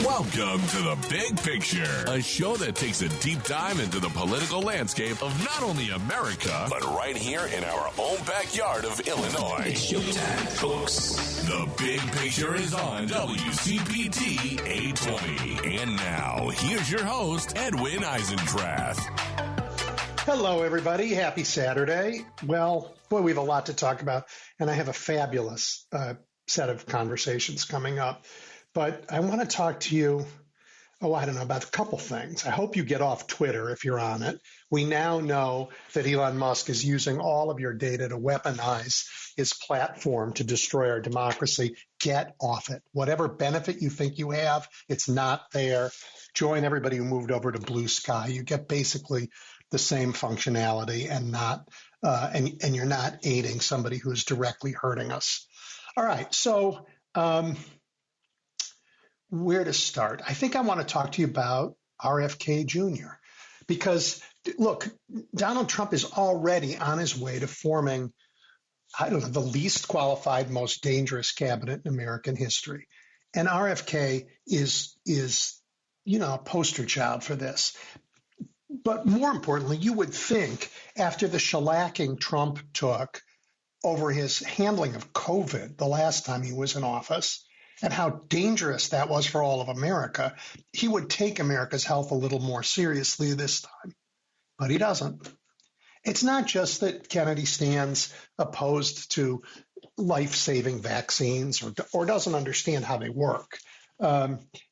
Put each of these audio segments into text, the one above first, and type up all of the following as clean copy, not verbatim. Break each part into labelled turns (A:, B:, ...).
A: Welcome to The Big Picture, a show that takes a deep dive into the political landscape of not only America, but right here in our own backyard of Illinois.
B: It's showtime, folks.
A: The Big Picture is on WCPT 820. And now, here's your host, Edwin Eisendrath.
C: Hello, everybody. Happy Saturday. Well, boy, we have a lot to talk about, and I have a fabulous set of conversations coming up. But I want to talk to you, about a couple things. I hope you get off Twitter if you're on it. We now know that Elon Musk is using all of your data to weaponize his platform to destroy our democracy. Get off it. Whatever benefit you think you have, it's not there. Join everybody who moved over to Blue Sky. You get basically the same functionality and not, and you're not aiding somebody who's directly hurting us. All right. So, where to start? I think I want to talk to you about RFK Jr. Because, look, Donald Trump is already on his way to forming, the least qualified, most dangerous cabinet in American history. And RFK is a poster child for this. But more importantly, you would think after the shellacking Trump took over his handling of COVID the last time he was in office, and how dangerous that was for all of America, he would take America's health a little more seriously this time. But he doesn't. It's not just that Kennedy stands opposed to life-saving vaccines or doesn't understand how they work.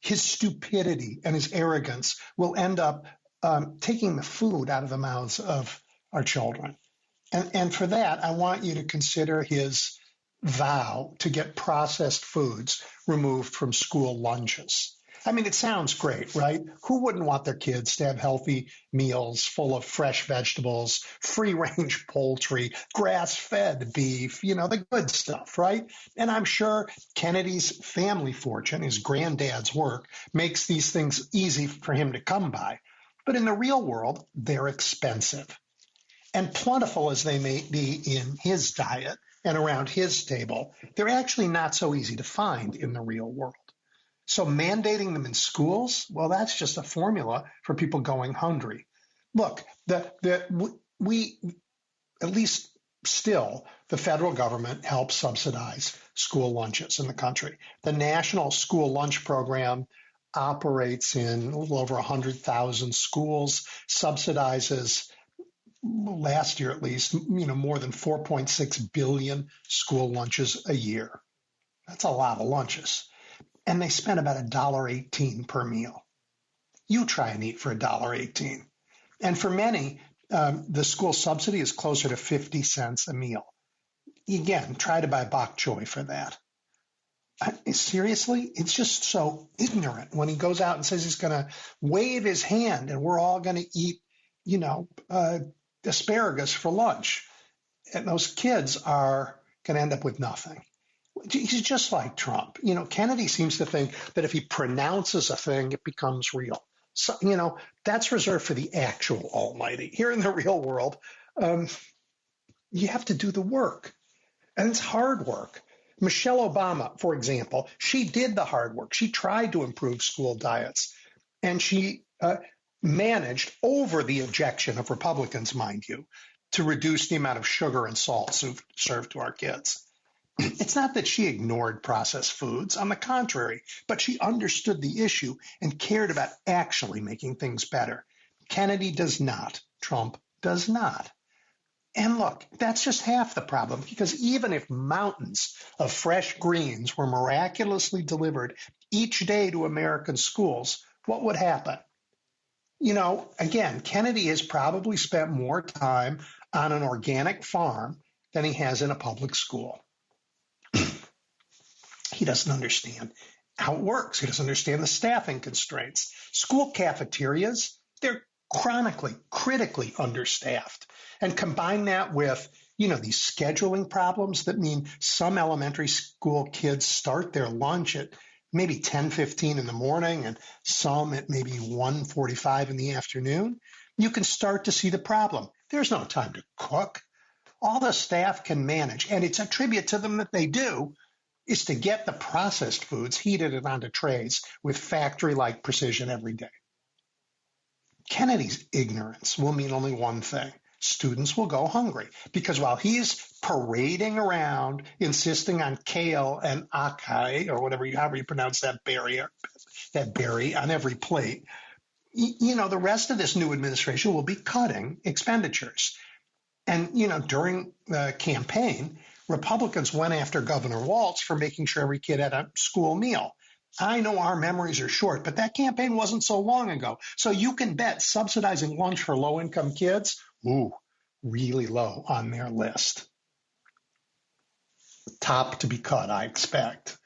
C: His stupidity and his arrogance will end up taking the food out of the mouths of our children. And for that, I want you to consider his vow to get processed foods removed from school lunches. I mean, it sounds great, right? Who wouldn't want their kids to have healthy meals full of fresh vegetables, free-range poultry, grass-fed beef, the good stuff, right? And I'm sure Kennedy's family fortune, his granddad's work, makes these things easy for him to come by. But in the real world, they're expensive. And plentiful as they may be in his diet and around his table, they're actually not so easy to find in the real world. So mandating them in schools, well, that's just a formula for people going hungry. Look, we at least still, the federal government helps subsidize school lunches in the country. The National School Lunch Program operates in a little over 100,000 schools, subsidizes last year at least, more than 4.6 billion school lunches a year. That's a lot of lunches. And they spend about $1.18 per meal. You try and eat for $1.18. And for many, the school subsidy is closer to 50 cents a meal. Again, try to buy bok choy for that. Seriously, it's just so ignorant when he goes out and says he's going to wave his hand and we're all going to eat, asparagus for lunch. And those kids are going to end up with nothing. He's just like Trump. Kennedy seems to think that if he pronounces a thing, it becomes real. So, that's reserved for the actual almighty. Here in the real world, you have to do the work. And it's hard work. Michelle Obama, for example, she did the hard work. She tried to improve school diets. And she managed, over the objection of Republicans, mind you, to reduce the amount of sugar and salt served to our kids. It's not that she ignored processed foods, on the contrary, but she understood the issue and cared about actually making things better. Kennedy does not. Trump does not. And look, that's just half the problem, because even if mountains of fresh greens were miraculously delivered each day to American schools, what would happen? Again, Kennedy has probably spent more time on an organic farm than he has in a public school. He doesn't understand how it works. He doesn't understand the staffing constraints. School cafeterias, they're critically understaffed. And combine that with, these scheduling problems that mean some elementary school kids start their lunch at maybe 10:15 in the morning and some at maybe 1:45 in the afternoon. You can start to see the problem. There's no time to cook. All the staff can manage, and it's a tribute to them that they do, is to get the processed foods heated and onto trays with factory-like precision every day. Kennedy's ignorance will mean only one thing. Students will go hungry because while he's parading around insisting on kale and acai, or however you pronounce that berry on every plate, the rest of this new administration will be cutting expenditures. And, during the campaign, Republicans went after Governor Walz for making sure every kid had a school meal. I know our memories are short, but that campaign wasn't so long ago. So you can bet subsidizing lunch for low-income kids, really low on their list. Top to be cut, I expect.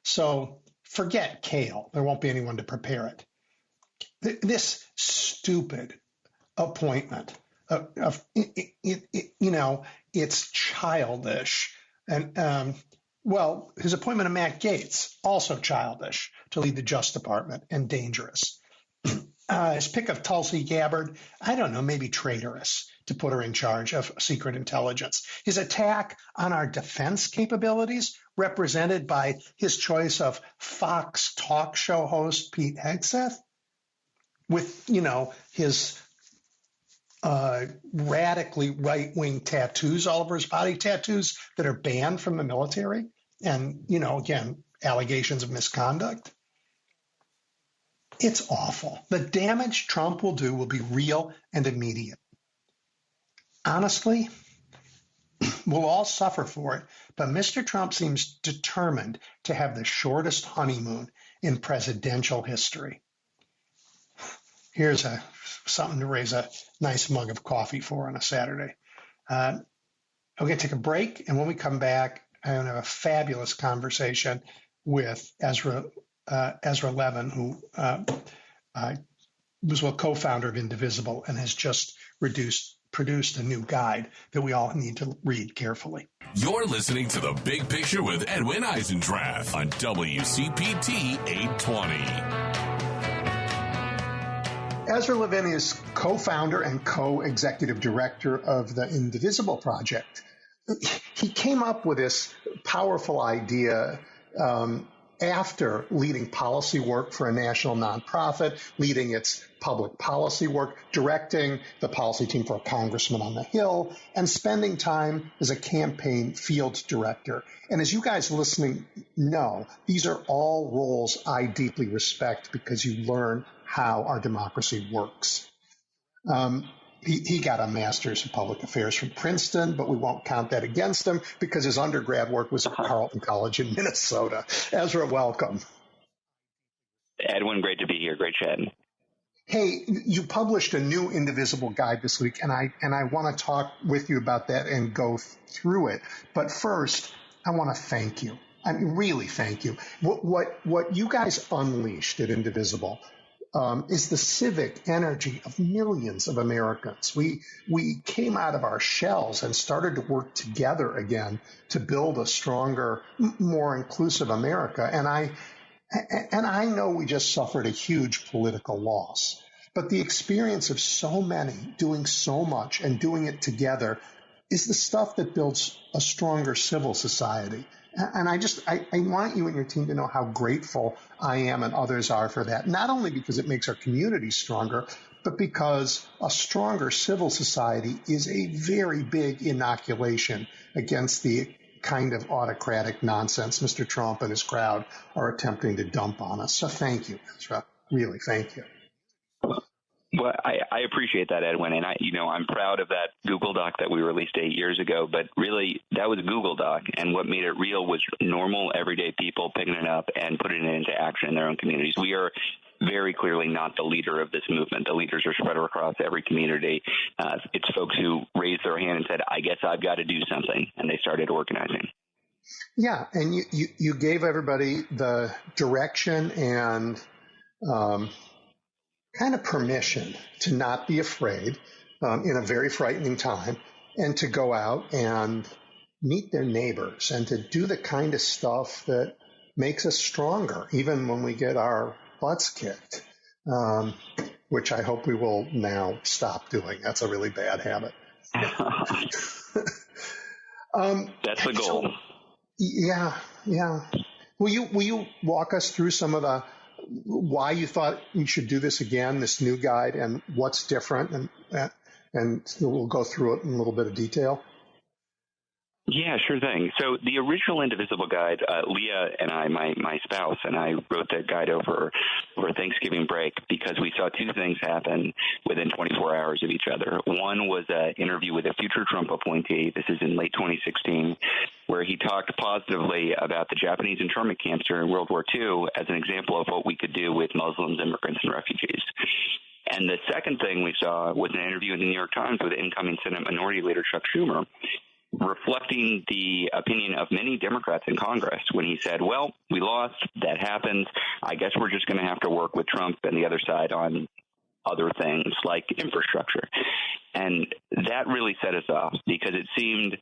C: So forget kale. There won't be anyone to prepare it. This stupid appointment it's childish. And, his appointment of Matt Gaetz, also childish to lead the Justice Department and dangerous. His pick of Tulsi Gabbard, I don't know, maybe traitorous to put her in charge of secret intelligence. His attack on our defense capabilities, represented by his choice of Fox talk show host Pete Hegseth, with, his radically right-wing tattoos all over his body, tattoos that are banned from the military, and, again, allegations of misconduct. It's awful. The damage Trump will do will be real and immediate. Honestly, we'll all suffer for it, but Mr. Trump seems determined to have the shortest honeymoon in presidential history. Here's something to raise a nice mug of coffee for on a Saturday. I'm going to take a break, and when we come back, I'm going to have a fabulous conversation with Ezra Levin, who was a co-founder of Indivisible and has just produced a new guide that we all need to read carefully.
A: You're listening to The Big Picture with Edwin Eisendrath on WCPT 820.
C: Ezra Levin is co-founder and co-executive director of the Indivisible Project. He came up with this powerful idea after leading policy work for a national nonprofit, leading its public policy work, directing the policy team for a congressman on the Hill, and spending time as a campaign field director. And as you guys listening know, these are all roles I deeply respect because you learn how our democracy works. He got a master's in public affairs from Princeton, but we won't count that against him because his undergrad work was at Carleton College in Minnesota. Ezra, welcome.
D: Edwin, great to be here. Great chatting.
C: Hey, you published a new Indivisible guide this week, and I want to talk with you about that and go through it. But first, I want to thank you. I mean, really thank you. What you guys unleashed at Indivisible is the civic energy of millions of Americans. We came out of our shells and started to work together again to build a stronger, more inclusive America. And I know we just suffered a huge political loss, but the experience of so many doing so much and doing it together is the stuff that builds a stronger civil society. And I want you and your team to know how grateful I am and others are for that, not only because it makes our community stronger, but because a stronger civil society is a very big inoculation against the kind of autocratic nonsense Mr. Trump and his crowd are attempting to dump on us. So thank you, Ezra. Really, thank you.
D: Well, I appreciate that, Edwin, and I'm proud of that Google Doc that we released 8 years ago. But really, that was a Google Doc, and what made it real was normal, everyday people picking it up and putting it into action in their own communities. We are very clearly not the leader of this movement. The leaders are spread across every community. It's folks who raised their hand and said, "I guess I've got to do something," and they started organizing.
C: Yeah, and you gave everybody the direction and kind of permission to not be afraid in a very frightening time and to go out and meet their neighbors and to do the kind of stuff that makes us stronger, even when we get our butts kicked, which I hope we will now stop doing. That's a really bad habit.
D: That's the goal.
C: Yeah, yeah. Will you walk us through some of the why you thought you should do this again, this new guide, and what's different, and we'll go through it in a little bit of detail.
D: Yeah, sure thing. So the original Indivisible guide, Leah and I, my spouse, and I wrote that guide over Thanksgiving break because we saw two things happen within 24 hours of each other. One was an interview with a future Trump appointee. This is in late 2016, where he talked positively about the Japanese internment camps during World War II as an example of what we could do with Muslims, immigrants, and refugees. And the second thing we saw was an interview in the New York Times with incoming Senate Minority Leader Chuck Schumer, reflecting the opinion of many Democrats in Congress when he said, well, we lost, that happens. I guess we're just going to have to work with Trump and the other side on other things like infrastructure. And that really set us off because it seemed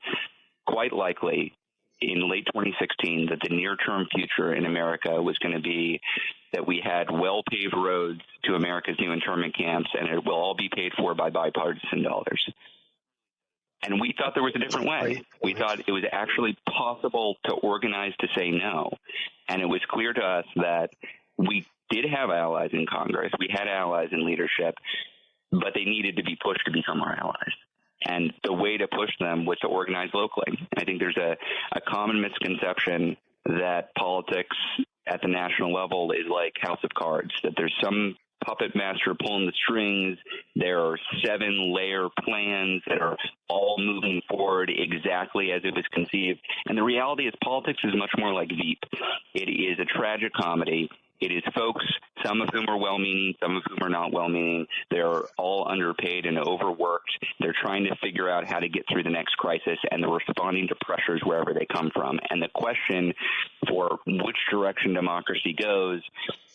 D: quite likely in late 2016 that the near-term future in America was going to be that we had well-paved roads to America's new internment camps, and it will all be paid for by bipartisan dollars. And we thought there was a different way. We thought it was actually possible to organize to say no. And it was clear to us that we did have allies in Congress. We had allies in leadership, but they needed to be pushed to become our allies. And the way to push them was to organize locally. I think there's a common misconception that politics at the national level is like House of Cards, that there's some puppet master pulling the strings. There are 7-layer plans that are all moving forward exactly as it was conceived. And the reality is politics is much more like Veep. It is a tragic comedy. It is folks, some of whom are well-meaning, some of whom are not well-meaning. They're all underpaid and overworked. They're trying to figure out how to get through the next crisis, and they're responding to pressures wherever they come from. And the question for which direction democracy goes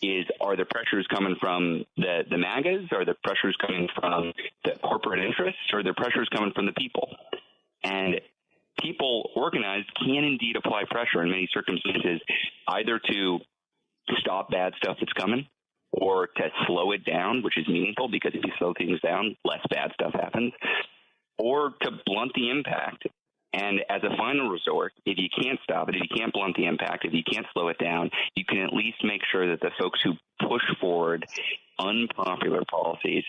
D: is, are the pressures coming from the MAGAs? Are the pressures coming from the corporate interests? Or are the pressures coming from the people? And people organized can indeed apply pressure in many circumstances, either to stop bad stuff that's coming or to slow it down, which is meaningful because if you slow things down, less bad stuff happens, or to blunt the impact. And as a final resort, if you can't stop it, if you can't blunt the impact, if you can't slow it down, you can at least make sure that the folks who push forward unpopular policies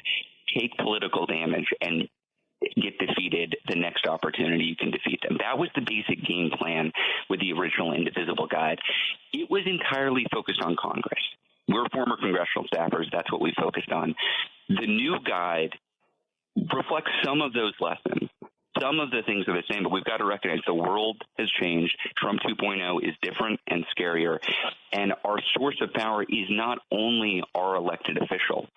D: take political damage and get defeated the next opportunity you can defeat them. That was the basic game plan with the original Indivisible guide. It was entirely focused on Congress. We're former congressional staffers. That's what we focused on. The new guide reflects some of those lessons. Some of the things are the same, but we've got to recognize the world has changed. Trump 2.0 is different and scarier. And our source of power is not only our elected official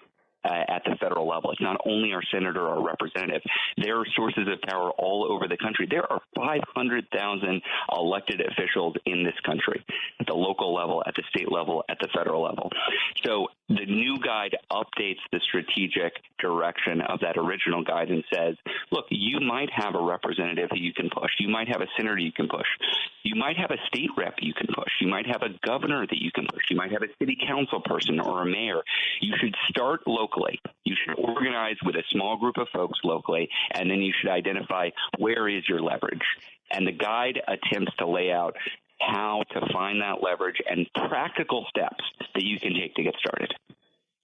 D: at the federal level. It's not only our senator or representative. There are sources of power all over the country. There are 500,000 elected officials in this country at the local level, at the state level, at the federal level. So the new guide updates the strategic direction of that original guide and says, look, you might have a representative who you can push. You might have a senator you can push. You might have a state rep you can push. You might have a governor that you can push. You might have a city council person or a mayor. You should start locally. You should organize with a small group of folks locally, and then you should identify where is your leverage. And the guide attempts to lay out how to find that leverage and practical steps that you can take to get started.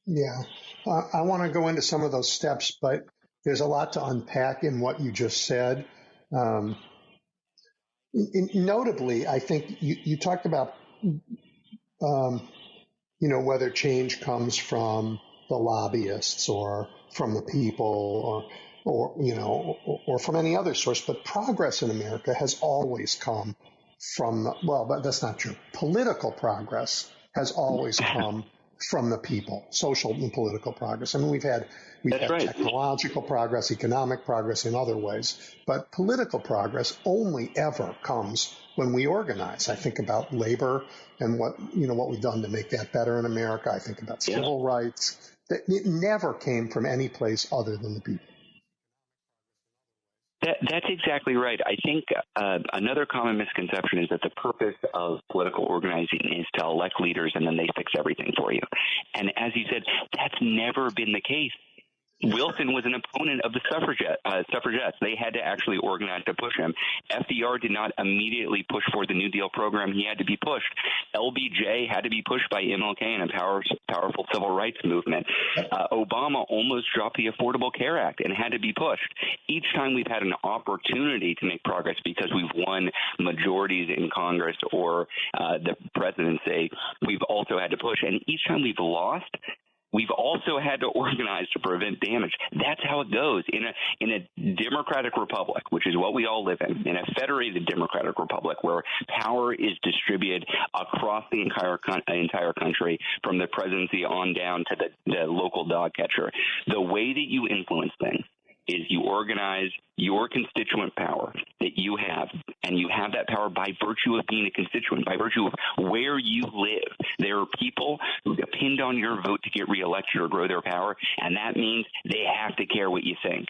C: Yeah, I want to go into some of those steps, but there's a lot to unpack in what you just said. Notably, I think you talked about, whether change comes from the lobbyists or from the people or from any other source, but progress in America has always come from, but that's not true. Political progress has always come from the people, social and political progress. I mean, we've had technological progress, economic progress in other ways, but political progress only ever comes when we organize. I think about labor and what we've done to make that better in America. I think about civil rights. It never came from any place other than the people.
D: That's exactly right. I think another common misconception is that the purpose of political organizing is to elect leaders and then they fix everything for you. And as you said, that's never been the case. Wilson was an opponent of the suffragettes. They had to actually organize to push him. FDR did not immediately push for the New Deal program. He had to be pushed. LBJ had to be pushed by MLK in a powerful civil rights movement. Obama almost dropped the Affordable Care Act and had to be pushed. Each time we've had an opportunity to make progress because we've won majorities in Congress or the presidency, we've also had to push. And each time we've lost, we've also had to organize to prevent damage. That's how it goes. In a democratic republic, which is what we all live in a federated democratic republic where power is distributed across the entire country from the presidency on down to the local dog catcher, the way that you influence things is you organize your constituent power that you have, and you have that power by virtue of being a constituent, by virtue of where you live. There are people who depend on your vote to get reelected or grow their power, and that means they have to care what you think.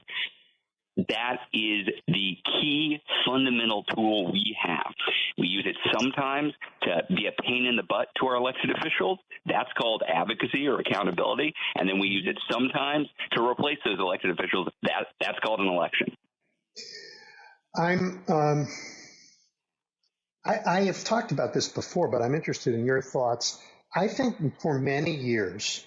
D: That is the key fundamental tool we have. We use it sometimes to be a pain in the butt to our elected officials. That's called advocacy or accountability. And then we use it sometimes to replace those elected officials. That's called an election.
C: I have talked about this before, but I'm interested in your thoughts. I think for many years,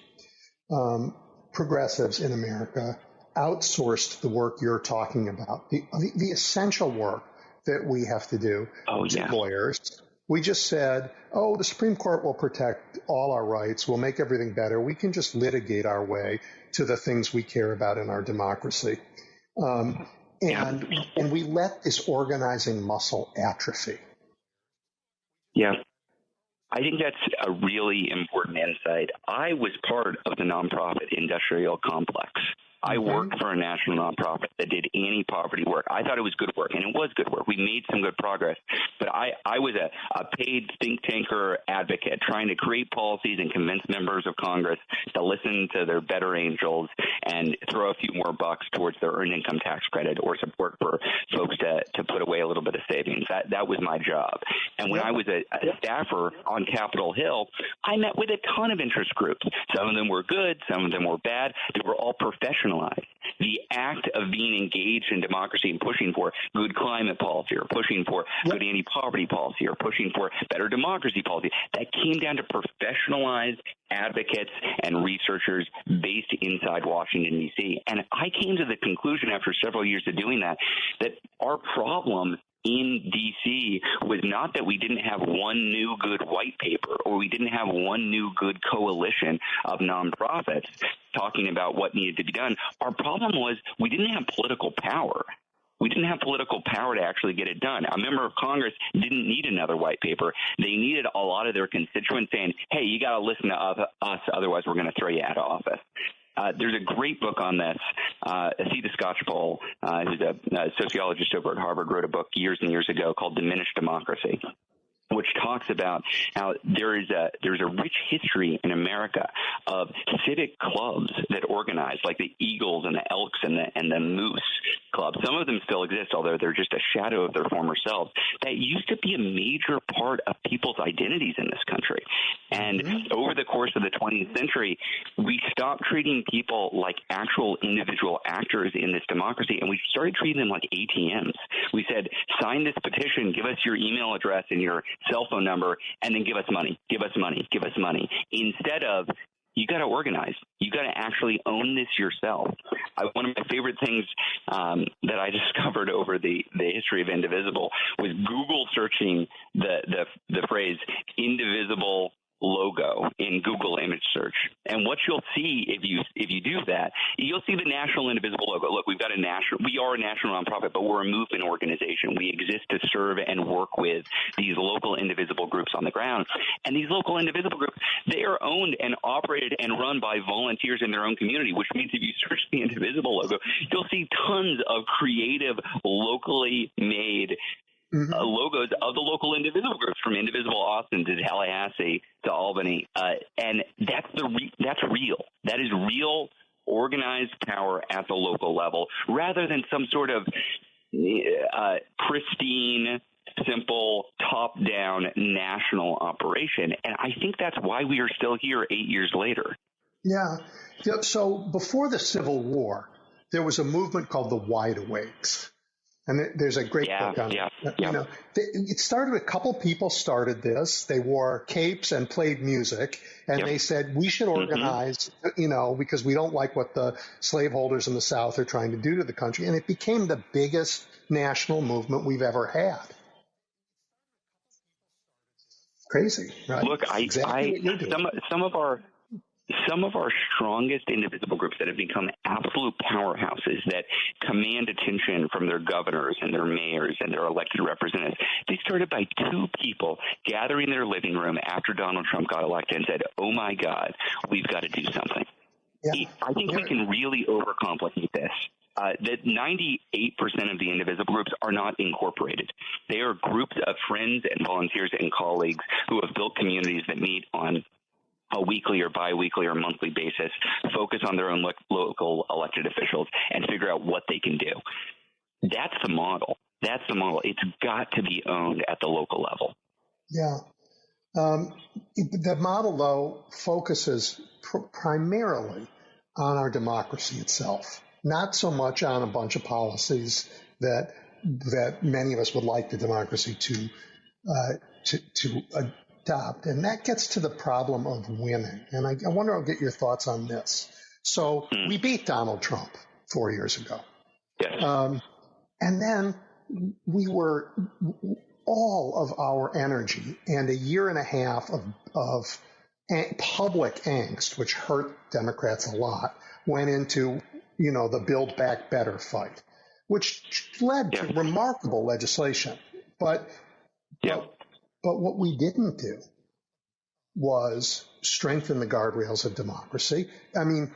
C: progressives in America outsourced the work you're talking about, the essential work that we have to do to lawyers. We just said, the Supreme Court will protect all our rights. We'll make everything better. We can just litigate our way to the things we care about in our democracy. And we let this organizing muscle atrophy.
D: Yeah. I think that's a really important insight. I was part of the nonprofit industrial complex. I worked for a national nonprofit that did anti-poverty work. I thought it was good work, and it was good work. We made some good progress. But I was a paid think tanker advocate trying to create policies and convince members of Congress to listen to their better angels and throw a few more bucks towards their earned income tax credit or support for folks to put away a little bit of savings. That was my job. And when I was a staffer on Capitol Hill, I met with a ton of interest groups. Some of them were good. Some of them were bad. They were all professional. The act of being engaged in democracy and pushing for good climate policy or pushing for good anti-poverty policy or pushing for better democracy policy, that came down to professionalized advocates and researchers based inside Washington, D.C. And I came to the conclusion after several years of doing that our problem in D.C. was not that we didn't have one new good white paper or we didn't have one new good coalition of nonprofits talking about what needed to be done. Our problem was we didn't have political power. We didn't have political power to actually get it done. A member of Congress didn't need another white paper. They needed a lot of their constituents saying, hey, you got to listen to us, otherwise we're going to throw you out of office. There's a great book on this. Asita Skocpol, who's a sociologist over at Harvard, wrote a book years and years ago called Diminished Democracy, which talks about how there's a rich history in America of civic clubs that organize, like the Eagles and the Elks and the Moose clubs. Some of them still exist, although they're just a shadow of their former selves. That used to be a major part of people's identities in this country. And over the course of the 20th century, we stopped treating people like actual individual actors in this democracy, and we started treating them like ATMs. We said, sign this petition, give us your email address and your cell phone number, and then give us money, give us money, give us money. Instead of, you got to organize. You got to actually own this yourself. One of my favorite things that I discovered over the history of Indivisible was Google searching the phrase Indivisible logo in Google image search. And what you'll see if you do that, you'll see the National Indivisible logo. Look, we are a national nonprofit, but we're a movement organization. We exist to serve and work with these local indivisible groups on the ground. And these local indivisible groups, they are owned and operated and run by volunteers in their own community, which means if you search the Indivisible logo, you'll see tons of creative, locally made logos of the local Indivisible groups, from Indivisible Austin to Tallahassee to Albany, and that's real. That is real organized power at the local level, rather than some sort of pristine, simple, top-down national operation. And I think that's why we are still here 8 years later.
C: Yeah. So before the Civil War, there was a movement called the Wide Awakes. And there's a great book on it. You know, it started, a couple people started this. They wore capes and played music. And they said, we should organize, you know, because we don't like what the slaveholders in the South are trying to do to the country. And it became the biggest national movement we've ever had. Crazy, right?
D: Look,
C: exactly what you're doing.
D: Some of our strongest indivisible groups that have become absolute powerhouses that command attention from their governors and their mayors and their elected representatives, they started by two people gathering in their living room after Donald Trump got elected and said, oh, my God, we've got to do something. Yeah. I think we can really overcomplicate this. That 98% of the indivisible groups are not incorporated. They are groups of friends and volunteers and colleagues who have built communities that meet on a weekly or biweekly or monthly basis, focus on their own local elected officials, and figure out what they can do. That's the model. It's got to be owned at the local level.
C: Yeah. The model, though, focuses primarily on our democracy itself, not so much on a bunch of policies that many of us would like the democracy to adopt. And that gets to the problem of winning. And I wonder, I'll get your thoughts on this. So we beat Donald Trump 4 years ago.
D: Yes.
C: And then we were, all of our energy and a year and a half of public angst, which hurt Democrats a lot, went into, you know, the Build Back Better fight, which led to remarkable legislation. But what we didn't do was strengthen the guardrails of democracy. I mean,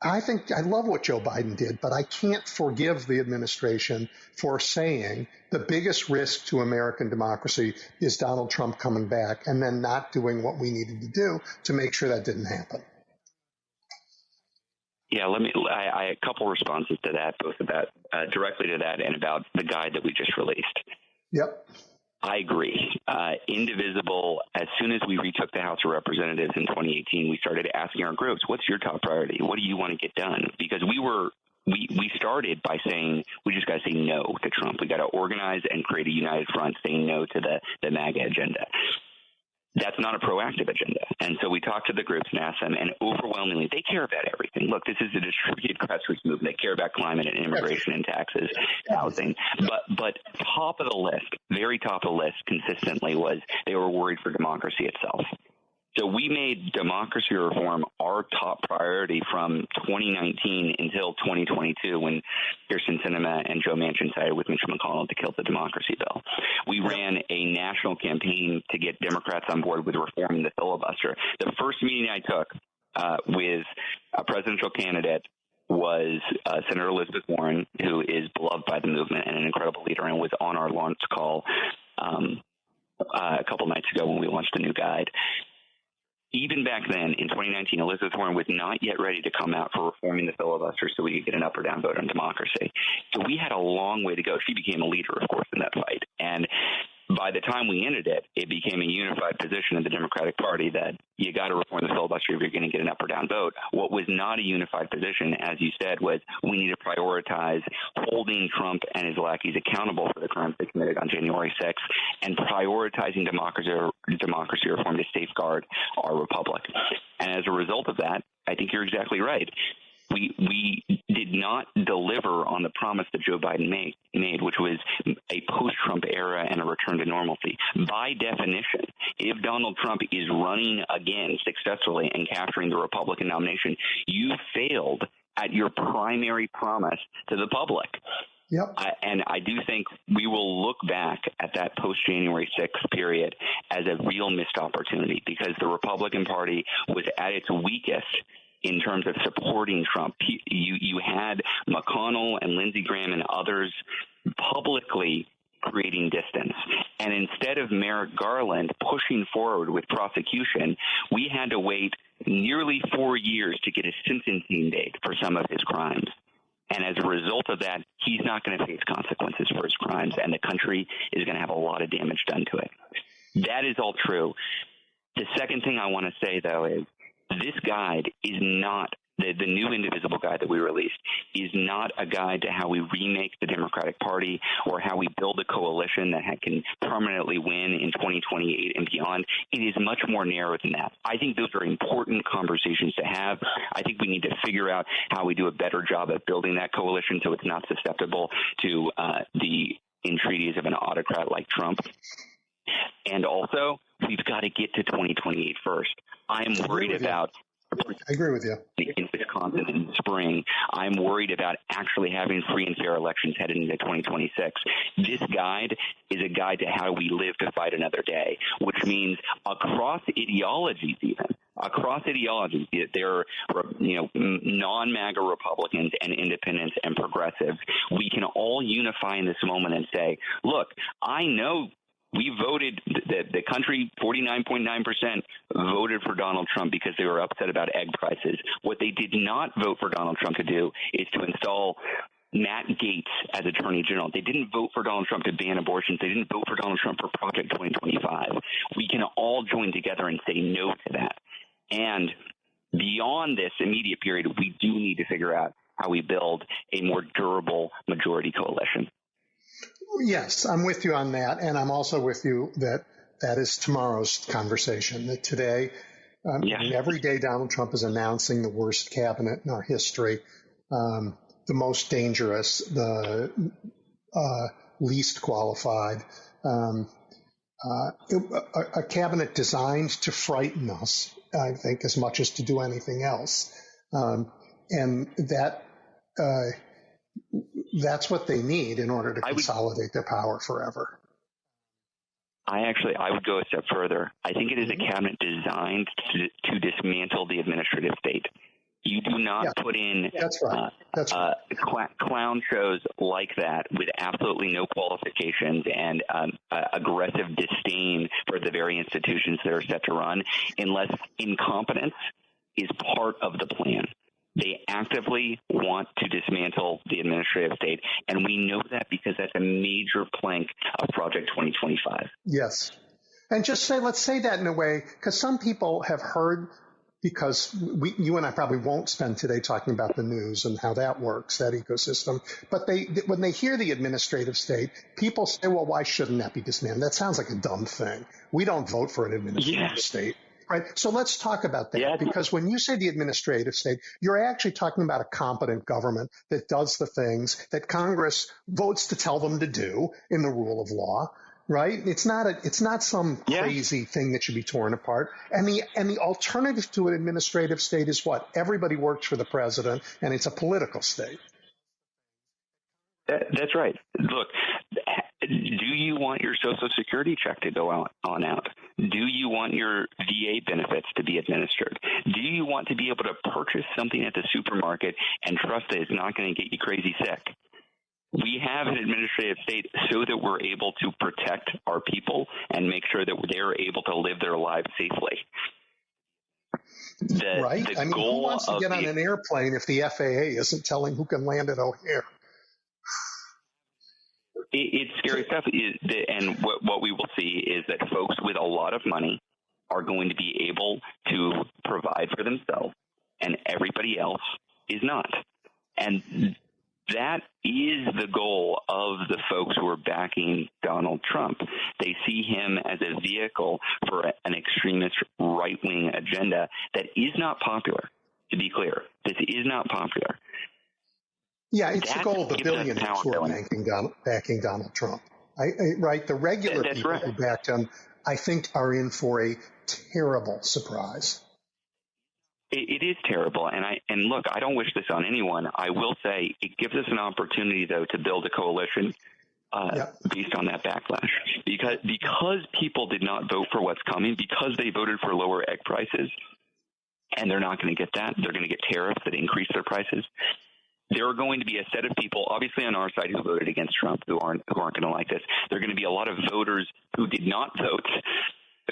C: I think I love what Joe Biden did, but I can't forgive the administration for saying the biggest risk to American democracy is Donald Trump coming back and then not doing what we needed to do to make sure that didn't happen.
D: Yeah, I a couple responses to that, both about directly to that and about the guide that we just released.
C: Yep.
D: I agree. Indivisible, as soon as we retook the House of Representatives in 2018, we started asking our groups, what's your top priority? What do you want to get done? Because we started by saying we just got to say no to Trump. We got to organize and create a united front saying no to the MAGA agenda. That's not a proactive agenda. And so we talked to the groups and asked them, and overwhelmingly, they care about everything. Look, this is a distributed grassroots movement. They care about climate and immigration and taxes, housing. But top of the list, very top of the list consistently was they were worried for democracy itself. So we made democracy reform our top priority from 2019 until 2022 when Kirsten Sinema and Joe Manchin sided with Mitch McConnell to kill the democracy bill. We ran a national campaign to get Democrats on board with reforming the filibuster. The first meeting I took with a presidential candidate was Senator Elizabeth Warren, who is beloved by the movement and an incredible leader, and was on our launch call a couple nights ago when we launched a new guide. Even back then, in 2019, Elizabeth Warren was not yet ready to come out for reforming the filibuster so we could get an up or down vote on democracy. So we had a long way to go. She became a leader, of course, in that fight. And by the time we ended it, it became a unified position in the Democratic Party that you got to reform the filibuster if you're going to get an up or down vote. What was not a unified position, as you said, was we need to prioritize holding Trump and his lackeys accountable for the crimes they committed on January 6th and prioritizing democracy reform to safeguard our republic. And as a result of that, I think you're exactly right. We did not deliver on the promise that Joe Biden made, which was a post-Trump era and a return to normalcy. By definition, if Donald Trump is running again successfully and capturing the Republican nomination, you failed at your primary promise to the public.
C: Yep.
D: And I do think we will look back at that post-January 6th period as a real missed opportunity because the Republican Party was at its weakest in terms of supporting Trump. You had McConnell and Lindsey Graham and others publicly creating distance. And instead of Merrick Garland pushing forward with prosecution, we had to wait nearly 4 years to get a sentencing date for some of his crimes. And as a result of that, he's not going to face consequences for his crimes, and the country is going to have a lot of damage done to it. That is all true. The second thing I want to say, though, is this guide is not the new Indivisible guide that we released is not a guide to how we remake the Democratic Party or how we build a coalition that can permanently win in 2028 and beyond. It is much more narrow than that. I think those are important conversations to have. I think we need to figure out how we do a better job at building that coalition so it's not susceptible to the entreaties of an autocrat like Trump. And also, we've got to get to 2028 first. I'm worried about
C: I agree with you.
D: In Wisconsin in the spring, I'm worried about actually having free and fair elections headed into 2026. This guide is a guide to how we live to fight another day, which means across ideologies there are, non-MAGA Republicans and independents and progressives. We can all unify in this moment and say, look, I know we voted, the country, 49.9% voted for Donald Trump because they were upset about egg prices. What they did not vote for Donald Trump to do is to install Matt Gaetz as Attorney General. They didn't vote for Donald Trump to ban abortions. They didn't vote for Donald Trump for Project 2025. We can all join together and say no to that. And beyond this immediate period, we do need to figure out how we build a more durable majority coalition.
C: Yes, I'm with you on that. And I'm also with you that is tomorrow's conversation, that today, every day Donald Trump is announcing the worst cabinet in our history, the most dangerous, the least qualified, a cabinet designed to frighten us, I think, as much as to do anything else. And that's what they need in order to consolidate their power forever.
D: I would go a step further. I think it is a cabinet designed to dismantle the administrative state. You do not put in clown shows like that with absolutely no qualifications and aggressive disdain for the very institutions that are set to run unless incompetence is part of the plan. They actively want to dismantle the administrative state, and we know that because that's a major plank of Project 2025.
C: Yes. And let's say that in a way, because some people have heard, because you and I probably won't spend today talking about the news and how that works, that ecosystem, but when they hear the administrative state, people say, well, why shouldn't that be dismantled? That sounds like a dumb thing. We don't vote for an administrative state. Right. So let's talk about that, because when you say the administrative state, you're actually talking about a competent government that does the things that Congress votes to tell them to do in the rule of law. Right. It's not some crazy thing that should be torn apart. And the alternative to an administrative state is what? Everybody works for the president, and it's a political state.
D: That's right. Look, do you want your Social Security check to go on out? Do you want your VA benefits to be administered? Do you want to be able to purchase something at the supermarket and trust that it's not going to get you crazy sick? We have an administrative state so that we're able to protect our people and make sure that they're able to live their lives safely.
C: Who wants to get on an airplane if the FAA isn't telling who can land at O'Hare?
D: It's scary stuff, and what we will see is that folks with a lot of money are going to be able to provide for themselves, and everybody else is not. And that is the goal of the folks who are backing Donald Trump. They see him as a vehicle for an extremist right-wing agenda that is not popular, to be clear. This is not popular.
C: Yeah, it's the goal of the billionaires who are backing Donald Trump. Right? The regular people who backed him, I think, are in for a terrible surprise.
D: It is terrible, and look, I don't wish this on anyone. I will say it gives us an opportunity, though, to build a coalition based on that backlash. Because people did not vote for what's coming, because they voted for lower egg prices, and they're not going to get that. They're going to get tariffs that increase their prices. There are going to be a set of people, obviously on our side, who voted against Trump, who aren't going to like this. There are going to be a lot of voters who did not vote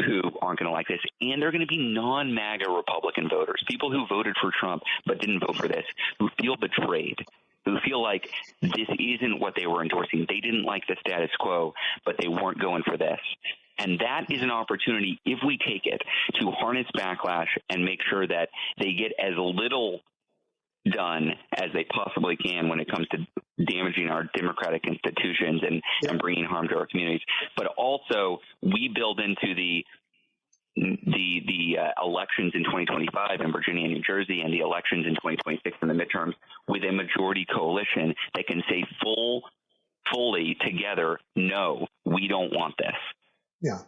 D: who aren't going to like this. And there are going to be non-MAGA Republican voters, people who voted for Trump but didn't vote for this, who feel betrayed, who feel like this isn't what they were endorsing. They didn't like the status quo, but they weren't going for this. And that is an opportunity, if we take it, to harness backlash and make sure that they get as little done as they possibly can when it comes to damaging our democratic institutions and bringing harm to our communities. But also, we build into the elections in 2025 in Virginia and New Jersey, and the elections in 2026 in the midterms, with a majority coalition that can say fully together, no, we don't want this.
C: Yeah.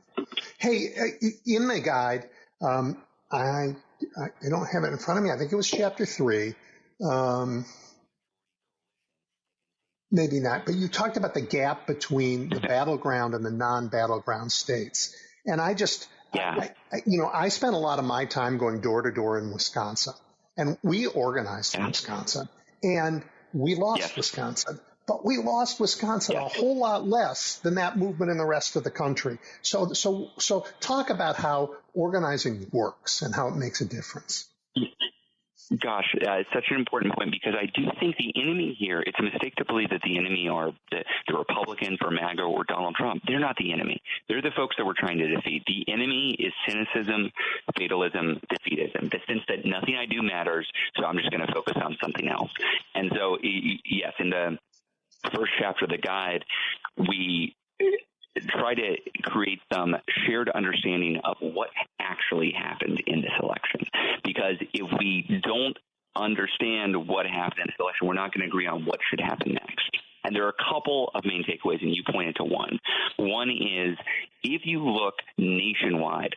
C: Hey, in the guide, I don't have it in front of me. I think it was chapter 3. Maybe not, but you talked about the gap between the battleground and the non-battleground states. And I spent a lot of my time going door to door in Wisconsin, and we organized in Wisconsin, and we lost Wisconsin. But we lost Wisconsin a whole lot less than that movement in the rest of the country. So talk about how organizing works and how it makes a difference.
D: Gosh, it's such an important point, because I do think the enemy here, it's a mistake to believe that the enemy are the Republicans or MAGA or Donald Trump. They're not the enemy. They're the folks that we're trying to defeat. The enemy is cynicism, fatalism, defeatism, the sense that nothing I do matters, so I'm just going to focus on something else. And so, yes, in the first chapter of the guide, we try to create some shared understanding of what actually happened in this election. Because if we don't understand what happened in this election, we're not going to agree on what should happen next. And there are a couple of main takeaways, and you pointed to one. One is, if you look nationwide,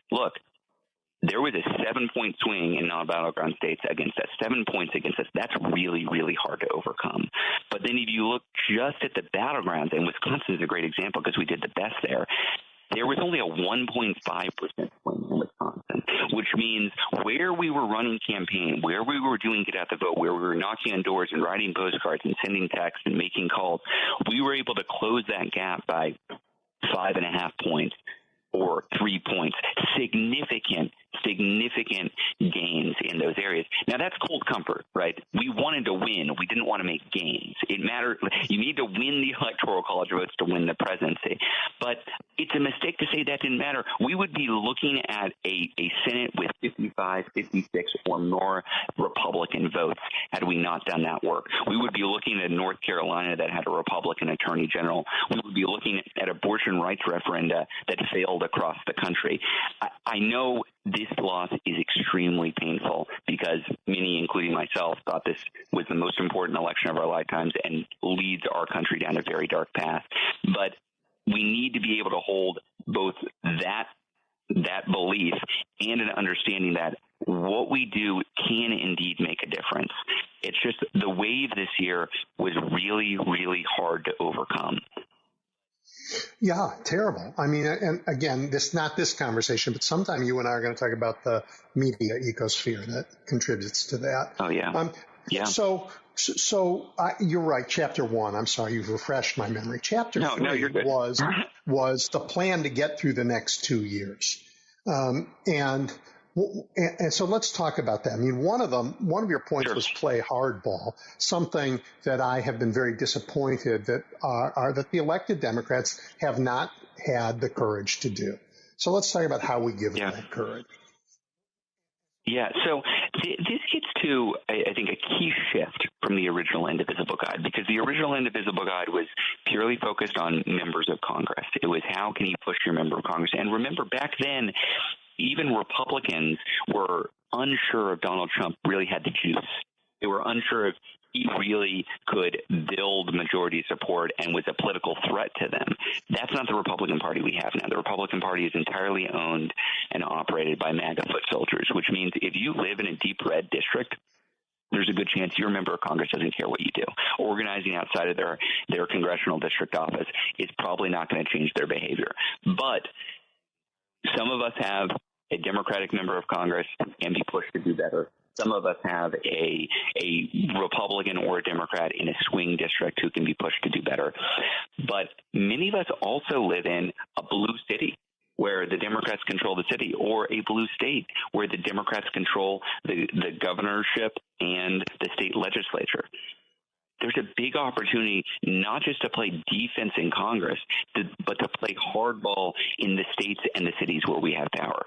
D: there was a 7-point swing in non-battleground states against us, 7 points against us. That's really, really hard to overcome. But then if you look just at the battlegrounds, and Wisconsin is a great example because we did the best there, there was only a 1.5% swing in Wisconsin, which means where we were running campaign, where we were doing get out the vote, where we were knocking on doors and writing postcards and sending texts and making calls, we were able to close that gap by 5.5 points. Or 3 points, significant gains in those areas. Now, that's cold comfort, right? We wanted to win. We didn't want to make gains. It mattered. You need to win the Electoral College votes to win the presidency. But it's a mistake to say that didn't matter. We would be looking at a Senate with 55, 56 or more Republican votes had we not done that work. We would be looking at North Carolina that had a Republican attorney general. We would be looking at abortion rights referenda that failed across the country. I know this loss is extremely painful because many, including myself, thought this was the most important election of our lifetimes and leads our country down a very dark path. But we need to be able to hold both that belief and an understanding that what we do can indeed make a difference. It's just the wave this year was really, really hard to overcome.
C: Yeah, terrible. I mean, and again, not this conversation, but sometime you and I are going to talk about the media ecosphere that contributes to that.
D: Oh, yeah.
C: So you're right. Chapter 1, I'm sorry, you've refreshed my memory. Chapter 3
D: you're good.
C: was the plan to get through the next 2 years. And so let's talk about that. I mean, one of your points was play hardball, something that I have been very disappointed that that the elected Democrats have not had the courage to do. So let's talk about how we give them that courage.
D: Yeah, so this gets to, I think, a key shift from the original Indivisible Guide, because the original Indivisible Guide was purely focused on members of Congress. It was how can you push your member of Congress? And remember, back then, even Republicans were unsure if Donald Trump really had the juice. They were unsure if he really could build majority support and was a political threat to them. That's not the Republican Party we have now. The Republican Party is entirely owned and operated by MAGA foot soldiers, which means if you live in a deep red district, there's a good chance your member of Congress doesn't care what you do. Organizing outside of their congressional district office is probably not going to change their behavior. But some of us have a Democratic member of Congress and be pushed to do better. Some of us have a Republican or a Democrat in a swing district who can be pushed to do better. But many of us also live in a blue city where the Democrats control the city, or a blue state where the Democrats control the governorship and the state legislature. there's a big opportunity not just to play defense in Congress, but to play hardball in the states and the cities where we have power.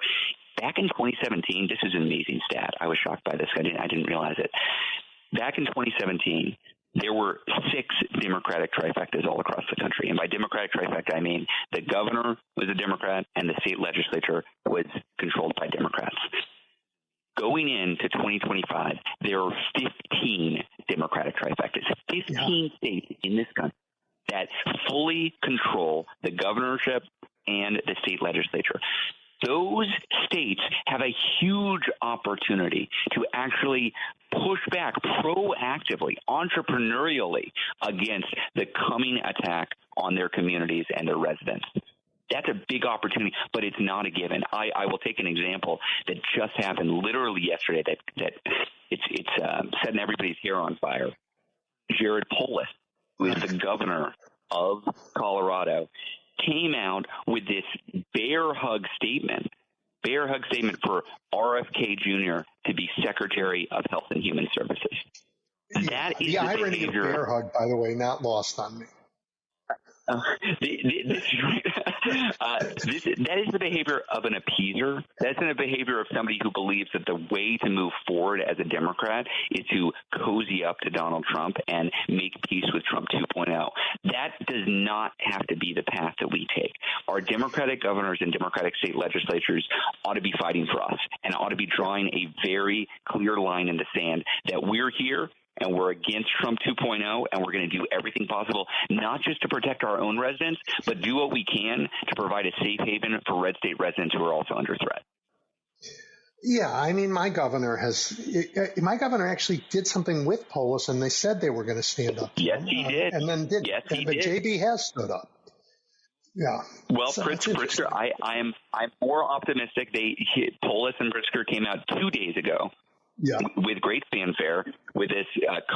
D: Back in 2017, this is an amazing stat. I was shocked by this. I didn't realize it. Back in 2017, there were 6 Democratic trifectas all across the country. And by Democratic trifecta, I mean the governor was a Democrat and the state legislature was controlled by Democrats. Going into 2025, there are 15 Democratic trifectas, 15 states in this country that fully control the governorship and the state legislature. Those states have a huge opportunity to actually push back proactively, entrepreneurially against the coming attack on their communities and their residents. That's a big opportunity, but it's not a given. I will take an example that just happened literally yesterday that it's setting everybody's hair on fire. Jared Polis, who is the governor of Colorado, came out with this bear hug statement for RFK Jr. to be Secretary of Health and Human Services. That is the
C: irony of bear hug, by the way, not lost on me.
D: That is the behavior of an appeaser. That's the behavior of somebody who believes that the way to move forward as a Democrat is to cozy up to Donald Trump and make peace with Trump 2.0. That does not have to be the path that we take. Our Democratic governors and Democratic state legislatures ought to be fighting for us and ought to be drawing a very clear line in the sand that we're here and we're against Trump 2.0, and we're going to do everything possible, not just to protect our own residents, but do what we can to provide a safe haven for red state residents who are also under threat.
C: Yeah, I mean, my governor actually did something with Polis, and they said they were going to stand up to
D: yes,
C: him.
D: He did.
C: And then did.
D: Yes, he
C: but
D: did.
C: JB has stood up. Yeah.
D: Well, so Pritzker, I'm more optimistic. Polis and Pritzker came out 2 days ago. Yeah. With great fanfare, with this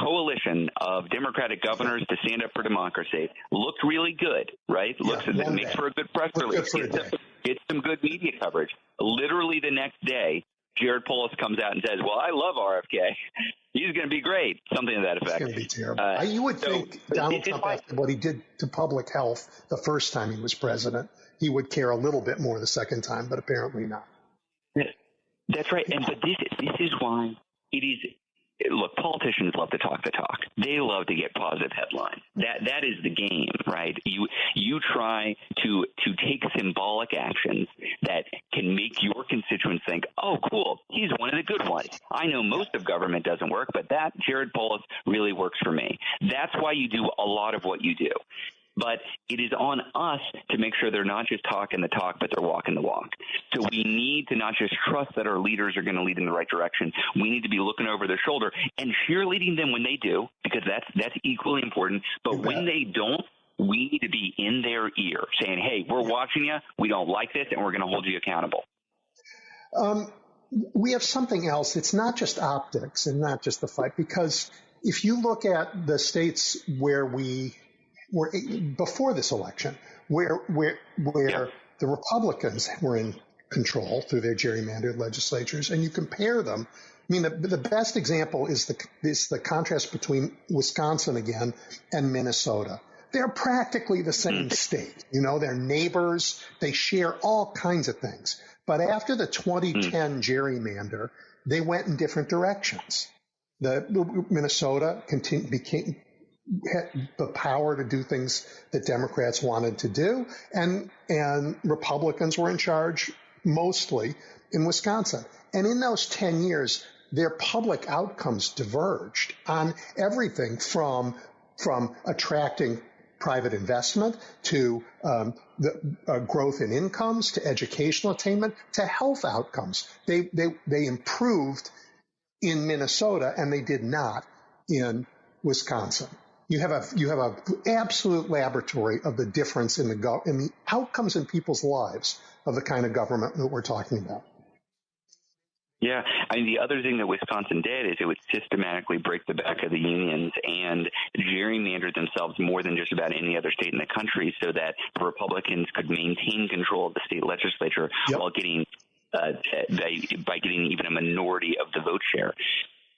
D: coalition of Democratic governors to stand up for democracy. Looked really good, right? It makes for a good press release. It's some good media coverage. Literally the next day, Jared Polis comes out and says, well, I love RFK. He's going to be great. Something to that effect.
C: It's going to be terrible. You would think Donald Trump, after what he did to public health the first time he was president, he would care a little bit more the second time, but apparently not.
D: That's right. But this is why it is. Look, politicians love to talk the talk. They love to get positive headlines. That is the game, right? You try to take symbolic actions that can make your constituents think, oh, cool, he's one of the good ones. I know most of government doesn't work, but that Jared Polis really works for me. That's why you do a lot of what you do. But it is on us to make sure they're not just talking the talk, but they're walking the walk. So we need to not just trust that our leaders are going to lead in the right direction. We need to be looking over their shoulder and cheerleading them when they do, because that's equally important. But when they don't, we need to be in their ear saying, hey, we're watching you. We don't like this, and we're going to hold you accountable.
C: We have something else. It's not just optics and not just the fight, because if you look at the states where we were before this election, where the Republicans were in control through their gerrymandered legislatures, and you compare them. I mean, the best example is the contrast between Wisconsin again and Minnesota. They're practically the same state. You know, they're neighbors. They share all kinds of things. But after the 2010 gerrymander, they went in different directions. Minnesota had the power to do things that Democrats wanted to do, and Republicans were in charge mostly in Wisconsin. And in those 10 years, their public outcomes diverged on everything from attracting private investment to the growth in incomes to educational attainment to health outcomes. They improved in Minnesota, and they did not in Wisconsin. You have a absolute laboratory of the difference in the outcomes in people's lives of the kind of government that we're talking about.
D: Yeah, I mean, the other thing that Wisconsin did is it would systematically break the back of the unions and gerrymander themselves more than just about any other state in the country, so that the Republicans could maintain control of the state legislature while getting by getting even a minority of the vote share.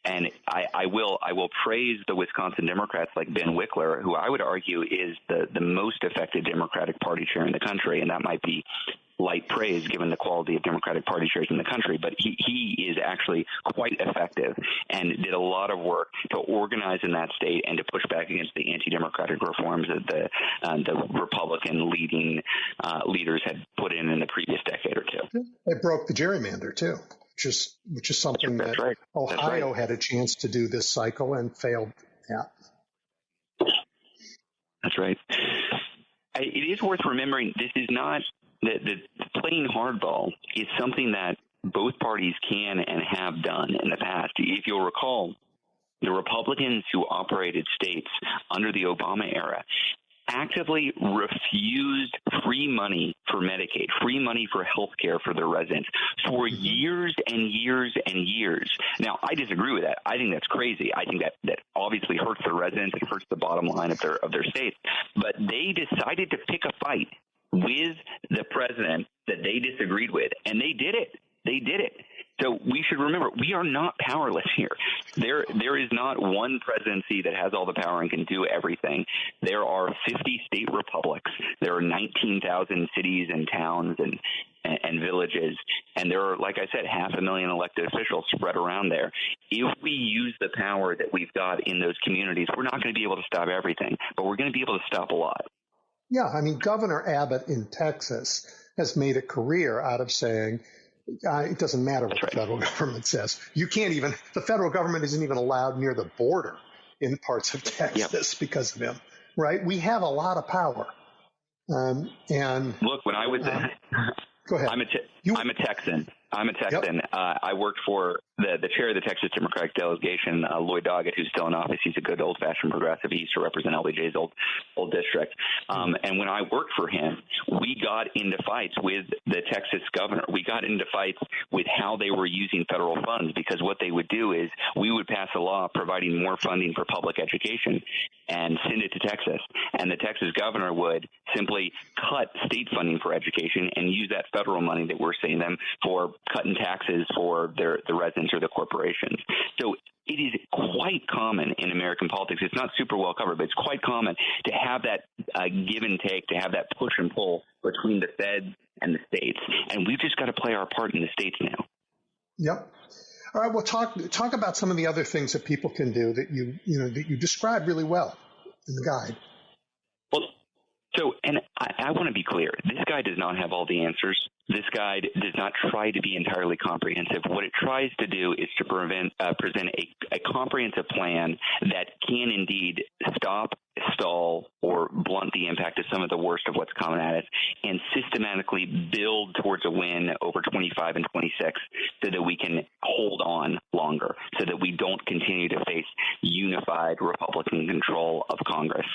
D: And I will praise the Wisconsin Democrats like Ben Wickler, who I would argue is the most effective Democratic Party chair in the country, and that might be light praise given the quality of Democratic Party chairs in the country. But he is actually quite effective and did a lot of work to organize in that state and to push back against the anti-democratic reforms that the Republican leaders had put in the previous decade or two.
C: They broke the gerrymander too, which is something that right. Ohio had a chance to do this cycle and failed at.
D: That's right. It is worth remembering this is not the playing hardball is something that both parties can and have done in the past. If you'll recall, the Republicans who operated states under the Obama era actively refused free money for Medicaid, free money for health care for their residents for years and years and years. Now, I disagree with that. I think that's crazy. I think that obviously hurts their residents. It hurts the bottom line of their states. But they decided to pick a fight with the president that they disagreed with, and they did it. They did it. So we should remember, we are not powerless here. There is not one presidency that has all the power and can do everything. There are 50 state republics. There are 19,000 cities and towns and villages. And there are, like I said, 500,000 elected officials spread around there. If we use the power that we've got in those communities, we're not going to be able to stop everything, but we're going to be able to stop a lot.
C: Yeah, I mean, Governor Abbott in Texas has made a career out of saying, it doesn't matter what the federal government says. The federal government isn't even allowed near the border in parts of Texas because of him, right? We have a lot of power. And
D: look, when I was
C: go ahead.
D: I'm a Texan. Yep. I worked for the chair of the Texas Democratic delegation, Lloyd Doggett, who's still in office. He's a good old-fashioned progressive. He used to represent LBJ's old district. And when I worked for him, we got into fights with the Texas governor. We got into fights with how they were using federal funds, because what they would do is we would pass a law providing more funding for public education and send it to Texas. And the Texas governor would simply cut state funding for education and use that federal money that we're sending them for cutting taxes for the residents or the corporations. So it is quite common in American politics. It's not super well covered, but it's quite common to have that give and take, to have that push and pull between the feds and the states. And we've just got to play our part in the states now.
C: Yep. All right. Well, talk about some of the other things that people can do that you described really well in the guide.
D: Well, and I want to be clear. This guide does not have all the answers. This guide does not try to be entirely comprehensive. What it tries to do is to present a comprehensive plan that can indeed stop, stall, or blunt the impact of some of the worst of what's coming at us, and systematically build towards a win over 25 and 26 so that we can hold on longer, so that we don't continue to face unified Republican control of Congress.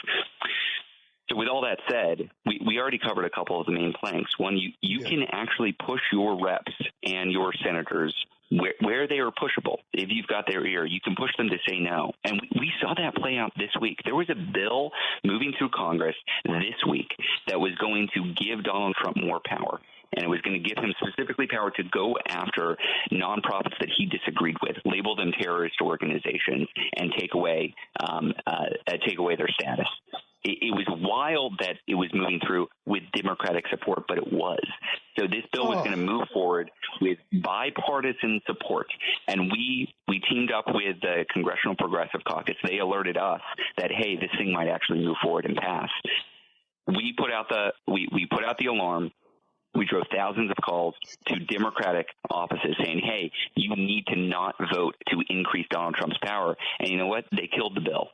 D: So with all that said, we already covered a couple of the main planks. One, you can actually push your reps and your senators where they are pushable. If you've got their ear, you can push them to say no. And we saw that play out this week. There was a bill moving through Congress this week that was going to give Donald Trump more power. And it was going to give him specifically power to go after nonprofits that he disagreed with, label them terrorist organizations, and take away their status. It was wild that it was moving through with Democratic support, but it was. So this bill was going to move forward with bipartisan support. And we teamed up with the Congressional Progressive Caucus. They alerted us that, hey, this thing might actually move forward and pass. We put out the alarm. We drove thousands of calls to Democratic offices saying, hey, you need to not vote to increase Donald Trump's power. And you know what? They killed the bill.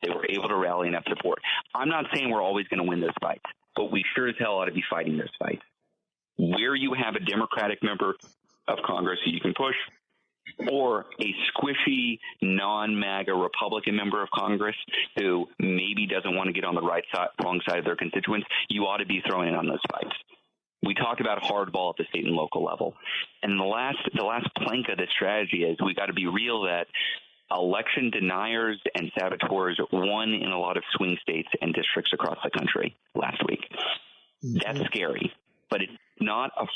D: They were able to rally enough support. I'm not saying we're always going to win those fights, but we sure as hell ought to be fighting those fights. Where you have a Democratic member of Congress who you can push, or a squishy, non-MAGA Republican member of Congress who maybe doesn't want to get on the wrong side of their constituents, you ought to be throwing in on those fights. We talked about hardball at the state and local level. And the last plank of this strategy is we got to be real that election deniers and saboteurs won in a lot of swing states and districts across the country last week. That's scary, but it's not a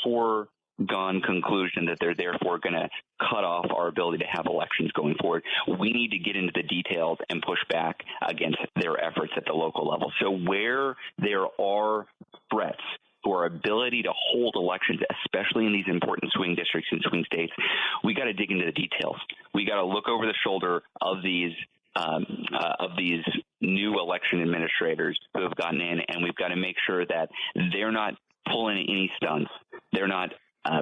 D: foregone conclusion that they're therefore going to cut off our ability to have elections going forward. We need to get into the details and push back against their efforts at the local level. So where there are threats to our ability to hold elections, especially in these important swing districts and swing states, we got to dig into the details. We got to look over the shoulder of these new election administrators who have gotten in, and we've got to make sure that they're not pulling any stunts. They're not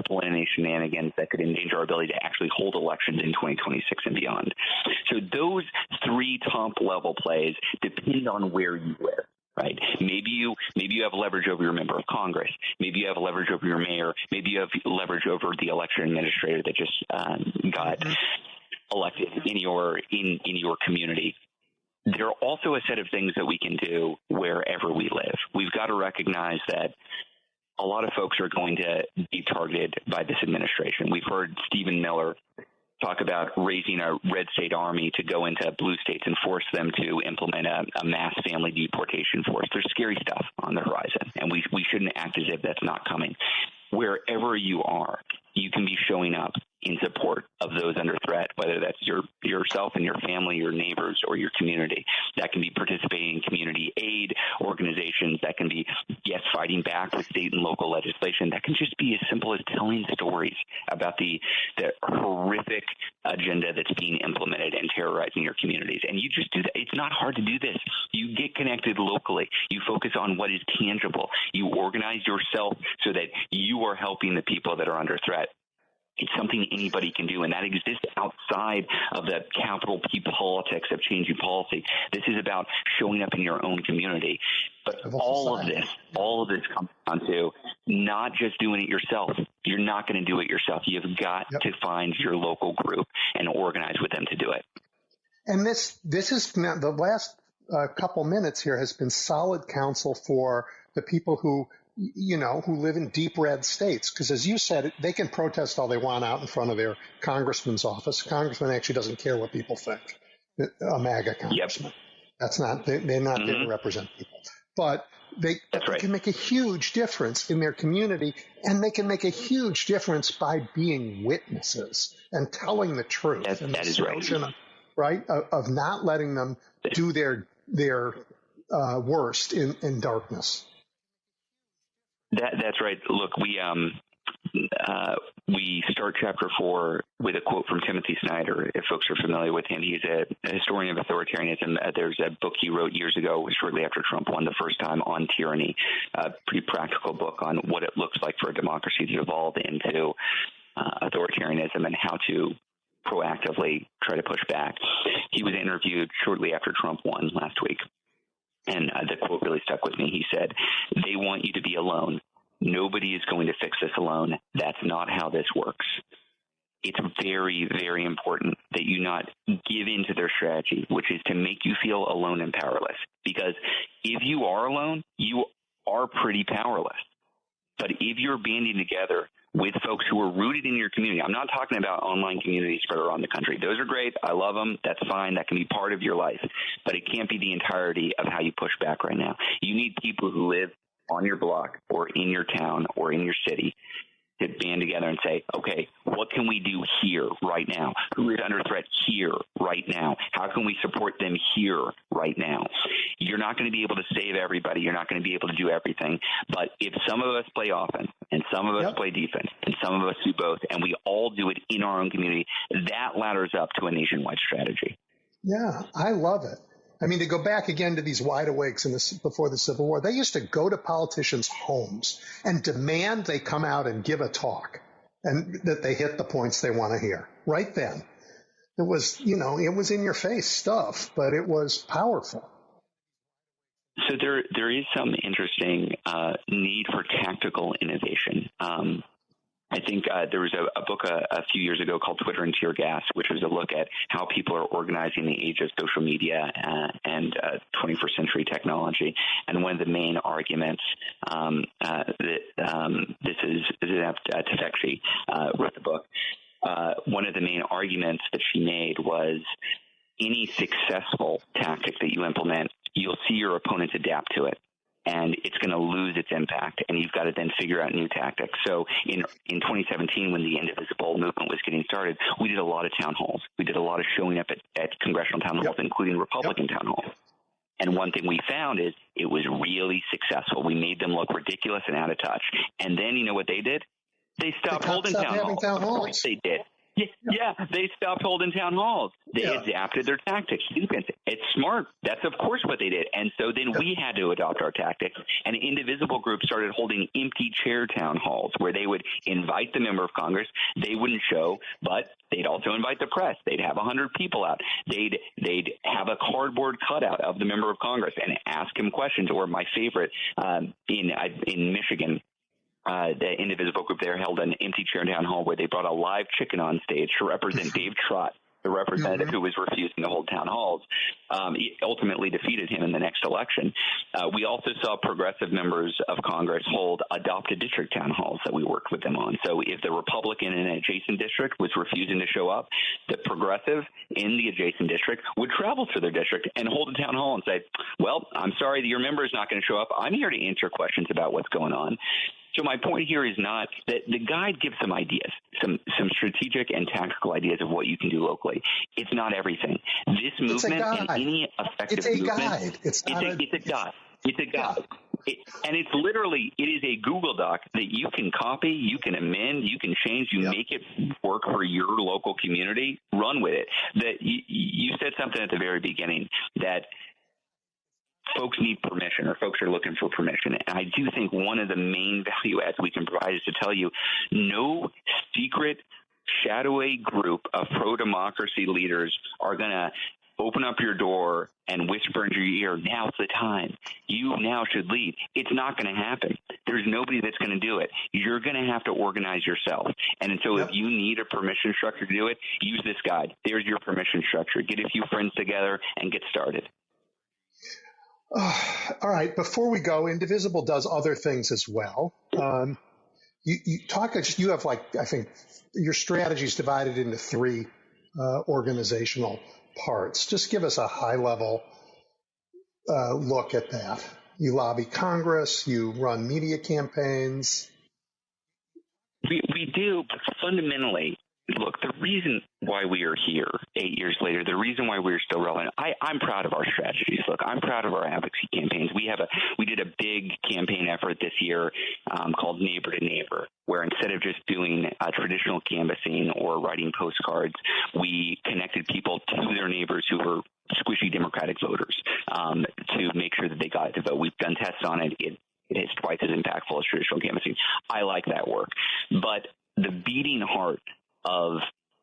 D: pulling any shenanigans that could endanger our ability to actually hold elections in 2026 and beyond. So those three top-level plays depend on where you live. Right. Maybe you have leverage over your member of Congress. Maybe you have leverage over your mayor. Maybe you have leverage over the election administrator that just got elected in your community. There are also a set of things that we can do wherever we live. We've got to recognize that a lot of folks are going to be targeted by this administration. We've heard Stephen Miller talk about raising a red state army to go into blue states and force them to implement a mass family deportation force. There's scary stuff on the horizon, and we shouldn't act as if that's not coming. Wherever you are, you can be showing up in support of those under threat, whether that's yourself and your family, your neighbors, or your community. That can be participating in community aid organizations. That can be, yes, fighting back with state and local legislation. That can just be as simple as telling stories about the horrific agenda that's being implemented and terrorizing your communities. And you just do that. It's not hard to do this. You get connected locally. You focus on what is tangible. You organize yourself so that you are helping the people that are under threat. It's something anybody can do, and that exists outside of the capital P politics of changing policy. This is about showing up in your own community. But all of this comes down to not just doing it yourself. You're not going to do it yourself. You've got to find your local group and organize with them to do it.
C: And this is now, the last couple minutes here has been solid counsel for the people who live in deep red states. Because as you said, they can protest all they want out in front of their congressman's office. Congressman actually doesn't care what people think. A MAGA congressman. That's not, they're not there to represent people. But they can make a huge difference in their community, and they can make a huge difference by being witnesses and telling the truth.
D: That is right.
C: Of not letting them do their worst in darkness.
D: That's right. Look, we start chapter 4 with a quote from Timothy Snyder, if folks are familiar with him. He's a historian of authoritarianism. There's a book he wrote years ago, shortly after Trump won the first time, on tyranny, a pretty practical book on what it looks like for a democracy to evolve into authoritarianism and how to proactively try to push back. He was interviewed shortly after Trump won last week. And the quote really stuck with me. He said, "They want you to be alone. Nobody is going to fix this alone. That's not how this works." It's very, very important that you not give in to their strategy, which is to make you feel alone and powerless. Because if you are alone, you are pretty powerless. But if you're banding together with folks who are rooted in your community, I'm not talking about online communities spread around the country. Those are great. I love them. That's fine. That can be part of your life. But it can't be the entirety of how you push back right now. You need people who live on your block or in your town or in your city to band together and say, okay, what can we do here right now? Who is under threat here right now? How can we support them here right now? You're not going to be able to save everybody. You're not going to be able to do everything. But if some of us play offense and some of us play defense and some of us do both, and we all do it in our own community, that ladders up to a nationwide strategy.
C: Yeah, I love it. I mean, to go back again to these wide awakes before the Civil War, they used to go to politicians' homes and demand they come out and give a talk and that they hit the points they want to hear right then. It was, it was in your face stuff, but it was powerful.
D: So there is some interesting need for tactical innovation. I think there was a book a few years ago called Twitter and Tear Gas, which was a look at how people are organizing the age of social media and 21st century technology. And one of the main arguments this is Tefekci wrote the book. One of the main arguments that she made was any successful tactic that you implement, you'll see your opponents adapt to it. and it's going to lose its impact, and you've got to then figure out new tactics. So in 2017, when the Indivisible movement was getting started, we did a lot of town halls. We did a lot of showing up at congressional town halls, including Republican town halls. And one thing we found is it was really successful. We made them look ridiculous and out of touch. And then you know what they did? They stopped holding town halls. They did. Yeah, they stopped holding town halls. They adapted their tactics. It's smart. That's, of course, what they did. And so then we had to adopt our tactics. And Indivisible groups started holding empty chair town halls where they would invite the member of Congress. They wouldn't show, but they'd also invite the press. They'd have 100 people out. They'd have a cardboard cutout of the member of Congress and ask him questions. Or my favorite, in Michigan, the Indivisible group there held an empty chair town hall where they brought a live chicken on stage to represent Dave Trott, the representative who was refusing to hold town halls. He ultimately defeated him in the next election. We also saw progressive members of Congress hold adopted district town halls that we worked with them on. So if the Republican in an adjacent district was refusing to show up, the progressive in the adjacent district would travel to their district and hold a town hall and say, well, I'm sorry that your member is not going to show up. I'm here to answer questions about what's going on. So my point here is not that the guide gives some ideas, some strategic and tactical ideas of what you can do locally. It's not everything. This movement and any effective movement, it's a guide. It's a guide. And it's literally, it is a Google Doc that you can copy, you can amend, you can change, you make it work for your local community, run with it. That you said something at the very beginning that folks need permission, or folks are looking for permission. And I do think one of the main value adds we can provide is to tell you no secret, shadowy group of pro-democracy leaders are going to open up your door and whisper into your ear, now's the time. You now should lead. It's not going to happen. There's nobody that's going to do it. You're going to have to organize yourself. And so if you need a permission structure to do it, use this guide. There's your permission structure. Get a few friends together and get started.
C: All right. Before we go, Indivisible does other things as well. You have, like, I think your strategy is divided into three organizational parts. Just give us a high level look at that. You lobby Congress, you run media campaigns.
D: We do, but fundamentally, look, the reason why we are here 8 years later, the reason why we're still relevant, I'm proud of our strategies. Look, I'm proud of our advocacy campaigns. We did a big campaign effort this year called Neighbor to Neighbor, where instead of just doing traditional canvassing or writing postcards, we connected people to their neighbors who were squishy Democratic voters to make sure that they got to vote. We've done tests on it. It is twice as impactful as traditional canvassing. I like that work. But the beating heart of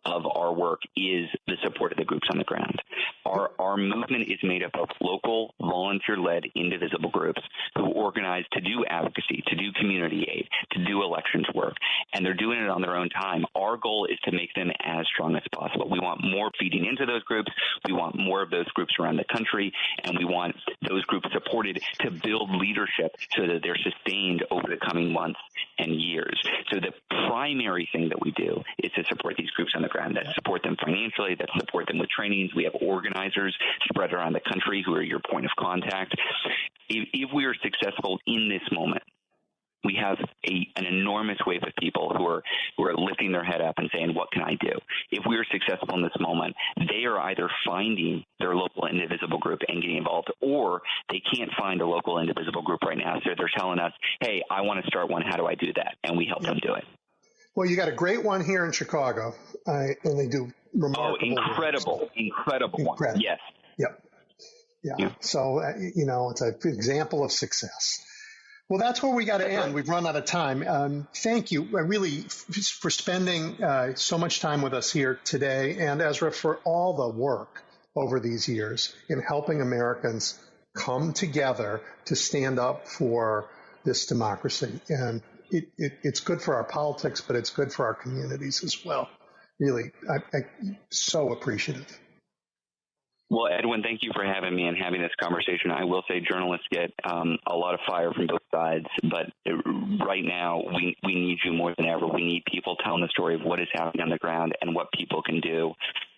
D: our work is the support of the groups on the ground. Our movement is made up of local, volunteer-led, indivisible groups who organize to do advocacy, to do community aid, to do elections work, and they're doing it on their own time. Our goal is to make them as strong as possible. We want more feeding into those groups. We want more of those groups around the country, and we want those groups supported to build leadership so that they're sustained over the coming months and years. So the primary thing that we do is to support these groups on the ground, that support them financially, that support them with trainings. We have organizers spread around the country who are your point of contact. If we are successful in this moment, we have an enormous wave of people who are lifting their head up and saying, what can I do? If we are successful in this moment, they are either finding their local Indivisible group and getting involved, or they can't find a local Indivisible group right now. So they're telling us, hey, I want to start one. How do I do that? And we help them do it.
C: Well, you got a great one here in Chicago, and they do remarkable.
D: Incredible one. Yes.
C: Yeah. So, it's an example of success. Well, that's where we got to end. We've run out of time. Thank you, really, for spending so much time with us here today, and Ezra, for all the work over these years in helping Americans come together to stand up for this democracy. And it's good for our politics, but it's good for our communities as well. Really, I'm so appreciative.
D: Well, Edwin, thank you for having me and having this conversation. I will say journalists get a lot of fire from both sides, but right now we need you more than ever. We need people telling the story of what is happening on the ground and what people can do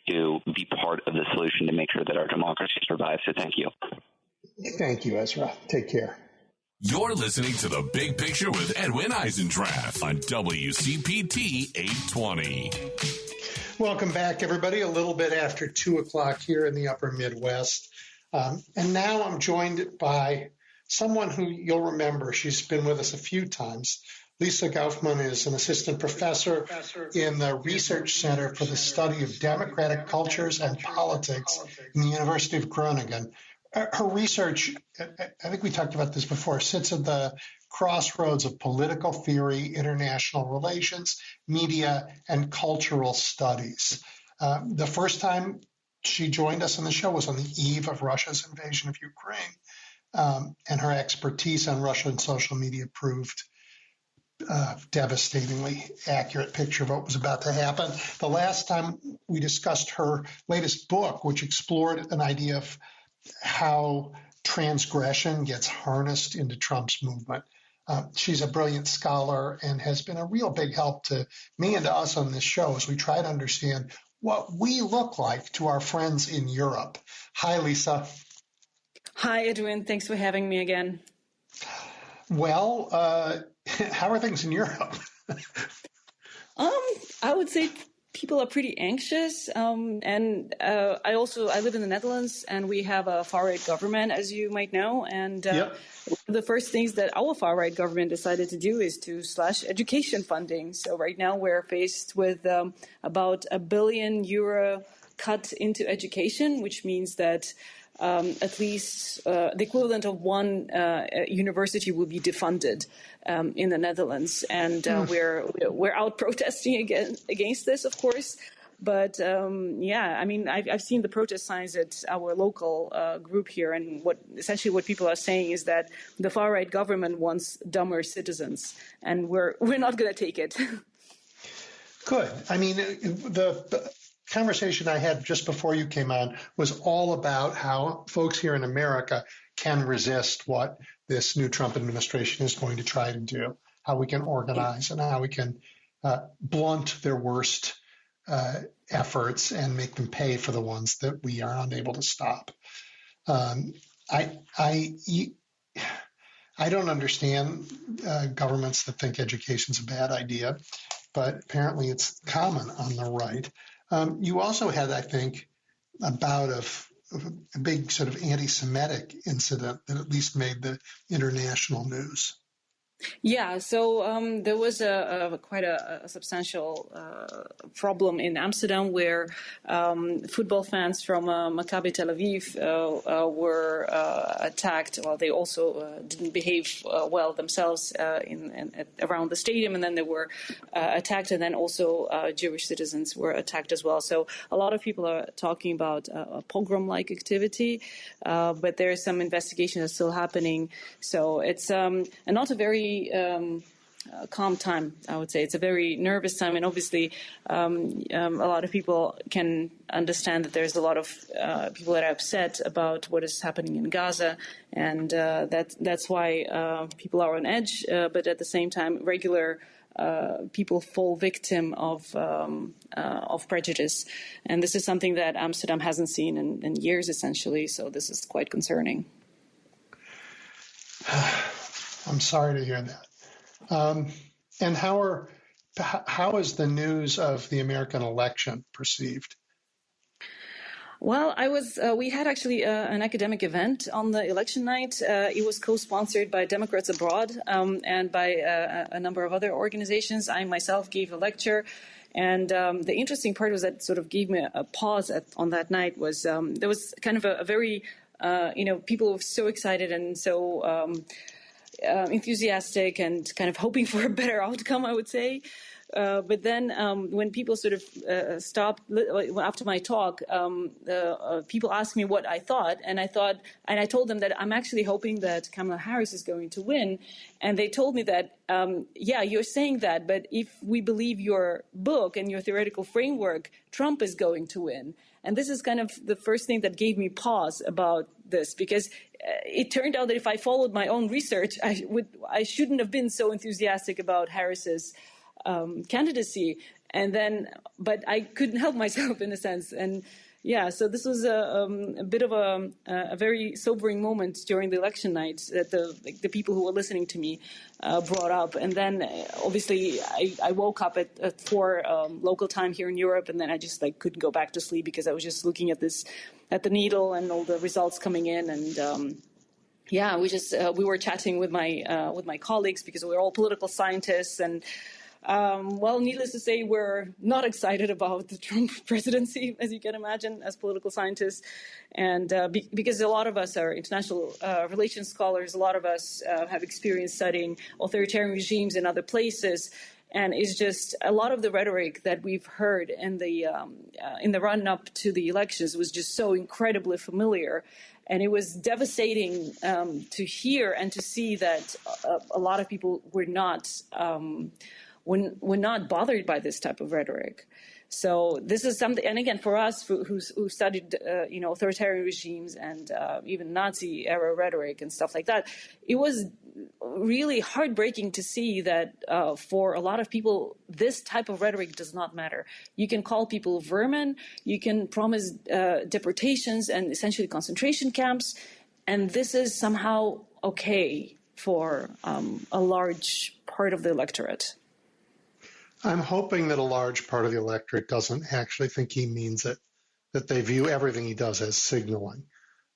D: to be part of the solution to make sure that our democracy survives. So thank you.
C: Thank you, Ezra. Take care.
A: You're listening to The Big Picture with Edwin Eisendrath on WCPT 820.
C: Welcome back, everybody. A little bit after 2 o'clock here in the upper Midwest. And now I'm joined by someone who you'll remember. She's been with us a few times. Lisa Gaufman is an assistant professor in the Research Center for the Study of Democratic Cultures and Politics in the University of Groningen. Her research, I think we talked about this before, sits at the crossroads of political theory, international relations, media, and cultural studies. The first time she joined us on the show was on the eve of Russia's invasion of Ukraine, and her expertise on Russian social media proved a devastatingly accurate picture of what was about to happen. The last time we discussed her latest book, which explored an idea of how transgression gets harnessed into Trump's movement. She's a brilliant scholar and has been a real big help to me and to us on this show as we try to understand what we look like to our friends in Europe. Hi, Lisa.
E: Hi, Edwin. Thanks for having me again.
C: Well, how are things in Europe?
E: I would say people are pretty anxious, and I live in the Netherlands, and we have a far-right government, as you might know, and
C: Yep.
E: the first things that our far-right government decided to do is to slash education funding. So right now we're faced with about €1 billion cut into education, which means that at least the equivalent of one university will be defunded in the Netherlands, and we're out protesting against this, of course. But I've seen the protest signs at our local group here, and what people are saying is that the far right government wants dumber citizens, and we're not going to take it.
C: Good. I mean, the conversation I had just before you came on was all about how folks here in America can resist what this new Trump administration is going to try to do, how we can organize and how we can blunt their worst efforts and make them pay for the ones that we are unable to stop. I don't understand governments that think education's a bad idea, but apparently it's common on the right. You also had, I think, a bout of a big sort of anti-Semitic incident that at least made the international news.
E: Yeah, so there was quite a substantial problem in Amsterdam where football fans from Maccabi Tel Aviv were attacked. Well, they also didn't behave well themselves around the stadium, and then they were attacked, and then also Jewish citizens were attacked as well. So a lot of people are talking about a pogrom-like activity, but there is some investigation that's still happening. So it's not a very calm time, I would say. It's a very nervous time, and obviously a lot of people can understand that there's a lot of people that are upset about what is happening in Gaza, and that's why people are on edge, but at the same time, regular people fall victim of prejudice. And this is something that Amsterdam hasn't seen in years, essentially, so this is quite concerning.
C: I'm sorry to hear that. And how is the news of the American election perceived?
E: Well, we had actually an academic event on the election night. It was co-sponsored by Democrats Abroad and by a number of other organizations. I myself gave a lecture. And the interesting part was that sort of gave me a pause on that night was there was kind of a very, people were so excited and so enthusiastic and kind of hoping for a better outcome, I would say. But then when people sort of stopped after my talk, people asked me what I thought, and I told them that I'm actually hoping that Kamala Harris is going to win. And they told me that, yeah, you're saying that, but if we believe your book and your theoretical framework, Trump is going to win. And this is kind of the first thing that gave me pause about this, because it turned out that if I followed my own research, I shouldn't have been so enthusiastic about Harris's candidacy. And then, but I couldn't help myself in a sense. And yeah, so this was a bit of a very sobering moment during the election night that the people who were listening to me brought up. And then obviously I woke up at 4 local time here in Europe, and then I just couldn't go back to sleep because I was just looking at the needle and all the results coming in. And yeah, we were chatting with my colleagues because we're all political scientists, and well, needless to say, we're not excited about the Trump presidency, as you can imagine, as political scientists. And because a lot of us are international relations scholars, a lot of us have experience studying authoritarian regimes in other places. And it's just a lot of the rhetoric that we've heard in the run-up to the elections was just so incredibly familiar. And it was devastating to hear and to see that a lot of people were not bothered by this type of rhetoric. So this is something, and again, for us who studied, authoritarian regimes and even Nazi-era rhetoric and stuff like that, it was really heartbreaking to see that for a lot of people, this type of rhetoric does not matter. You can call people vermin, you can promise deportations and essentially concentration camps, and this is somehow okay for a large part of the electorate.
C: I'm hoping that a large part of the electorate doesn't actually think he means it, that they view everything he does as signaling.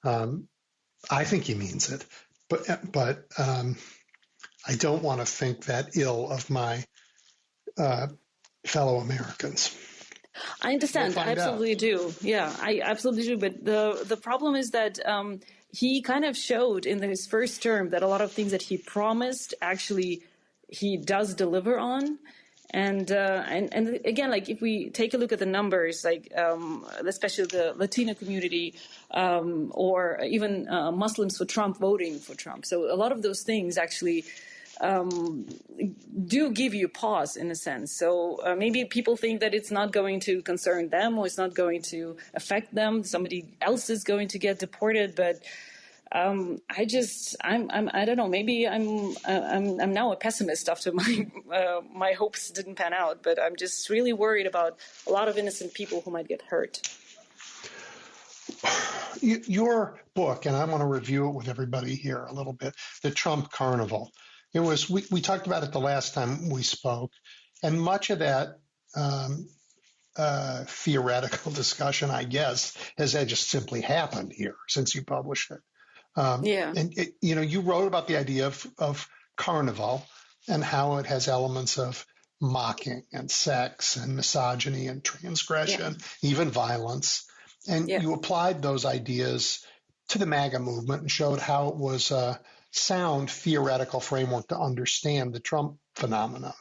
C: I think he means it, but I don't want to think that ill of my fellow Americans.
E: I understand. I absolutely do. Yeah, I absolutely do. But the problem is that he kind of showed in his first term that a lot of things that he promised, actually, he does deliver on. And again, if we take a look at the numbers, especially the Latino community, or even Muslims for Trump voting for Trump. So a lot of those things actually do give you pause in a sense. So maybe people think that it's not going to concern them or it's not going to affect them. Somebody else is going to get deported, but I don't know. Maybe I'm now a pessimist after my hopes didn't pan out. But I'm just really worried about a lot of innocent people who might get hurt.
C: Your book, and I want to review it with everybody here a little bit. The Trump Carnival. It was we talked about it the last time we spoke, and much of that theoretical discussion, I guess, has just simply happened here since you published it. And you wrote about the idea of Carnival and how it has elements of mocking and sex and misogyny and transgression, even violence. And you applied those ideas to the MAGA movement and showed how it was a sound theoretical framework to understand the Trump phenomenon.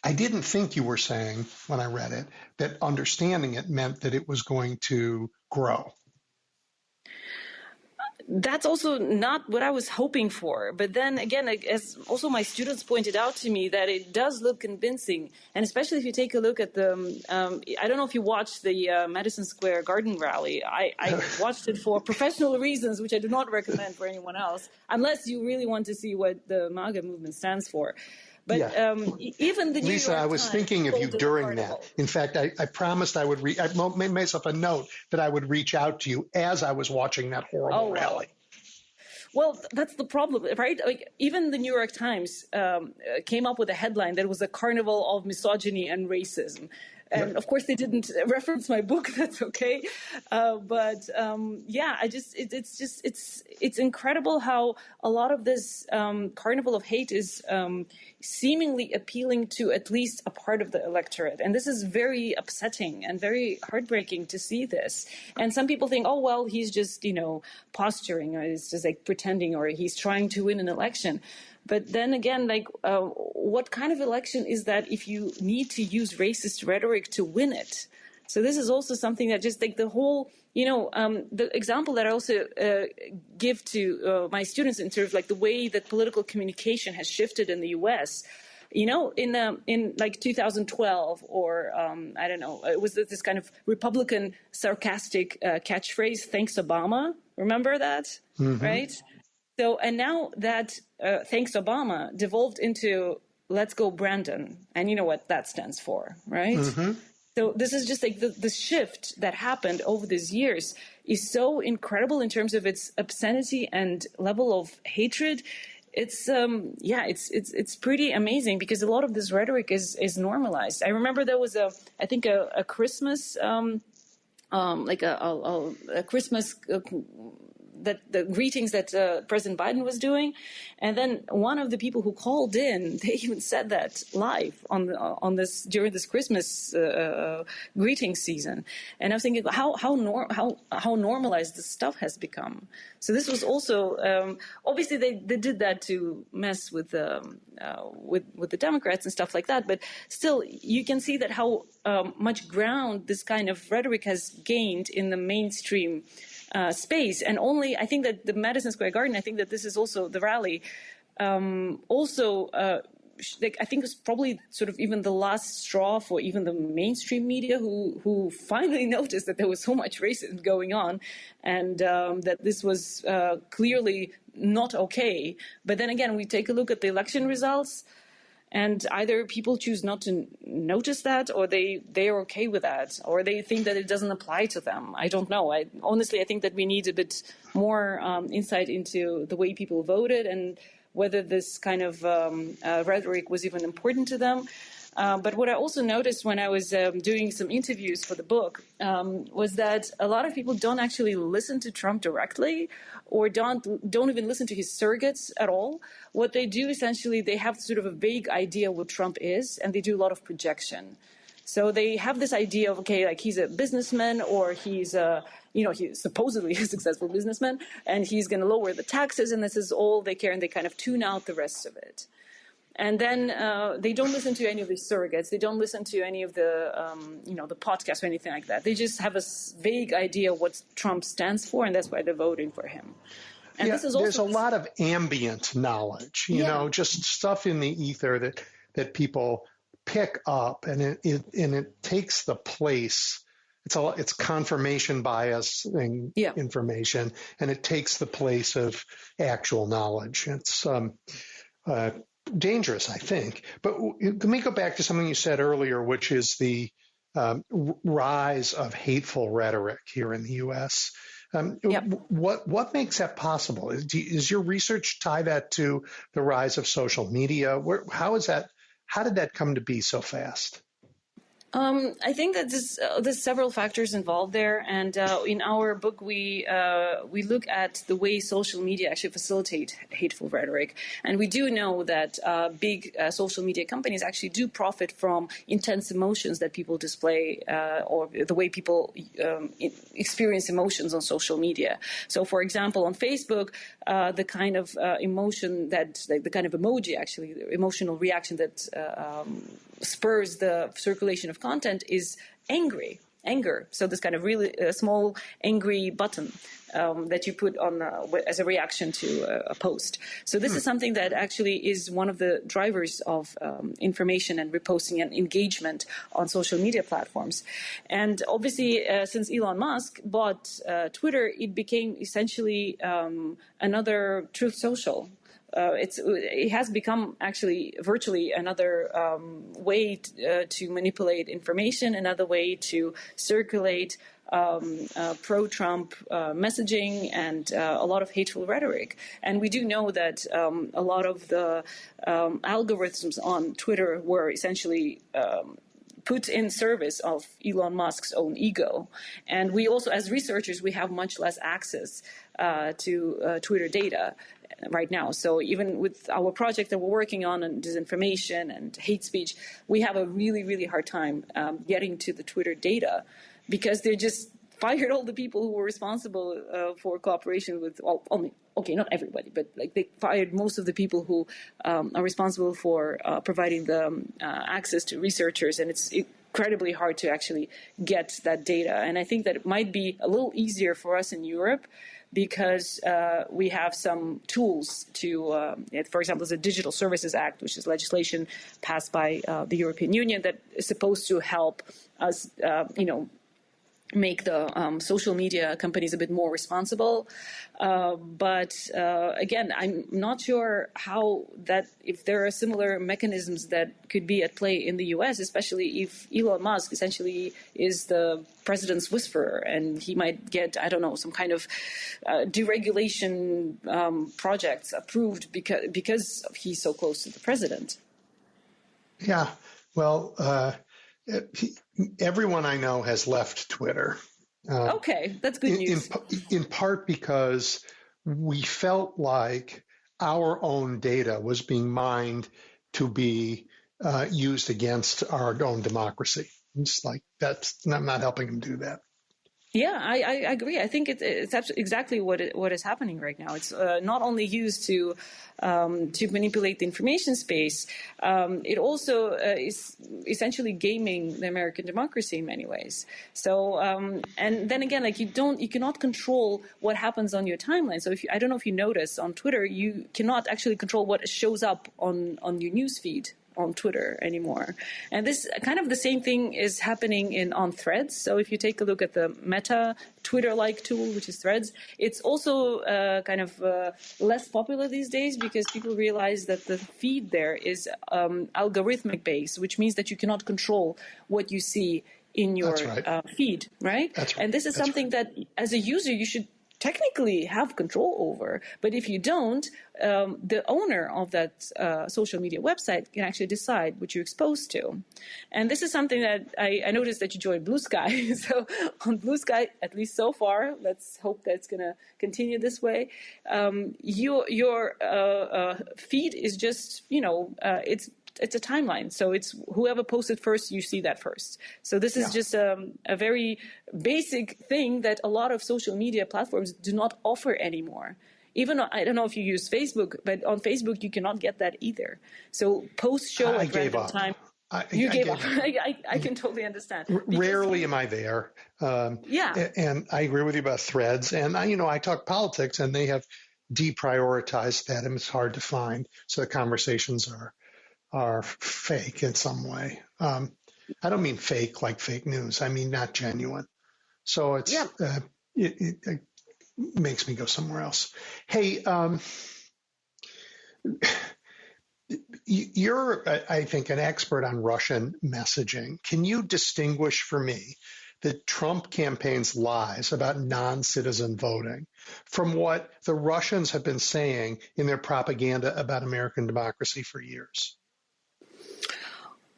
C: I didn't think you were saying when I read it that understanding it meant that it was going to grow.
E: That's also not what I was hoping for. But then again, as also my students pointed out to me, that it does look convincing. And especially if you take a look at the, I don't know if you watched the Madison Square Garden rally. I watched it for professional reasons, which I do not recommend for anyone else, unless you really want to see what the MAGA movement stands for. But even the New
C: Lisa,
E: York
C: I was
E: Times
C: thinking of you during that. In fact, I promised I would I made myself a note that I would reach out to you as I was watching that horrible rally.
E: Well, that's the problem, right? Even the New York Times came up with a headline that was a carnival of misogyny and racism. And of course, they didn't reference my book. That's okay. It's incredible how a lot of this carnival of hate is seemingly appealing to at least a part of the electorate. And this is very upsetting and very heartbreaking to see this. And some people think, oh, well, he's just, posturing, or he's just pretending, or he's trying to win an election. But then again, what kind of election is that if you need to use racist rhetoric to win it? So this is also something that just the whole, the example that I also give to my students in terms of the way that political communication has shifted in the U.S. In 2012 or I don't know, it was this kind of Republican sarcastic catchphrase, "Thanks, Obama." Remember that, right? So, and now that thanks Obama devolved into let's go Brandon. And you know what that stands for, right?
C: Mm-hmm.
E: So this is just like the shift that happened over these years is so incredible in terms of its obscenity and level of hatred. It's it's pretty amazing because a lot of this rhetoric is normalized. I remember there was a Christmas a Christmas that the greetings that President Biden was doing, and then one of the people who called in, they even said that live on this during this Christmas greeting season, and I was thinking how normalized this stuff has become. So this was also obviously they did that to mess with the Democrats and stuff like that, but still you can see that how much ground this kind of rhetoric has gained in the mainstream space. And only, I think that the Madison Square Garden, I think that this is also the rally, I think it's probably sort of even the last straw for even the mainstream media who finally noticed that there was so much racism going on and that this was clearly not okay. But then again, we take a look at the election results, and either people choose not to notice that, or they are okay with that, or they think that it doesn't apply to them. I don't know. I think that we need a bit more insight into the way people voted and whether this kind of rhetoric was even important to them. But what I also noticed when I was doing some interviews for the book was that a lot of people don't actually listen to Trump directly, or don't even listen to his surrogates at all. What they do essentially, they have sort of a vague idea what Trump is, and they do a lot of projection. So they have this idea of, okay, like he's a businessman, or he's he's supposedly a successful businessman, and he's going to lower the taxes, and this is all they care, and they kind of tune out the rest of it. And then they don't listen to any of the surrogates. They don't listen to any of the, the podcasts or anything like that. They just have a vague idea what Trump stands for, and that's why they're voting for him. And this is also,
C: there's a lot of ambient knowledge, you know, just stuff in the ether that people pick up, and it takes the place. It's confirmation bias information, and it takes the place of actual knowledge. It's dangerous, I think. But let me go back to something you said earlier, which is the rise of hateful rhetoric here in the U.S. What makes that possible? Is your research tie that to the rise of social media? How did that come to be so fast?
E: I think that there's several factors involved there, and in our book we look at the way social media actually facilitate hateful rhetoric, and we do know that big social media companies actually do profit from intense emotions that people display, or the way people experience emotions on social media. So, for example, on Facebook, the kind of emotion the kind of emoji, actually, the emotional reaction that spurs the circulation of content is anger. So this kind of really small angry button that you put on as a reaction to a post. So this is something that actually is one of the drivers of information and reposting and engagement on social media platforms. And obviously, since Elon Musk bought Twitter, it became essentially another Truth Social. It has become actually virtually another way to manipulate information, another way to circulate pro-Trump messaging and a lot of hateful rhetoric. And we do know that a lot of the algorithms on Twitter were essentially put in service of Elon Musk's own ego. And we also, as researchers, we have much less access to Twitter data right now. So even with our project that we're working on disinformation and hate speech, we have a really, really hard time getting to the Twitter data because they just fired all the people who were responsible for cooperation with, not everybody, but like they fired most of the people who are responsible for providing the access to researchers, and it's incredibly hard to actually get that data. And I think that it might be a little easier for us in Europe because we have some tools to, for example, there's a Digital Services Act, which is legislation passed by the European Union that is supposed to help us, make the social media companies a bit more responsible. But again, I'm not sure how that, if there are similar mechanisms that could be at play in the US, especially if Elon Musk essentially is the president's whisperer and he might get, I don't know, some kind of deregulation projects approved because he's so close to the president.
C: Yeah, well, everyone I know has left Twitter.
E: Okay, that's good news.
C: In part because we felt like our own data was being mined to be used against our own democracy. It's like that's not helping them do that.
E: Yeah, I agree. I think it's exactly what is happening right now. It's not only used to manipulate the information space. It also is essentially gaming the American democracy in many ways. So, and then again, like you cannot control what happens on your timeline. So I don't know if you notice on Twitter, you cannot actually control what shows up on your news feed on Twitter anymore. And this kind of the same thing is happening on Threads. So if you take a look at the Meta Twitter-like tool, which is Threads, it's also kind of less popular these days because people realize that the feed there is algorithmic based, which means that you cannot control what you see in your feed, right?
C: That's right.
E: And this is something that as a user you should technically have control over. But if you don't, the owner of that social media website can actually decide what you're exposed to. And this is something that I noticed that you joined Blue Sky. So on Blue Sky, at least so far, let's hope that's going to continue this way. Your feed is just, it's a timeline. So it's whoever posted first, you see that first. So this is just a very basic thing that a lot of social media platforms do not offer anymore. Even, I don't know if you use Facebook, but on Facebook, you cannot get that either. So posts show at random time. You gave up. I can totally understand.
C: Rarely am I there. And I agree with you about Threads. And I talk politics and they have deprioritized that and it's hard to find. So the conversations are fake in some way. I don't mean fake like fake news. I mean not genuine. So it's it makes me go somewhere else. Hey, you're, I think, an expert on Russian messaging. Can you distinguish for me the Trump campaign's lies about non-citizen voting from what the Russians have been saying in their propaganda about American democracy for years?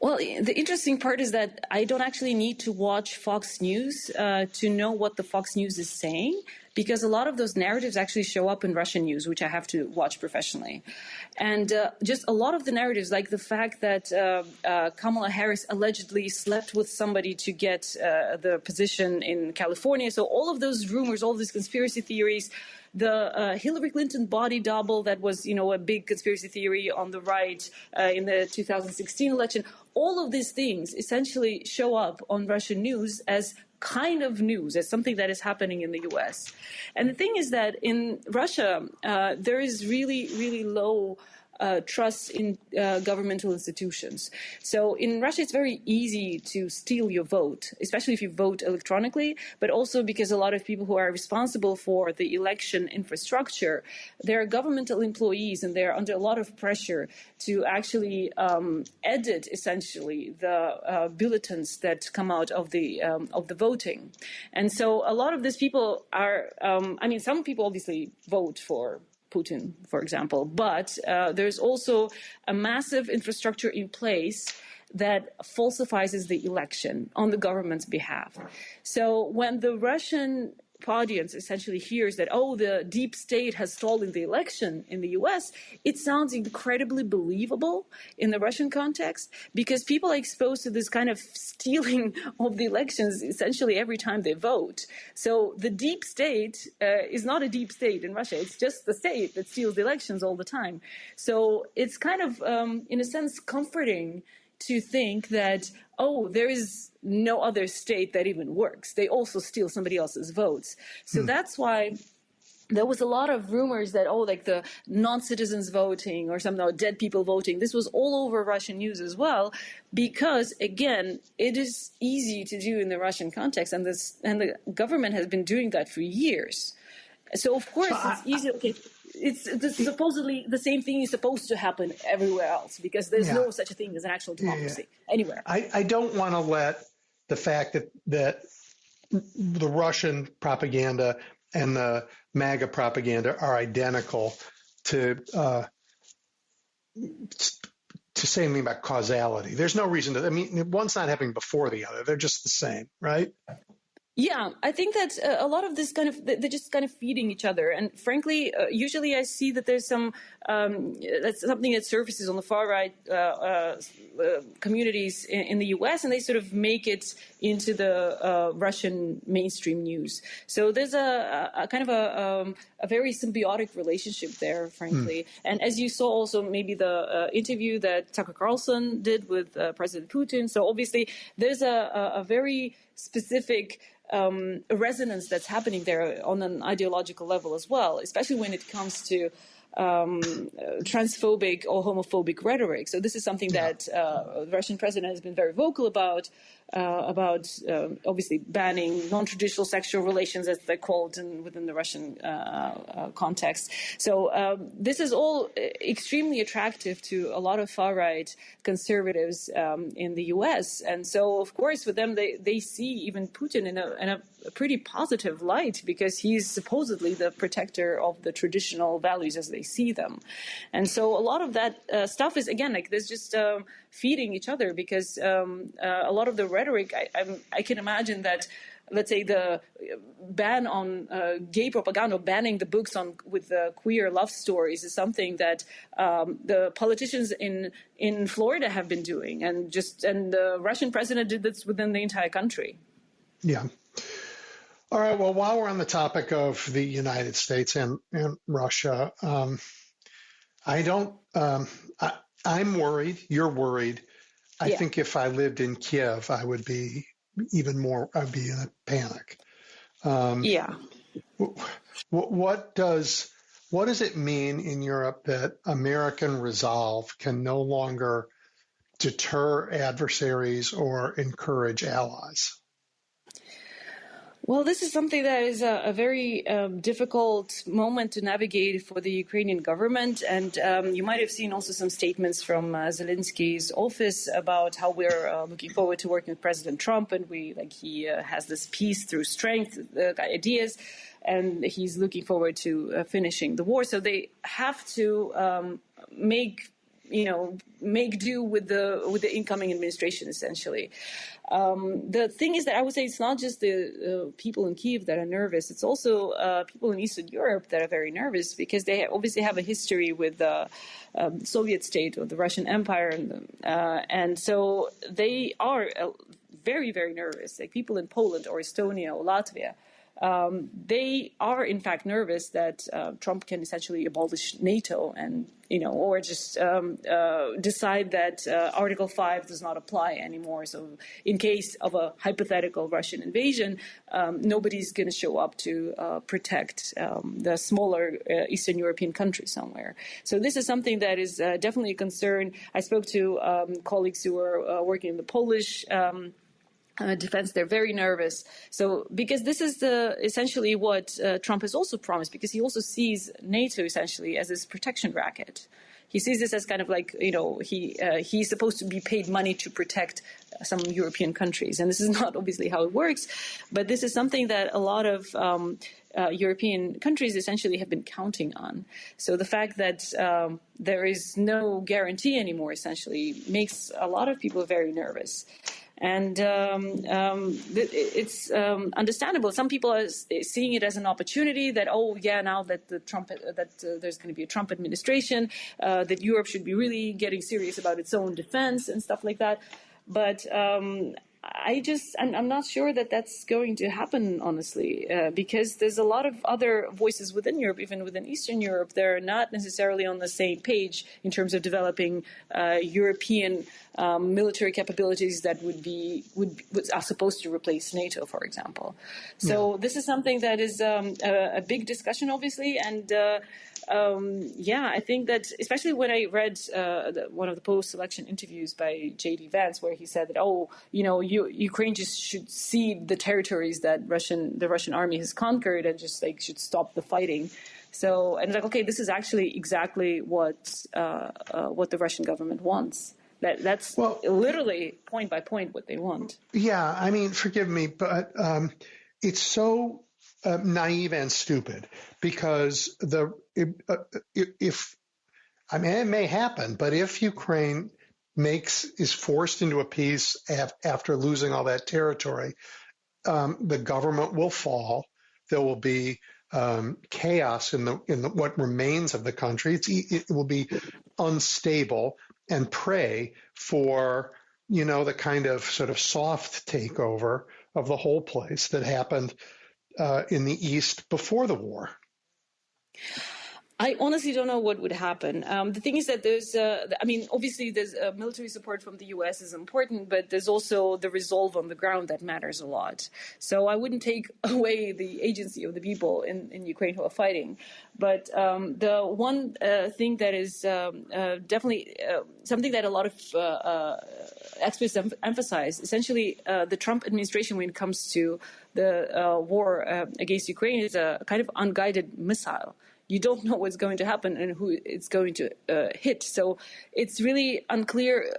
E: Well, the interesting part is that I don't actually need to watch Fox News to know what the Fox News is saying, because a lot of those narratives actually show up in Russian news, which I have to watch professionally. And just a lot of the narratives, like the fact that Kamala Harris allegedly slept with somebody to get the position in California. So all of those rumors, all these conspiracy theories, the Hillary Clinton body double that was, a big conspiracy theory on the right in the 2016 election. All of these things essentially show up on Russian news as kind of news, as something that is happening in the U.S. And the thing is that in Russia, there is really, really low trust in governmental institutions. So in Russia, it's very easy to steal your vote, especially if you vote electronically, but also because a lot of people who are responsible for the election infrastructure, they're governmental employees and they're under a lot of pressure to actually edit essentially the bulletins that come out of the voting. And so a lot of these people are, some people obviously vote for Putin, for example, but there's also a massive infrastructure in place that falsifies the election on the government's behalf. So when the Russian audience essentially hears that, the deep state has stolen the election in the U.S., it sounds incredibly believable in the Russian context because people are exposed to this kind of stealing of the elections essentially every time they vote. So the deep state is not a deep state in Russia. It's just the state that steals the elections all the time. So it's kind of, in a sense, comforting to think that, there is no other state that even works. They also steal somebody else's votes. So that's why there was a lot of rumors that, like the non-citizens voting or something, or dead people voting. This was all over Russian news as well, because, again, it is easy to do in the Russian context, and the government has been doing that for years. So, of course, it's easy. Okay, it's supposedly the same thing is supposed to happen everywhere else, because there's no such a thing as an actual democracy anywhere.
C: I don't want to let the fact that the Russian propaganda and the MAGA propaganda are identical to say anything about causality. There's no reason to. I mean, one's not happening before the other. They're just the same, right?
E: Yeah, I think that a lot of this they're just kind of feeding each other. And frankly, usually I see that there's that's something that surfaces on the far right communities in the U.S., and they sort of make it into the Russian mainstream news. So there's a kind of a very symbiotic relationship there, frankly. And as you saw also maybe the interview that Tucker Carlson did with President Putin. So obviously there's a very specific resonance that's happening there on an ideological level as well, especially when it comes to transphobic or homophobic rhetoric. So this is something that the Russian president has been very vocal about obviously banning non-traditional sexual relations, as they're called within the Russian context. So this is all extremely attractive to a lot of far-right conservatives in the U.S. And so, of course, for them, they see even Putin in a pretty positive light, because he's supposedly the protector of the traditional values as they see them. And so a lot of that stuff is, again, like there's just feeding each other, because a lot of the rhetoric, I can imagine that, let's say, the ban on gay propaganda, banning the books with queer love stories, is something that the politicians in Florida have been doing, and the Russian president did this within the entire country. Yeah.
C: All right. Well, while we're on the topic of the United States and Russia, I'm worried. You're worried. I think if I lived in Kiev, I would be even more. I'd be in a panic. What does it mean in Europe that American resolve can no longer deter adversaries or encourage allies?
E: Well, this is something that is a very difficult moment to navigate for the Ukrainian government. And you might have seen also some statements from Zelensky's office about how we're looking forward to working with President Trump. And he has this peace through strength ideas, and he's looking forward to finishing the war. So they have to make do with the incoming administration, essentially. The thing is that I would say it's not just the people in Kyiv that are nervous. It's also people in Eastern Europe that are very nervous, because they obviously have a history with the Soviet state or the Russian Empire. And so they are very, very nervous. Like people in Poland or Estonia or Latvia. They are, in fact, nervous that Trump can essentially abolish NATO and, or just decide that Article 5 does not apply anymore. So in case of a hypothetical Russian invasion, nobody's going to show up to protect the smaller Eastern European country somewhere. So this is something that is definitely a concern. I spoke to colleagues who are working in the Polish defense. They're very nervous. So because this is essentially what Trump has also promised, because he also sees NATO essentially as this protection racket. He sees this as kind of like, he's supposed to be paid money to protect some European countries. And this is not obviously how it works, but this is something that a lot of European countries essentially have been counting on. So the fact that there is no guarantee anymore essentially makes a lot of people very nervous. And it's understandable. Some people are seeing it as an opportunity that, now that there's going to be a Trump administration, that Europe should be really getting serious about its own defense and stuff like that. But I'm not sure that that's going to happen, honestly, because there's a lot of other voices within Europe, even within Eastern Europe, that are not necessarily on the same page in terms of developing European military capabilities that are supposed to replace NATO, for example. So this is something that is a big discussion, obviously, and I think that, especially when I read one of the post-election interviews by J.D. Vance, where he said that, Ukraine just should cede the territories that the Russian army has conquered and just should stop the fighting. So, and okay, this is actually exactly what the Russian government wants. That's literally point by point what they want.
C: Yeah, I mean, forgive me, but it's so naive and stupid because it may happen, but if Ukraine is forced into a peace after losing all that territory, the government will fall. There will be chaos in what remains of the country. It will be unstable and prey for the kind of sort of soft takeover of the whole place that happened in the East before the war.
E: I honestly don't know what would happen. The thing is that obviously there's military support from the U.S. is important, but there's also the resolve on the ground that matters a lot. So I wouldn't take away the agency of the people in Ukraine who are fighting. But the one thing that is definitely something that a lot of experts emphasize, essentially the Trump administration, when it comes to the war against Ukraine, is a kind of unguided missile. You don't know what's going to happen and who it's going to hit. So it's really unclear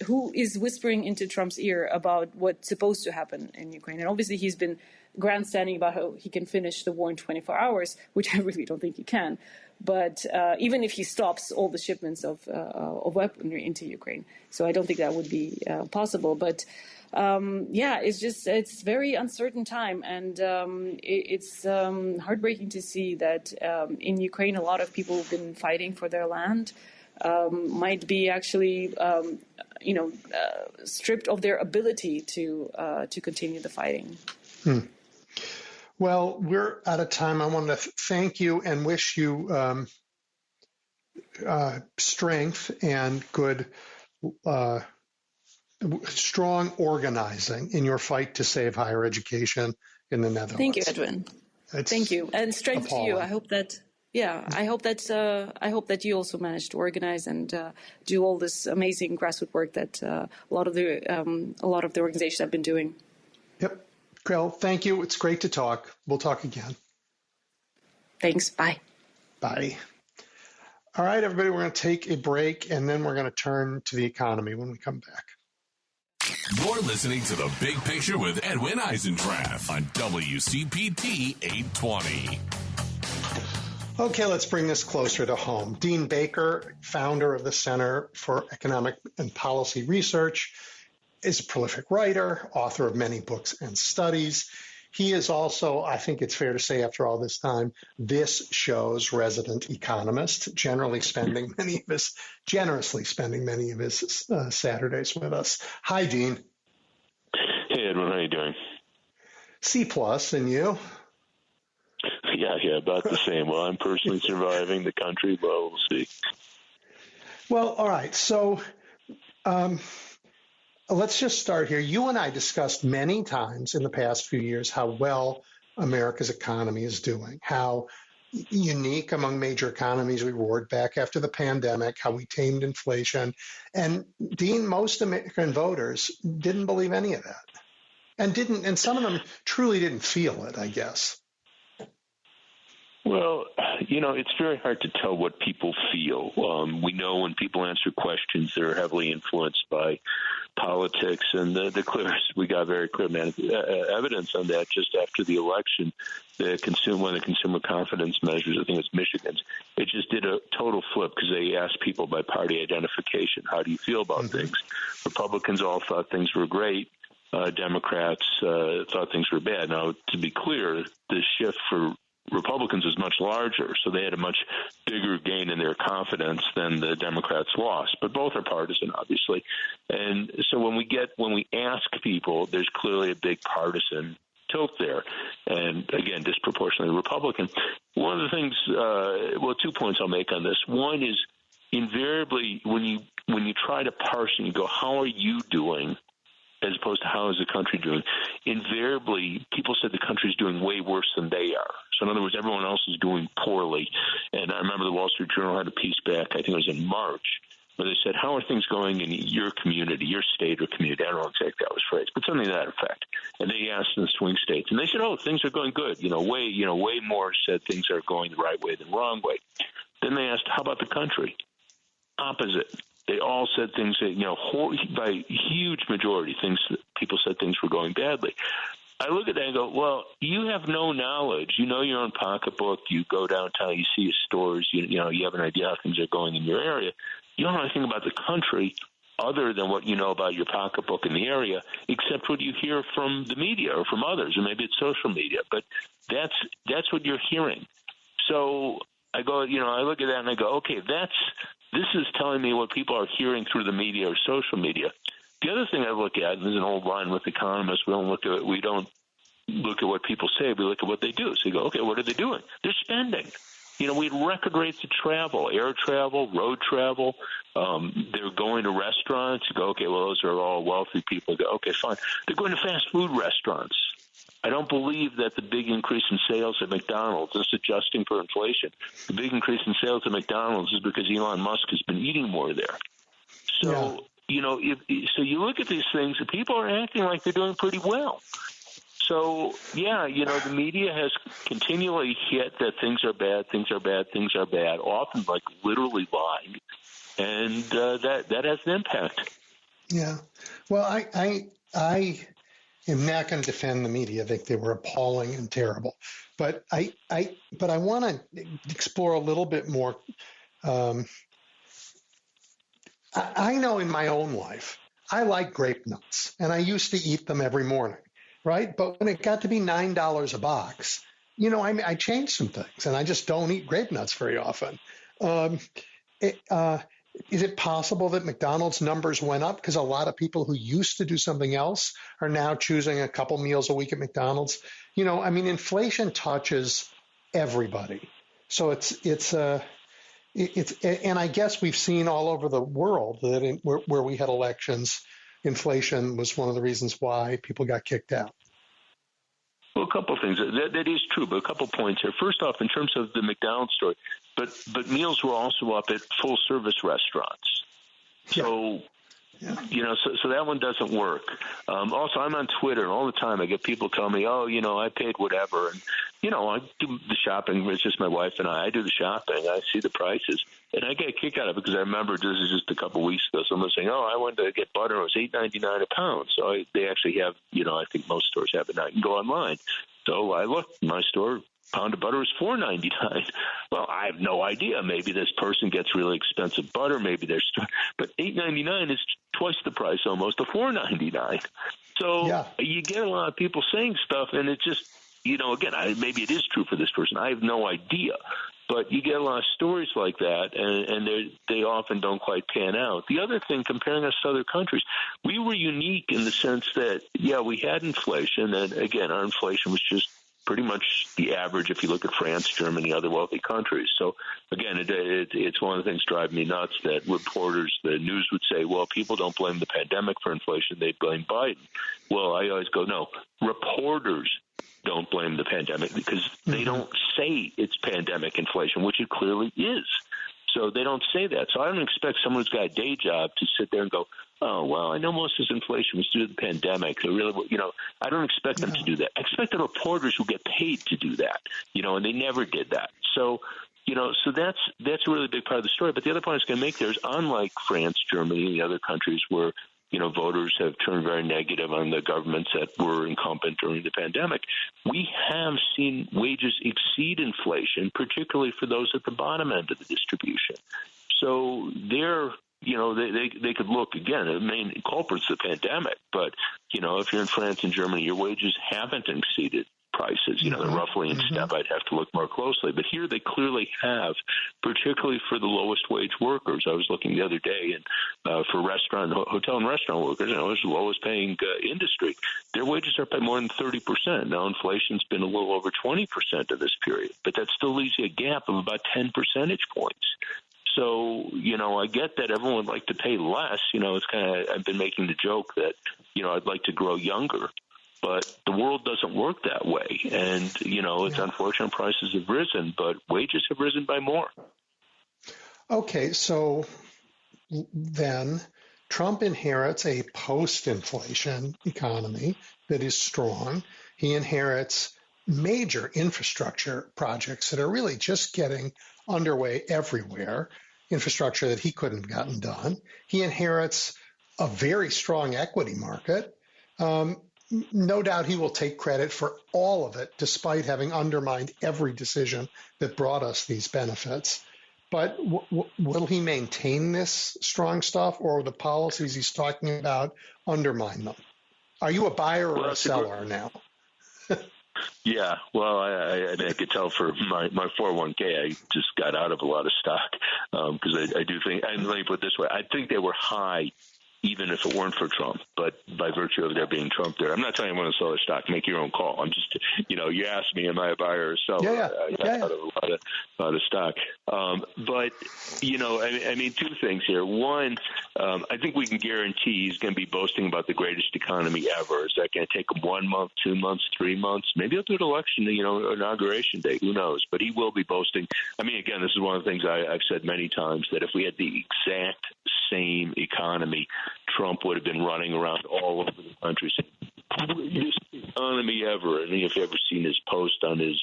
E: who is whispering into Trump's ear about what's supposed to happen in Ukraine. And obviously he's been grandstanding about how he can finish the war in 24 hours, which I really don't think he can. But even if he stops all the shipments of weaponry into Ukraine. So I don't think that would be possible. But it's very uncertain time, and it's heartbreaking to see that in Ukraine a lot of people who've been fighting for their land might be actually stripped of their ability to continue the fighting.
C: Well, we're out of time. I want to thank you and wish you strength and good strong organizing in your fight to save higher education in the Netherlands.
E: Thank you, Edwin. Thank you, and strength appalling. To you. I hope that you also manage to organize and do all this amazing grassroots work that a lot of the organizations have been doing.
C: Yep. Well, thank you. It's great to talk. We'll talk again.
E: Thanks. Bye.
C: Bye. All right, everybody, we're going to take a break, and then we're going to turn to the economy when we come back.
A: You're listening to The Big Picture with Edwin Eisendrath on WCPT 820.
C: Okay, let's bring this closer to home. Dean Baker, founder of the Center for Economic and Policy Research, is a prolific writer, author of many books and studies. He is also, I think it's fair to say after all this time, this show's resident economist, generously spending many of his Saturdays with us. Hi, Dean.
F: Hey, Edwin. How are you doing?
C: C+, and you?
F: Yeah, about the same. Well, I'm personally surviving. The country, well, we'll see.
C: Well, all right. So let's just start here. You and I discussed many times in the past few years how well America's economy is doing, how unique among major economies we roared back after the pandemic, how we tamed inflation. And Dean, most American voters didn't believe any of that, and some of them truly didn't feel it, I guess.
F: Well, it's very hard to tell what people feel. We know when people answer questions, they're heavily influenced by politics, and we got very clear evidence on that just after the election. One of the consumer confidence measures, I think it's Michigan's, it just did a total flip because they asked people by party identification, how do you feel about things? Republicans all thought things were great. Democrats thought things were bad. Now, to be clear, the shift for Republicans was much larger, so they had a much bigger gain in their confidence than the Democrats lost. But both are partisan, obviously. And so when we ask people, there's clearly a big partisan tilt there, and again, disproportionately Republican. One of the things, 2 points I'll make on this. One is invariably when you try to parse and you go, how are you doing, as opposed to how is the country doing? Invariably, people said the country is doing way worse than they are. So in other words, everyone else is doing poorly. And I remember the Wall Street Journal had a piece back, I think it was in March, where they said, how are things going in your community, your state or community? I don't know exactly how it was phrased, but something to that effect. And they asked in the swing states, and they said, oh, things are going good. Way more said things are going the right way than the wrong way. Then they asked, how about the country? Opposite. They all said things that, by huge majority, people said things were going badly. I look at that and go, well, you have no knowledge. You know your own pocketbook. You go downtown, you see your stores. You have an idea how things are going in your area. You don't know anything about the country other than what you know about your pocketbook in the area, except what you hear from the media or from others, or maybe it's social media. But that's what you're hearing. So I go, I look at that and I go, okay, this is telling me what people are hearing through the media or social media. The other thing I look at, and there's an old line with economists, we don't look at what people say, we look at what they do. So you go, okay, what are they doing? They're spending. We had record rates of travel, air travel, road travel. They're going to restaurants. You go, okay, well, those are all wealthy people. You go, okay, fine. They're going to fast food restaurants. I don't believe that the big increase in sales at McDonald's is adjusting for inflation. The big increase in sales at McDonald's is because Elon Musk has been eating more there. So, so you look at these things, and people are acting like they're doing pretty well. So, the media has continually hit that things are bad, often like literally lying, and that has an impact. Yeah.
C: Well, I am not going to defend the media. I think they were appalling and terrible. But I want to explore a little bit more. I know in my own life, I like grape nuts, and I used to eat them every morning, right? But when it got to be $9 a box, I changed some things, and I just don't eat grape nuts very often. Is it possible that McDonald's numbers went up because a lot of people who used to do something else are now choosing a couple meals a week at McDonald's? Inflation touches everybody. So it's and I guess we've seen all over the world that where we had elections, inflation was one of the reasons why people got kicked out.
F: Well, a couple of things. That is true, but a couple of points here. First off, in terms of the McDonald's story, but meals were also up at full-service restaurants. So, so that one doesn't work. Also, I'm on Twitter, and all the time I get people tell me, oh, I paid whatever. And, I do the shopping. It's just my wife and I do the shopping. I see the prices. And I get a kick out of it because I remember this is just a couple of weeks ago. Someone saying, oh, I wanted to get butter. It was $8.99 a pound. So they actually have, I think most stores have it now. You can go online. So I looked, my store, pound of butter is $4.99. Well, I have no idea. Maybe this person gets really expensive butter. Maybe there's, but $8.99 is twice the price almost of $4.99. So you get a lot of people saying stuff, and it just, again, maybe it is true for this person. I have no idea. But you get a lot of stories like that, and they often don't quite pan out. The other thing, comparing us to other countries, we were unique in the sense that, we had inflation, and again, our inflation was just pretty much the average if you look at France, Germany, other wealthy countries. So, again, it's one of the things driving me nuts that reporters, the news would say, well, people don't blame the pandemic for inflation, they blame Biden. Well, I always go, no, reporters don't blame the pandemic because they don't say it's pandemic inflation, which it clearly is. So they don't say that. So I don't expect someone who's got a day job to sit there and go, oh, well, I know most of this inflation was due to the pandemic. So really, I don't expect them to do that. I expect the reporters who get paid to do that, and they never did that. So, so that's a really big part of the story. But the other point I was going to make there is, unlike France, Germany, and the other countries where voters have turned very negative on the governments that were incumbent during the pandemic, we have seen wages exceed inflation, particularly for those at the bottom end of the distribution. So they could look, again, the main culprit's the pandemic, but, if you're in France and Germany, your wages haven't exceeded prices. They're roughly in step. I'd have to look more closely. But here they clearly have, particularly for the lowest wage workers. I was looking the other day, and for hotel and restaurant workers, it's the lowest paying industry. Their wages are up by more than 30%. Now, inflation's been a little over 20% of this period, but that still leaves you a gap of about 10 percentage points. So, I get that everyone would like to pay less. It's I've been making the joke that, I'd like to grow younger, but the world doesn't work that way. And, it's unfortunate prices have risen, but wages have risen by more.
C: Okay, so then Trump inherits a post-inflation economy that is strong. He inherits major infrastructure projects that are really just getting underway everywhere, infrastructure that he couldn't have gotten done. He inherits a very strong equity market. No doubt he will take credit for all of it, despite having undermined every decision that brought us these benefits. But will he maintain this strong stuff, or will the policies he's talking about undermine them? Are you a buyer or a seller now?
F: Yeah, well, I could tell for my 401k, I just got out of a lot of stock because I do think, and let me put it this way, I think they were high even if it weren't for Trump, but by virtue of there being Trump there. I'm not telling you I want to sell a stock. Make your own call. I'm just, you asked me, am I a buyer or seller? I got out of a lot of stock. But, I mean, two things here. One, I think we can guarantee he's going to be boasting about the greatest economy ever. Is that going to take him 1 month, 2 months, 3 months? Maybe he'll do an election, inauguration day. Who knows? But he will be boasting. I mean, again, this is one of the things I've said many times, that if we had the exact same economy, Trump would have been running around all over the country saying, greatest economy ever. And if you've ever seen his post on his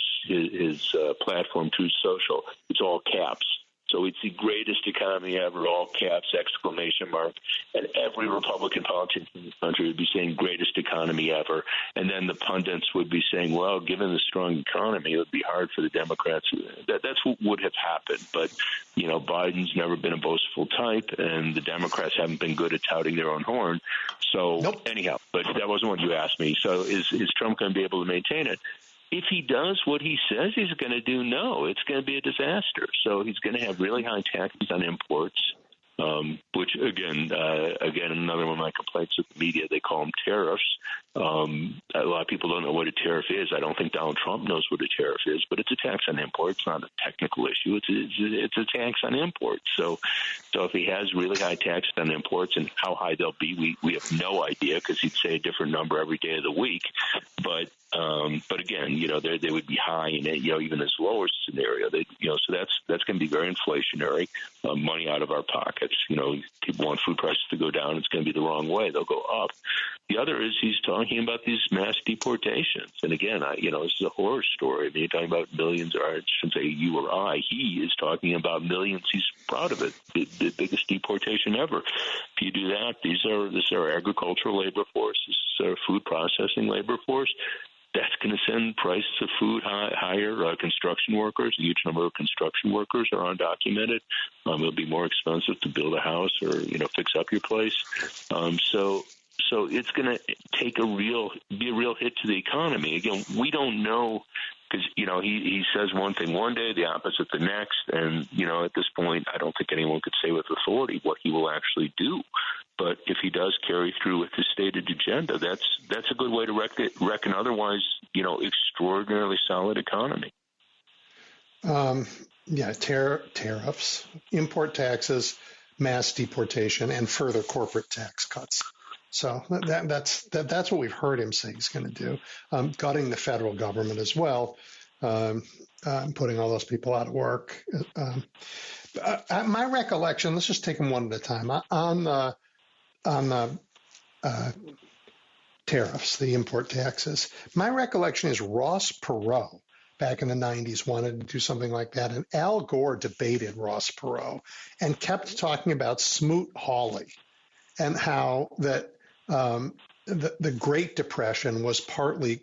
F: platform, Truth Social, it's all caps. So it's the greatest economy ever, all caps, exclamation mark. And every Republican politician in this country would be saying greatest economy ever. And then the pundits would be saying, well, given the strong economy, it would be hard for the Democrats. That's what would have happened. But, Biden's never been a boastful type, and the Democrats haven't been good at touting their own horn. So anyhow, but that wasn't what you asked me. So is Trump going to be able to maintain it? If he does what he says he's going to do, no, it's going to be a disaster. So he's going to have really high taxes on imports, which, again, another one of my complaints with the media, they call them tariffs. A lot of people don't know what a tariff is. I don't think Donald Trump knows what a tariff is, but it's a tax on imports. It's not a technical issue. It's a tax on imports. So if he has really high taxes on imports, and how high they'll be, we have no idea, because he'd say a different number every day of the week. But again, they would be high in it, even this lower scenario. So that's going to be very inflationary, money out of our pockets. People want food prices to go down. It's going to be the wrong way. They'll go up. The other is he's talking about these mass deportations. And again, this is a horror story. I mean, you're talking about millions, or I shouldn't say you or I. He is talking about millions. He's proud of it. The biggest deportation ever. If you do that, this is our agricultural labor force. This is our food processing labor force. That's going to send prices of food higher. Construction workers, a huge number of construction workers are undocumented. It'll be more expensive to build a house or fix up your place. So it's going to be a real hit to the economy. Again, we don't know, because he says one thing one day, the opposite the next, and at this point, I don't think anyone could say with authority what he will actually do. But if he does carry through with his stated agenda, that's a good way to reckon otherwise, extraordinarily solid economy.
C: Tariffs, import taxes, mass deportation, and further corporate tax cuts. So that's what we've heard him say he's going to do. Gutting the federal government as well, putting all those people out of work. My recollection, let's just take them one at a time. On the tariffs, the import taxes, my recollection is Ross Perot back in the 90s wanted to do something like that, and Al Gore debated Ross Perot and kept talking about Smoot-Hawley and how that the Great Depression was partly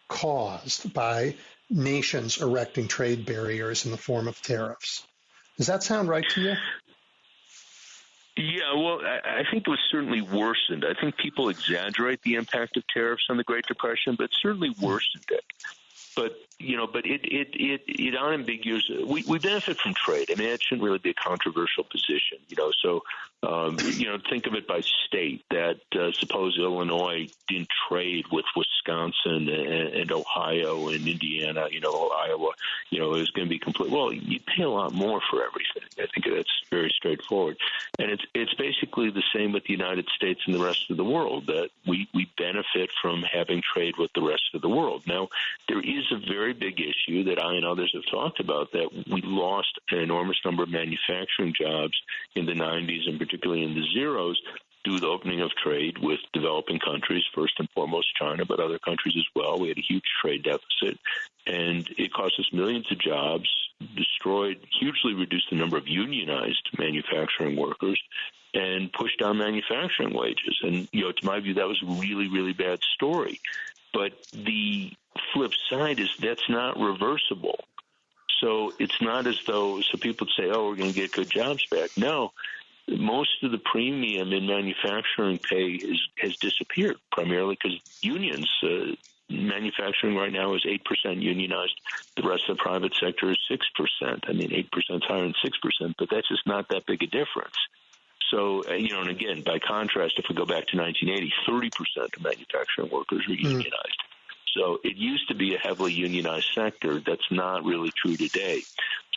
C: caused by nations erecting trade barriers in the form of tariffs. Does that sound right to you?
F: Yeah, well, I think it was certainly worsened. I think people exaggerate the impact of tariffs on the Great Depression, but it certainly worsened it. But it unambiguous. We benefit from trade. I mean, it shouldn't really be a controversial position. So think of it by state. That suppose Illinois didn't trade with Wisconsin and Ohio and Indiana. Iowa. It was going to be complete. Well, you pay a lot more for everything. I think that's very straightforward. And it's basically the same with the United States and the rest of the world. That we benefit from having trade with the rest of the world. Now, there is a very big issue that I and others have talked about, that we lost an enormous number of manufacturing jobs in the 90s, and particularly in the zeros, due to the opening of trade with developing countries, first and foremost China, but other countries as well. We had a huge trade deficit, and it cost us millions of jobs, hugely reduced the number of unionized manufacturing workers, and pushed down manufacturing wages. And, to my view, that was a really, really bad story. But the flip side is that's not reversible. So it's not as though people say, we're going to get good jobs back. No, most of the premium in manufacturing pay has disappeared, primarily because unions, manufacturing right now is 8% unionized. The rest of the private sector is 6%. I mean, 8% is higher than 6%, but that's just not that big a difference. So, and again, by contrast, if we go back to 1980, 30% of manufacturing workers were unionized. So it used to be a heavily unionized sector. That's not really true today.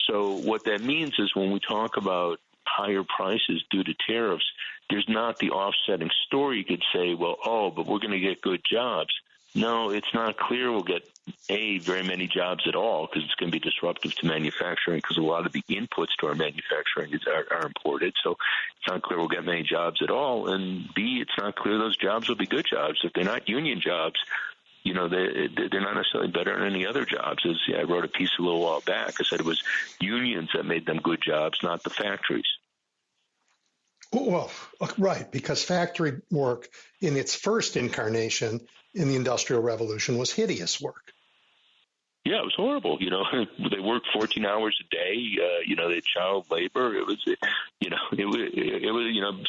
F: So what that means is when we talk about higher prices due to tariffs, there's not the offsetting story. You could say, but we're going to get good jobs. No, it's not clear we'll get, very many jobs at all, because it's going to be disruptive to manufacturing, because a lot of the inputs to our manufacturing are imported. So it's not clear we'll get many jobs at all. And B, it's not clear those jobs will be good jobs. If they're not union jobs, they're not necessarily better than any other jobs. I wrote a piece a little while back. I said it was unions that made them good jobs, not the factories.
C: Well, right, because factory work in its first incarnation in the Industrial Revolution was hideous work.
F: Yeah, it was horrible. They worked 14 hours a day. They had child labor. It was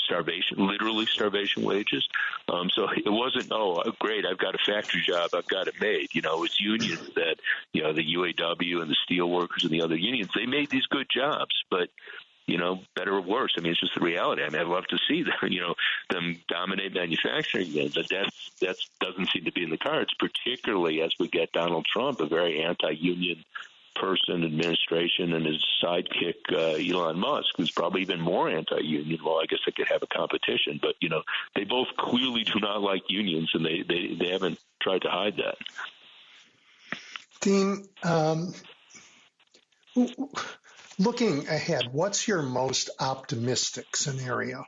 F: starvation, literally starvation wages. So it wasn't, great, I've got a factory job, I've got it made. It's unions that, the UAW and the steel workers and the other unions, they made these good jobs, but better or worse. I mean, it's just the reality. I mean, I'd love to see them dominate manufacturing again, but that doesn't seem to be in the cards, particularly as we get Donald Trump, a very anti-union person, administration, and his sidekick, Elon Musk, who's probably even more anti-union. Well, I guess they could have a competition, but, they both clearly do not like unions, and they haven't tried to hide that.
C: Dean, looking ahead, what's your most optimistic scenario?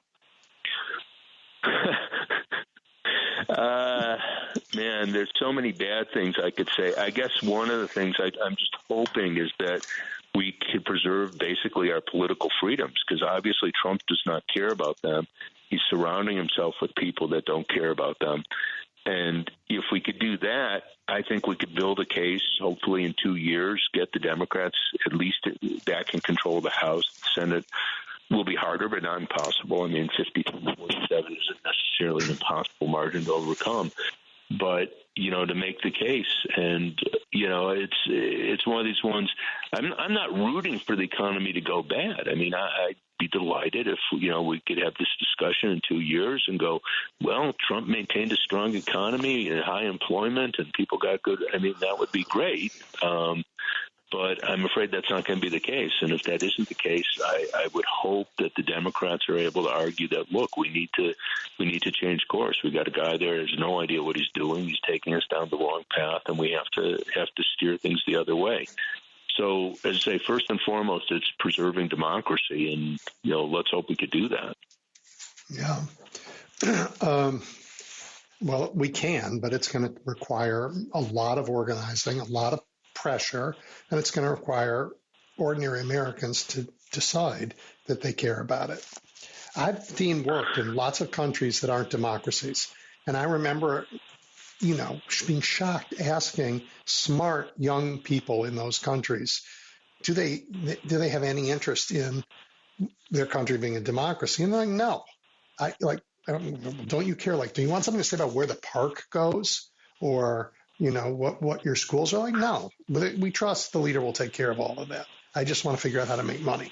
F: Man, there's so many bad things I could say. I guess one of the things I'm just hoping is that we can preserve basically our political freedoms, because obviously Trump does not care about them. He's surrounding himself with people that don't care about them. And if we could do that, I think we could build a case, hopefully in 2 years, get the Democrats at least back in control of the House. The Senate will be harder, but not impossible. I mean, 52-47 isn't necessarily an impossible margin to overcome. But, to make the case, and, it's one of these ones, I'm not rooting for the economy to go bad. I mean, I'd be delighted if, we could have this discussion in 2 years and go, well, Trump maintained a strong economy and high employment and people got good. I mean, that would be great. But I'm afraid that's not going to be the case. And if that isn't the case, I would hope that the Democrats are able to argue that, look, we need to change course. We got a guy there who has no idea what he's doing. He's taking us down the wrong path, and we have to steer things the other way. So, as I say, first and foremost, it's preserving democracy, and let's hope we could do that.
C: Yeah. Well, we can, but it's going to require a lot of organizing, a lot of pressure, and it's going to require ordinary Americans to decide that they care about it. I've seen work in lots of countries that aren't democracies, and I remember, being shocked, asking smart young people in those countries, do they have any interest in their country being a democracy. And they're like, no, don't you care? Like, do you want something to say about where the park goes or, what your schools are like? No, but we trust the leader will take care of all of that. I just want to figure out how to make money.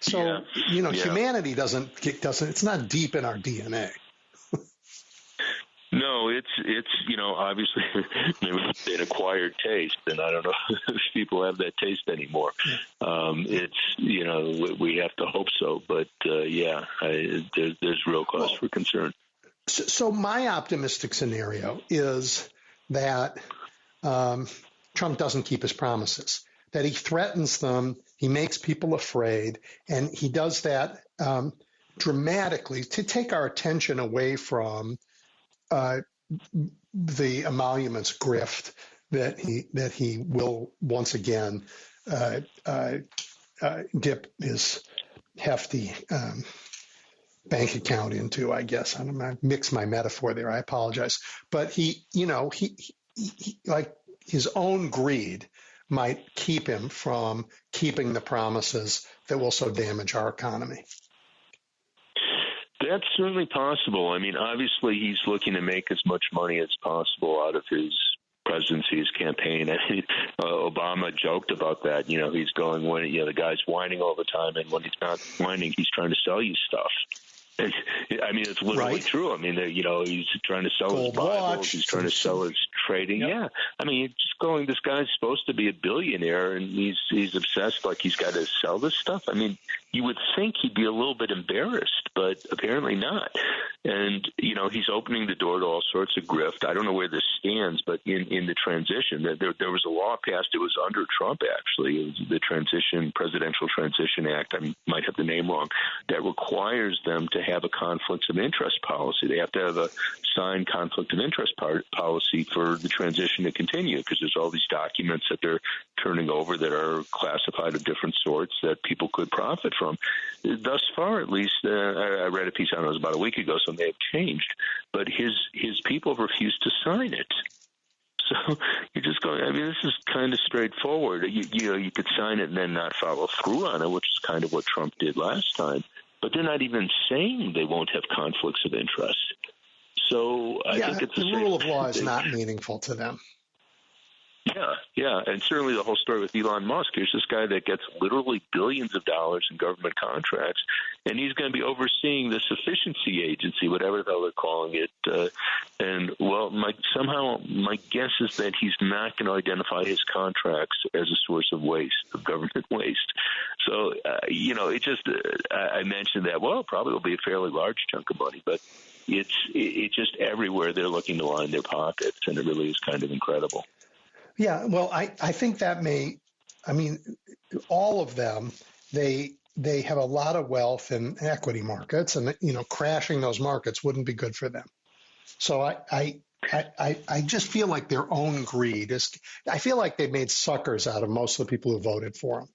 C: Humanity doesn't, it's not deep in our DNA.
F: No, it's obviously maybe it's an acquired taste, and I don't know if people have that taste anymore. We have to hope so, but there's real cause for concern.
C: So my optimistic scenario is that Trump doesn't keep his promises, that he threatens them, he makes people afraid, and he does that dramatically to take our attention away from the emoluments grift that he will once again dip his hefty bank account into. I guess I mixed my metaphor there. I apologize, but he like his own greed might keep him from keeping the promises that will so damage our economy.
F: That's certainly possible. I mean, obviously, he's looking to make as much money as possible out of his presidency, his campaign. I mean, Obama joked about that. He's going when the guy's whining all the time, and when he's not whining, he's trying to sell you stuff. And, I mean, it's literally true. I mean, he's trying to sell his Bibles. He's trying to sell his trading. Yep. Yeah. I mean, just going, this guy's supposed to be a billionaire, and he's obsessed, like he's got to sell this stuff. I mean, you would think he'd be a little bit embarrassed, but apparently not. And, he's opening the door to all sorts of grift. I don't know where this stands, but in the transition, there was a law passed. It was under Trump, actually. It was the Presidential Transition Act. I might have the name wrong. That requires them to have a conflicts of interest policy. They have to have a signed conflict of interest policy for the transition to continue, because there's all these documents that they're turning over that are classified of different sorts that people could profit from. Thus far, at least, I read a piece, I don't know, it was about a week ago, so it may have changed, but his people refused to sign it. So you're just going, I mean, this is kind of straightforward. You could sign it and then not follow through on it, which is kind of what Trump did last time. But they're not even saying they won't have conflicts of interest. So I think it's
C: the rule of law is not meaningful to them.
F: Yeah, and certainly the whole story with Elon Musk. Here's this guy that gets literally billions of dollars in government contracts, and he's going to be overseeing this efficiency agency, whatever the hell they're calling it. My guess is that he's not going to identify his contracts as a source of waste, of government waste. So, it just I mentioned that. Well, probably will be a fairly large chunk of money, but it's just everywhere they're looking to line their pockets, and it really is kind of incredible.
C: Yeah, well, I think that all of them, they have a lot of wealth in equity markets, and crashing those markets wouldn't be good for them. So I just feel like their own greed is. I feel like they've made suckers out of most of the people who voted for them.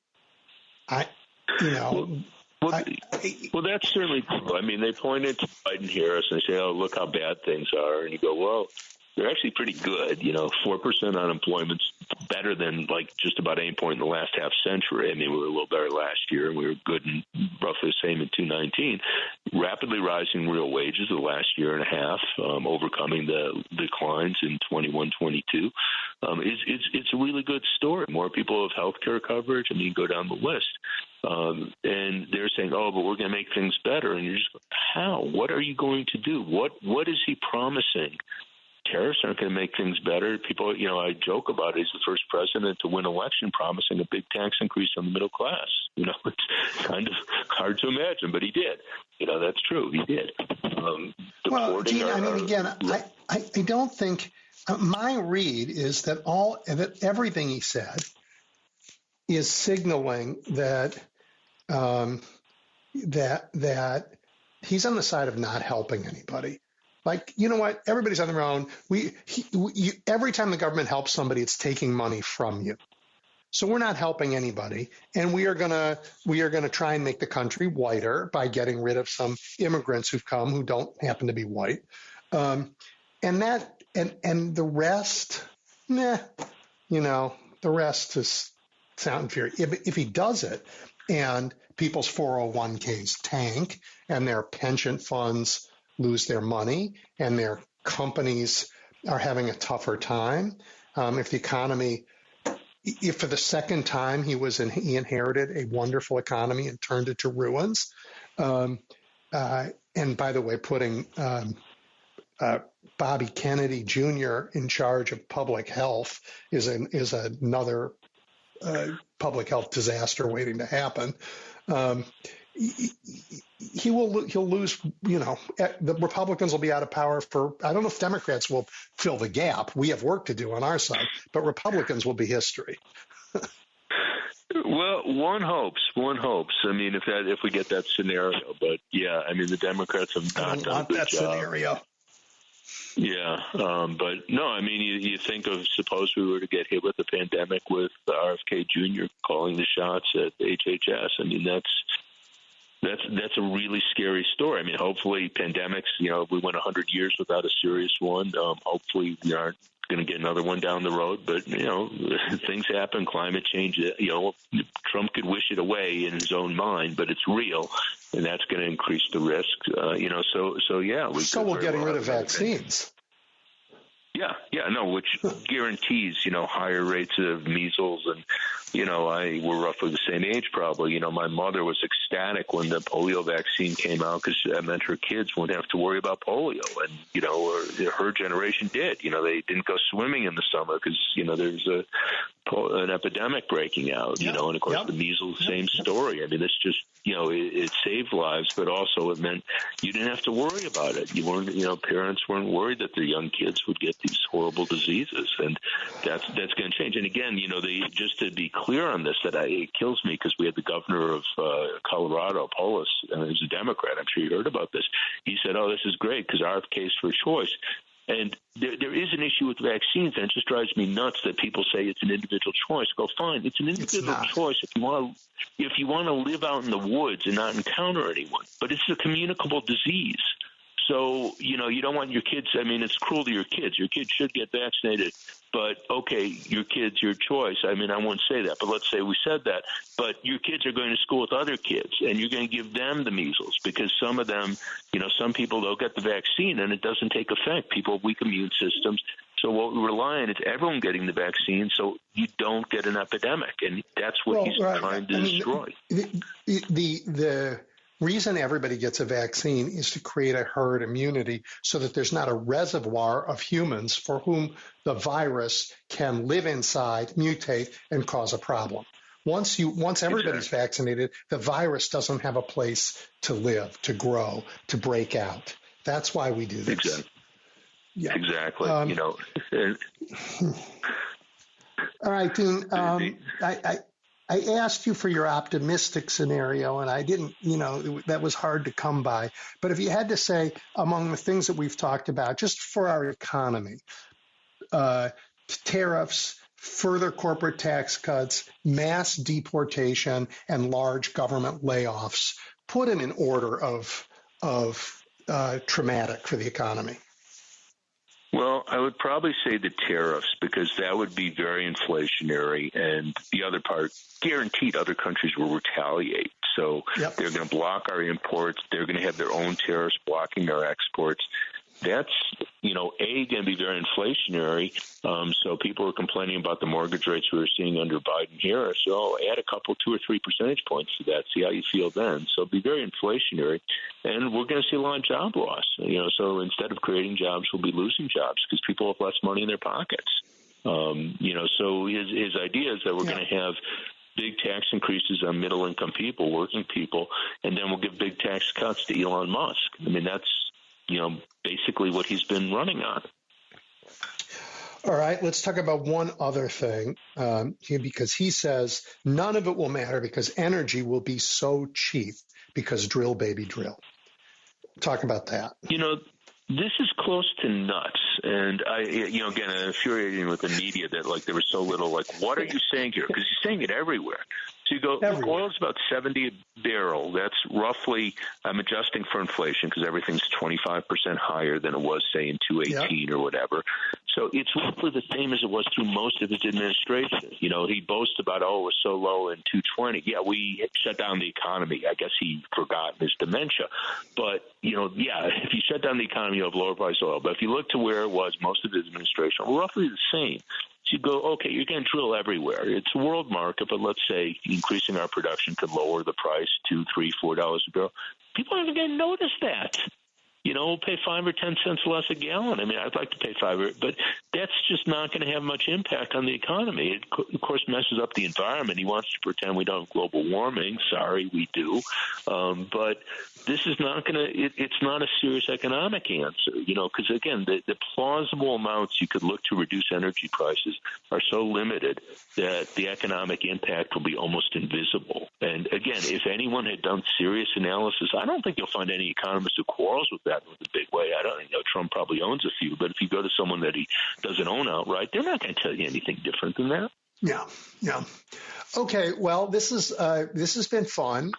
F: Well, that's certainly true. I mean, they pointed to Biden Harris and say, "Oh, look how bad things are," and you go, "Well, they're actually pretty good." 4% unemployment's better than like just about any point in the last half century. I mean, we were a little better last year, and we were good and roughly the same in 2019. Rapidly rising real wages the last year and a half, overcoming the declines in 21, 22. It's a really good story. More people have health care coverage. I mean, go down the list. And they're saying, "Oh, but we're going to make things better." And you're just, how? What are you going to do? What is he promising? Tariffs aren't going to make things better. People, I joke about it. He's the first president to win an election promising a big tax increase on the middle class. It's kind of hard to imagine, but he did. That's true. He did.
C: Well, Gene, I don't think my read is that everything he said is signaling that that he's on the side of not helping anybody. Like, you know what? Everybody's on their own. Every time the government helps somebody, it's taking money from you. So we're not helping anybody, and we are gonna try and make the country whiter by getting rid of some immigrants who've come who don't happen to be white, and the rest, the rest is sound inferior. If he does it, and people's 401ks tank, and their pension funds lose their money, and their companies are having a tougher time. If for the second time he inherited a wonderful economy and turned it to ruins, and by the way, putting Bobby Kennedy Jr. in charge of public health is another public health disaster waiting to happen. He'll lose. The Republicans will be out of power for. I don't know if Democrats will fill the gap. We have work to do on our side, but Republicans will be history.
F: Well, one hopes. I mean, if we get that scenario, but yeah, I mean, the Democrats have not done a good job.
C: Scenario.
F: Yeah, but no, I mean, you think of, suppose we were to get hit with a pandemic with RFK Jr. calling the shots at HHS. I mean, that's a really scary story. I mean, hopefully pandemics, we went 100 years without a serious one. Hopefully we aren't going to get another one down the road, but things happen, climate change, Trump could wish it away in his own mind, but it's real, and that's going to increase the risk, so yeah.
C: We're getting rid of vaccines.
F: Which guarantees, higher rates of measles. And, we're roughly the same age probably. My mother was ecstatic when the polio vaccine came out because that meant her kids wouldn't have to worry about polio. And, or her generation did. They didn't go swimming in the summer because, there's an epidemic breaking out, and of course the measles, same story. I mean, it's just, it saved lives, but also it meant you didn't have to worry about it. You weren't, parents weren't worried that their young kids would get these horrible diseases, and that's going to change. And again, just to be clear on this, it kills me because we had the governor of Colorado, Polis, who's a Democrat. I'm sure you heard about this. He said, "Oh, this is great because RFK's for choice." And there is an issue with vaccines, and it just drives me nuts that people say it's an individual choice. Go, fine, it's an individual choice if you want to live out in the woods and not encounter anyone. But it's a communicable disease. So, you don't want your kids, I mean, it's cruel to your kids. Your kids should get vaccinated. But, okay, your kids, your choice. I mean, I won't say that, but let's say we said that. But your kids are going to school with other kids, and you're going to give them the measles because some of them, some people, they'll get the vaccine, and it doesn't take effect. People have weak immune systems. So what we rely on is everyone getting the vaccine so you don't get an epidemic, and that's what he's trying to destroy.
C: The reason everybody gets a vaccine is to create a herd immunity so that there's not a reservoir of humans for whom the virus can live inside, mutate, and cause a problem. Once everybody's vaccinated, the virus doesn't have a place to live, to grow, to break out. That's why we do this.
F: Exactly.
C: Yeah.
F: Exactly.
C: All right, Dean. I asked you for your optimistic scenario, and I didn't, that was hard to come by. But if you had to say among the things that we've talked about, just for our economy, tariffs, further corporate tax cuts, mass deportation, and large government layoffs, put in an order of traumatic for the economy.
F: Well, I would probably say the tariffs because that would be very inflationary, and the other part, guaranteed other countries will retaliate. So They're going to block our imports. They're going to have their own tariffs blocking our exports. That's, going to be very inflationary. So people are complaining about the mortgage rates we were seeing under Biden-Harris. So add a couple, 2 or 3 percentage points to that. See how you feel then. So it'll be very inflationary. And we're going to see a lot of job loss. So instead of creating jobs, we'll be losing jobs because people have less money in their pockets. So his idea is that we're going to have big tax increases on middle-income people, working people, and then we'll give big tax cuts to Elon Musk. I mean, that's basically what he's been running on.
C: All right, let's talk about one other thing here, because he says none of it will matter because energy will be so cheap because drill, baby, drill. Talk about that.
F: This is close to nuts. And again, infuriating with the media that there was so little, what are you saying here? Because he's saying it everywhere. So you go, look, oil's about $70 a barrel. That's roughly, I'm adjusting for inflation because everything's 25% higher than it was, say, in 2018 or whatever. So it's roughly the same as it was through most of his administration. You know, he boasts about, it was so low in 2020. Yeah, we shut down the economy. I guess he forgot his dementia. But, you know, yeah, if you shut down the economy, you have lower price oil. But if you look to where it was most of his administration, we're roughly the same. So you go, okay, you're going to drill everywhere. It's a world market, but let's say increasing our production could lower the price $2, $3, $4 a barrel. People aren't going to notice that. You know, we'll pay 5 or 10 cents less a gallon. I mean, I'd like to pay 5, but that's just not going to have much impact on the economy. It, of course, messes up the environment. He wants to pretend we don't have global warming. Sorry, we do. But this is not going to – it's not a serious economic answer, you know, because, again, the plausible amounts you could look to reduce energy prices are so limited that the economic impact will be almost invisible. And, again, if anyone had done serious analysis, I don't think you'll find any economist who quarrels with that in a big way. I don't know. Trump probably owns a few, but if you go to someone that he doesn't own outright, they're not going to tell you anything different than that.
C: Yeah. Okay. Well, this has been fun.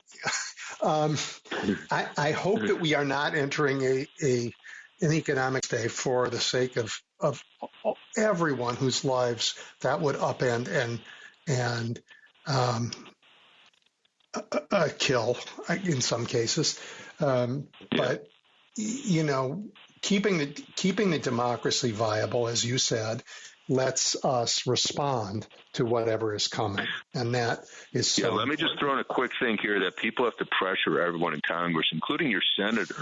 C: I hope that we are not entering an economic day for the sake of everyone whose lives that would upend and kill in some cases. But you know, keeping the democracy viable, as you said, lets us respond to whatever is coming, and that is so.
F: Yeah, let me just throw in a quick thing here that people have to pressure everyone in Congress, including your Senator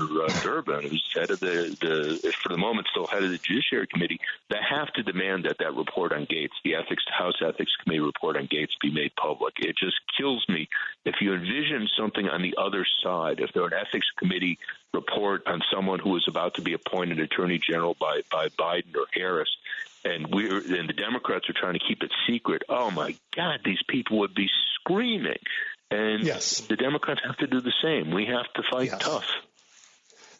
F: Durbin, who's head of for the moment still head of the Judiciary Committee. They have to demand that report on Gates, the House Ethics Committee report on Gates, be made public. It just kills me if you envision something on the other side. If there were an Ethics Committee report on someone who was about to be appointed Attorney General by Biden or Harris, and the Democrats are trying to keep it secret, oh, my God, these people would be screaming. And the Democrats have to do the same. We have to fight tough.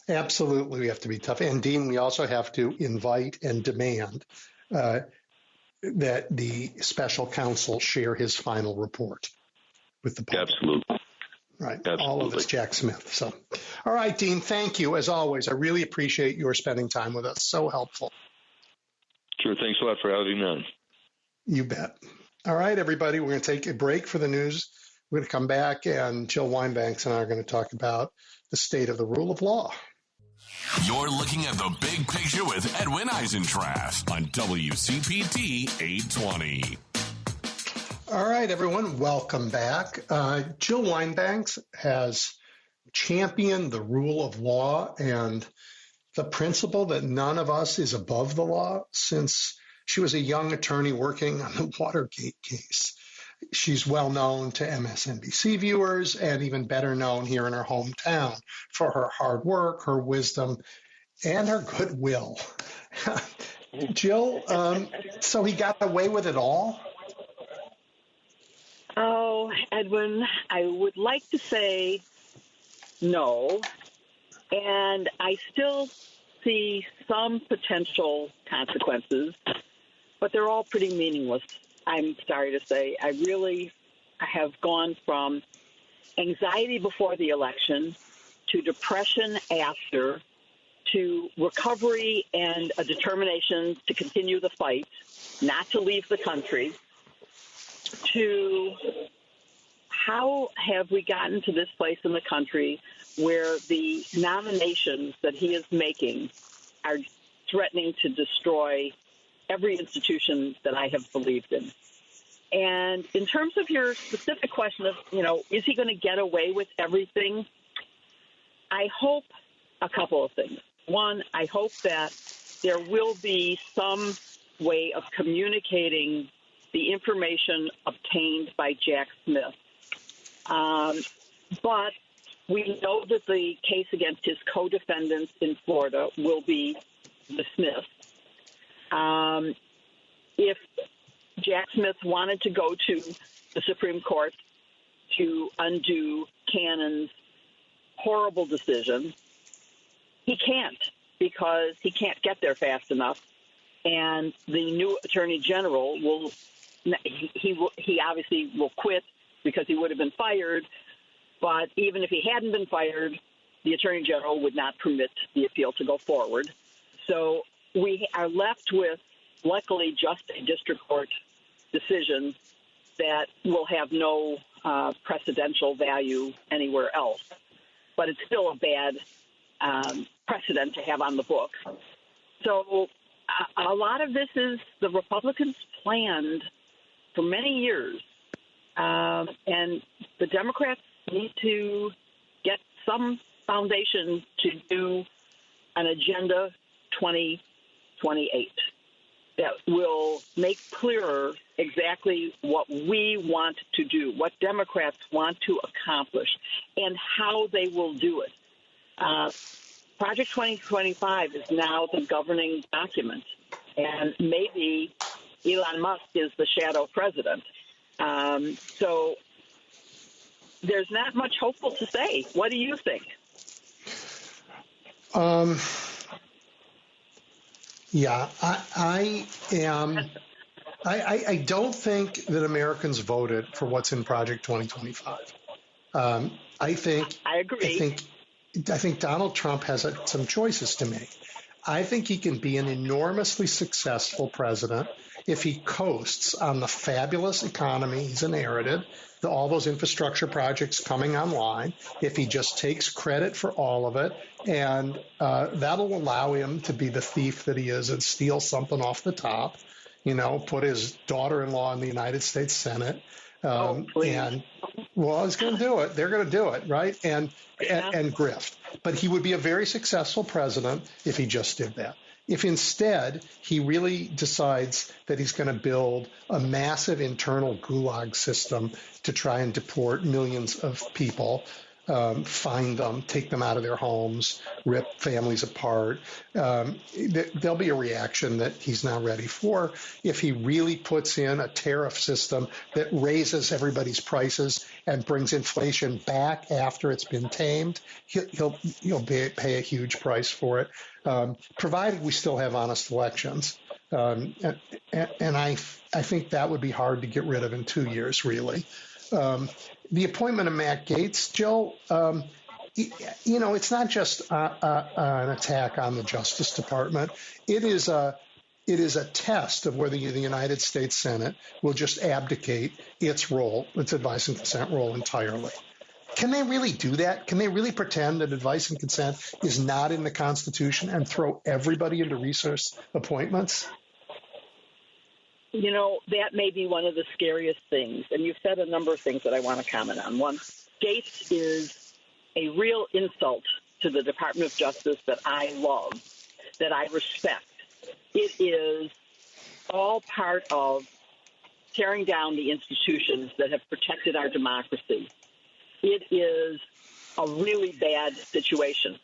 C: Absolutely, we have to be tough. And, Dean, we also have to invite and demand that the special counsel share his final report with the public.
F: Absolutely.
C: Right.
F: Absolutely.
C: All of us, Jack Smith. So, all right, Dean, thank you, as always. I really appreciate your spending time with us. So helpful.
F: Sure. Thanks a lot for having me on.
C: You bet. All right, everybody, we're going to take a break for the news. We're going to come back, and Jill Wine-Banks and I are going to talk about the state of the rule of law.
A: You're looking at the big picture with Edwin Eisendrath on WCPT 820.
C: All right, everyone, welcome back. Jill Wine-Banks has championed the rule of law and the principle that none of us is above the law since she was a young attorney working on the Watergate case. She's well known to MSNBC viewers and even better known here in her hometown for her hard work, her wisdom, and her goodwill. Jill, so he got away with it all?
G: Oh, Edwin, I would like to say no. And I still see some potential consequences, but they're all pretty meaningless, I'm sorry to say. I have gone from anxiety before the election to depression after to recovery and a determination to continue the fight, not to leave the country, to how have we gotten to this place in the country where the nominations that he is making are threatening to destroy every institution that I have believed in. And in terms of your specific question of, is he going to get away with everything? I hope a couple of things. One, I hope that there will be some way of communicating the information obtained by Jack Smith. But we know that the case against his co-defendants in Florida will be dismissed. If Jack Smith wanted to go to the Supreme Court to undo Cannon's horrible decision, he can't, because he can't get there fast enough. And the new Attorney General he obviously will quit because he would have been fired. But even if he hadn't been fired, the Attorney General would not permit the appeal to go forward. So we are left with, luckily, just a district court decision that will have no precedential value anywhere else. But it's still a bad precedent to have on the books. So a lot of this is the Republicans planned for many years, and the Democrats need to get some foundation to do an Agenda 2028 that will make clearer exactly what we want to do, what Democrats want to accomplish, and how they will do it. Project 2025 is now the governing document, and maybe Elon Musk is the shadow president. So there's not much hopeful to say. What do you think?
C: Yeah, I am. I don't think that Americans voted for what's in Project 2025. I agree. I think Donald Trump has some choices to make. I think he can be an enormously successful president if he coasts on the fabulous economy he's inherited, all those infrastructure projects coming online, if he just takes credit for all of it, and that'll allow him to be the thief that he is and steal something off the top, put his daughter-in-law in the United States Senate. And well, he's going to do it. They're going to do it, right? And grift. But he would be a very successful president if he just did that. If instead he really decides that he's going to build a massive internal gulag system to try and deport millions of people, find them, take them out of their homes, rip families apart, there'll be a reaction that he's not ready for. If he really puts in a tariff system that raises everybody's prices and brings inflation back after it's been tamed, he'll pay a huge price for it, provided we still have honest elections. And I think that would be hard to get rid of in 2 years, really. The appointment of Matt Gaetz, Jill, it's not just an attack on the Justice Department. It is a test of whether the United States Senate will just abdicate its advice and consent role entirely. Can they really do that? Can they really pretend that advice and consent is not in the Constitution and throw everybody into resource appointments?
G: That may be one of the scariest things. And you've said a number of things that I want to comment on. One, Gaetz is a real insult to the Department of Justice that I love, that I respect. It is all part of tearing down the institutions that have protected our democracy. It is a really bad situation.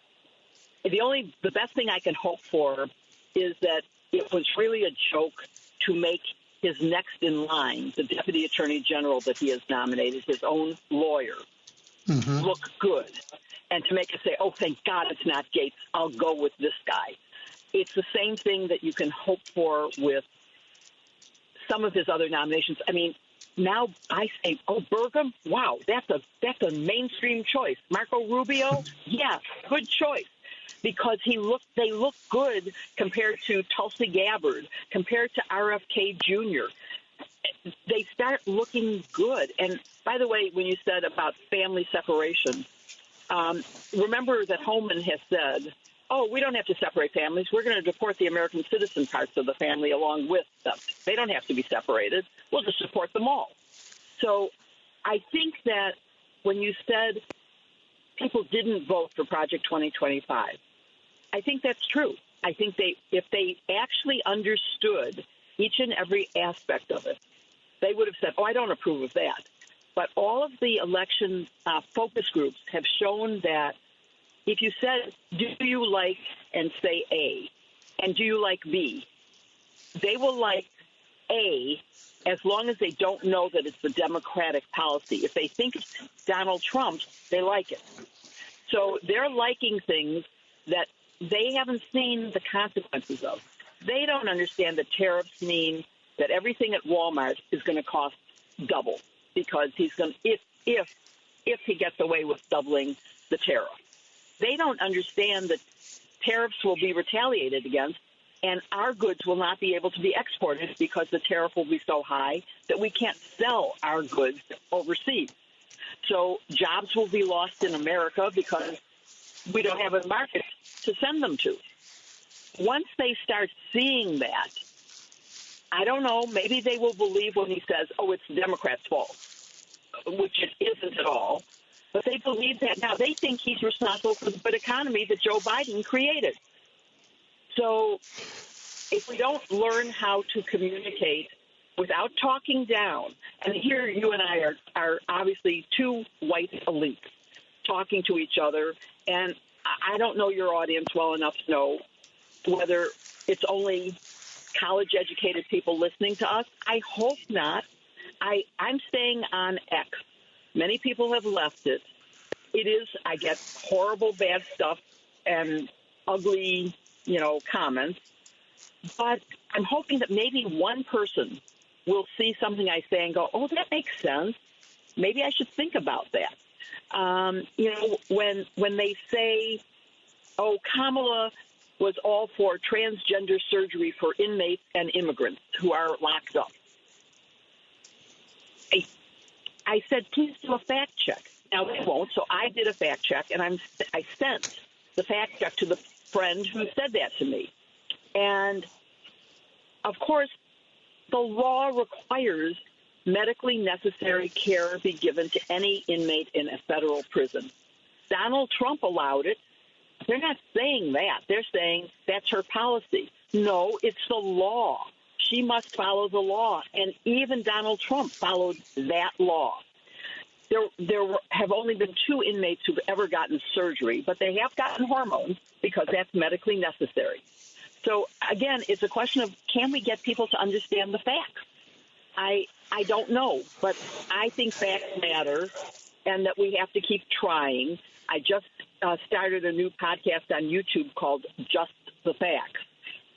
G: The best thing I can hope for is that it was really a joke to make his next in line, the Deputy Attorney General that he has nominated, his own lawyer, look good. And to make us say, oh, thank God it's not Gaetz, I'll go with this guy. It's the same thing that you can hope for with some of his other nominations. I mean, now I say, oh, Burgum, wow, that's a mainstream choice. Marco Rubio, yeah, good choice. Because they look good compared to Tulsi Gabbard, compared to RFK Jr. They start looking good. And by the way, when you said about family separation, remember that Holman has said, oh, we don't have to separate families. We're going to deport the American citizen parts of the family along with them. They don't have to be separated. We'll just support them all. So I think that when you said people didn't vote for Project 2025, I think that's true. I think if they actually understood each and every aspect of it, they would have said, oh, I don't approve of that. But all of the election focus groups have shown that if you said, do you like, and say A, and do you like B, they will like A as long as they don't know that it's the Democratic policy. If they think it's Donald Trump, they like it. So they're liking things that they haven't seen the consequences of. They don't understand that tariffs mean that everything at Walmart is going to cost double. because he's going if he gets away with doubling the tariff. They don't understand that tariffs will be retaliated against, and our goods will not be able to be exported because the tariff will be so high that we can't sell our goods overseas. So jobs will be lost in America because we don't have a market to send them to. Once they start seeing that, I don't know, maybe they will believe when he says, oh, it's the Democrats' fault, which it isn't at all. But they believe that now. They think he's responsible for the good economy that Joe Biden created. So if we don't learn how to communicate without talking down, and here you and I are obviously two white elites talking to each other, and I don't know your audience well enough to know whether it's only college-educated people listening to us. I hope not. I'm staying on X. Many people have left it. I get horrible, bad stuff and ugly, comments. But I'm hoping that maybe one person will see something I say and go, oh, that makes sense. Maybe I should think about that. When they say, oh, Kamala was all for transgender surgery for inmates and immigrants who are locked up. I said, please do a fact check. Now, they won't, so I did a fact check, and I sent the fact check to the friend who said that to me. And, of course, the law requires medically necessary care be given to any inmate in a federal prison. Donald Trump allowed it. They're not saying that. They're saying that's her policy. No, it's the law. She must follow the law. And even Donald Trump followed that law. There have only been 2 inmates who've ever gotten surgery, but they have gotten hormones because that's medically necessary. So, again, it's a question of can we get people to understand the facts? I don't know, but I think facts matter and that we have to keep trying. I just started a new podcast on YouTube called Just the Facts.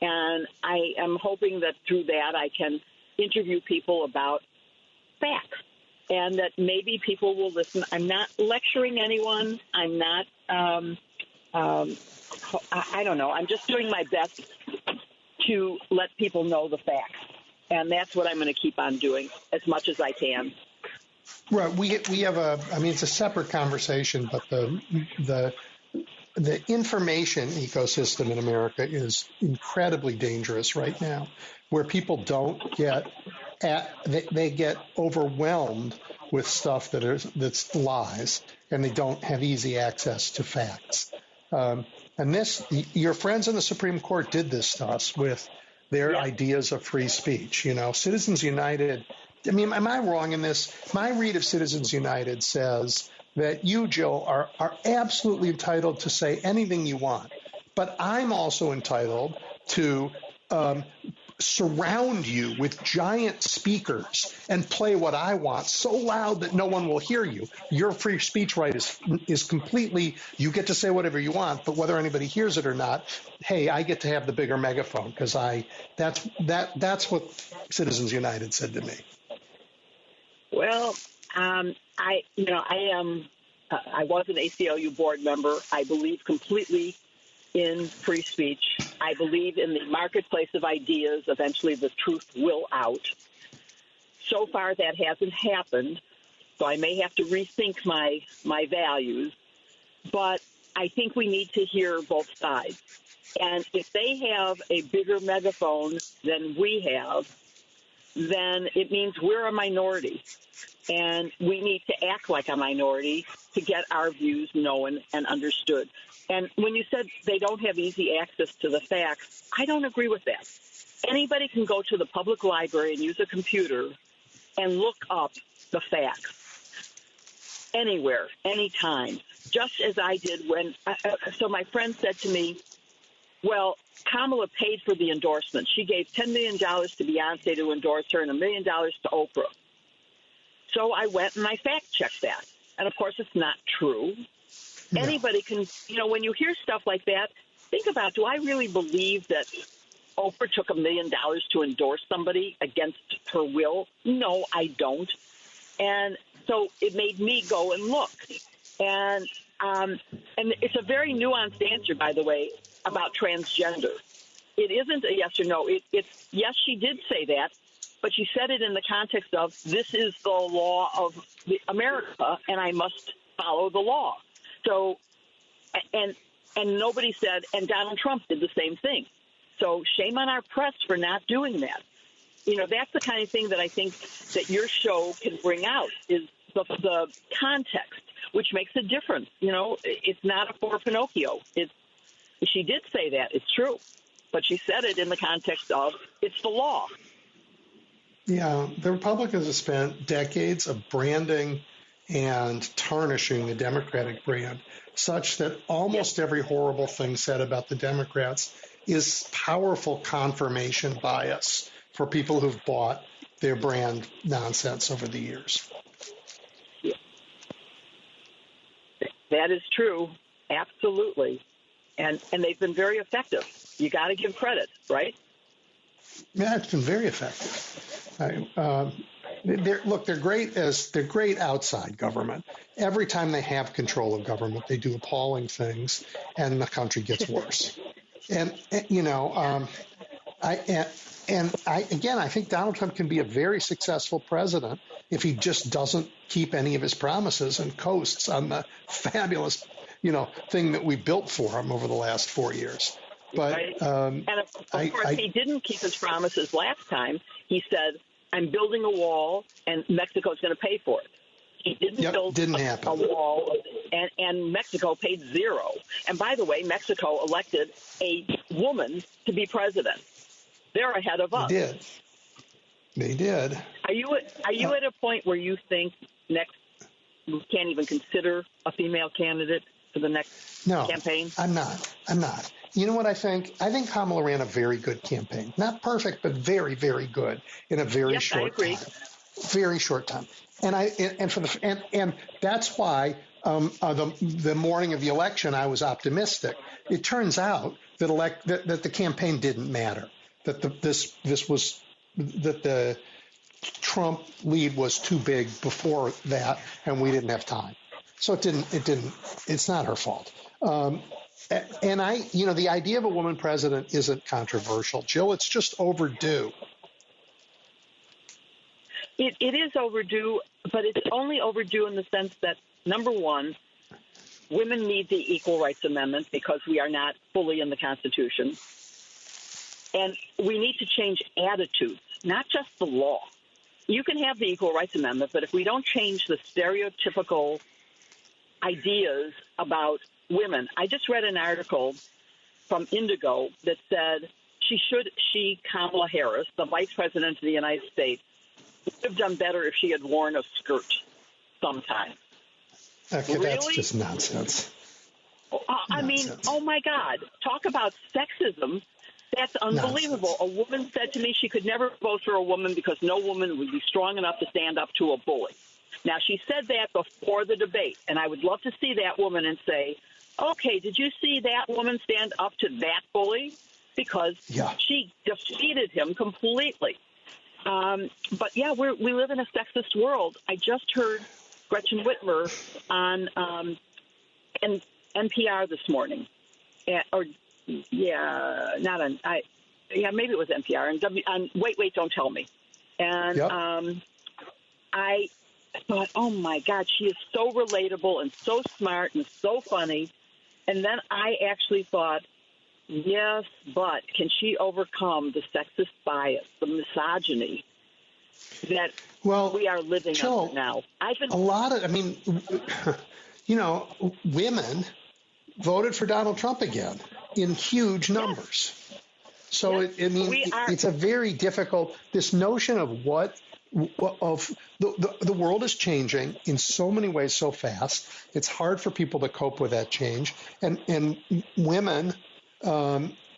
G: And I am hoping that through that I can interview people about facts and that maybe people will listen. I'm not lecturing anyone. I'm not, I don't know. I'm just doing my best to let people know the facts. And that's what I'm going to keep on doing as much as I can.
C: Right. We have it's a separate conversation, but the information ecosystem in America is incredibly dangerous right now, where people don't they get overwhelmed with stuff that's lies, and they don't have easy access to facts. And your friends in the Supreme Court did this to us with their ideas of free speech. Citizens United. I mean, am I wrong in this? My read of Citizens United says that you, Joe, are absolutely entitled to say anything you want, but I'm also entitled to surround you with giant speakers and play what I want so loud that no one will hear you. Your free speech right is completely, you get to say whatever you want, but whether anybody hears it or not, hey, I get to have the bigger megaphone because that's what Citizens United said to me.
G: Well, I was an ACLU board member. I believe completely in free speech. I believe in the marketplace of ideas. Eventually the truth will out. So far that hasn't happened, so I may have to rethink my values. But I think we need to hear both sides. And if they have a bigger megaphone than we have, then it means we're a minority. And we need to act like a minority to get our views known and understood. And when you said they don't have easy access to the facts, I don't agree with that. Anybody can go to the public library and use a computer and look up the facts anywhere, anytime, just as I did when so my friend said to me, well, Kamala paid for the endorsement. She gave $10 million to Beyonce to endorse her and $1 million to Oprah. So I went and I fact-checked that. And, of course, it's not true. No. Anybody can, when you hear stuff like that, think about, do I really believe that Oprah took $1 million to endorse somebody against her will? No, I don't. And so it made me go and look. And it's a very nuanced answer, by the way, about transgender. It isn't a yes or no. It's yes, she did say that, but she said it in the context of this is the law of America, and I must follow the law. So, and nobody said, and Donald Trump did the same thing. So shame on our press for not doing that. You know, that's the kind of thing that I think that your show can bring out is the context, which makes a difference. You know, it's not a poor Pinocchio. She did say that. It's true. But she said it in the context of it's the law.
C: Yeah, the Republicans have spent decades of branding and tarnishing the Democratic brand such that almost every horrible thing said about the Democrats is powerful confirmation bias for people who've bought their brand nonsense over the years.
G: Yeah. That is true. Absolutely. And they've been very effective. You got to give credit, right?
C: Yeah, it's been very effective. They're great they're great outside government. Every time they have control of government, they do appalling things, and the country gets worse. I think Donald Trump can be a very successful president if he just doesn't keep any of his promises and coasts on the fabulous, thing that we built for him over the last 4 years. But
G: right. And of course, he didn't keep his promises last time. He said, "I'm building a wall, and Mexico's going to pay for it." He didn't build a wall, and Mexico paid zero. And by the way, Mexico elected a woman to be president. They're ahead of us.
C: They did.
G: Are you at a point where you think we can't even consider a female candidate for the next campaign?
C: I'm not. You know what I think? I think Kamala ran a very good campaign. Not perfect, but very, very good in a very short time. Very short time. And that's why the morning of the election I was optimistic. It turns out that the campaign didn't matter. That the Trump lead was too big before that, and we didn't have time. So it's not her fault. The idea of a woman president isn't controversial, Jill. It's just overdue.
G: It is overdue, but it's only overdue in the sense that, number one, women need the Equal Rights Amendment because we are not fully in the Constitution. And we need to change attitudes, not just the law. You can have the Equal Rights Amendment, but if we don't change the stereotypical ideas about women. I just read an article from Indigo that said Kamala Harris, the Vice President of the United States, would have done better if she had worn a skirt sometime.
C: Okay,
G: really?
C: That's just nonsense.
G: I mean, oh my God, talk about sexism. That's unbelievable. Nonsense. A woman said to me she could never vote for a woman because no woman would be strong enough to stand up to a bully. Now, she said that before the debate, and I would love to see that woman and say, okay, did you see that woman stand up to that bully? Because she defeated him completely. But, yeah, we live in a sexist world. I just heard Gretchen Whitmer on NPR this morning. Maybe it was NPR. On Wait, Don't Tell Me. And I thought, oh, my God, she is so relatable and so smart and so funny. And then I actually thought, yes, but can she overcome the sexist bias, the misogyny that we are living under now? Women
C: voted for Donald Trump again in huge numbers. So, it's a very difficult, this notion of the world is changing in so many ways so fast. It's hard for people to cope with that change. And women,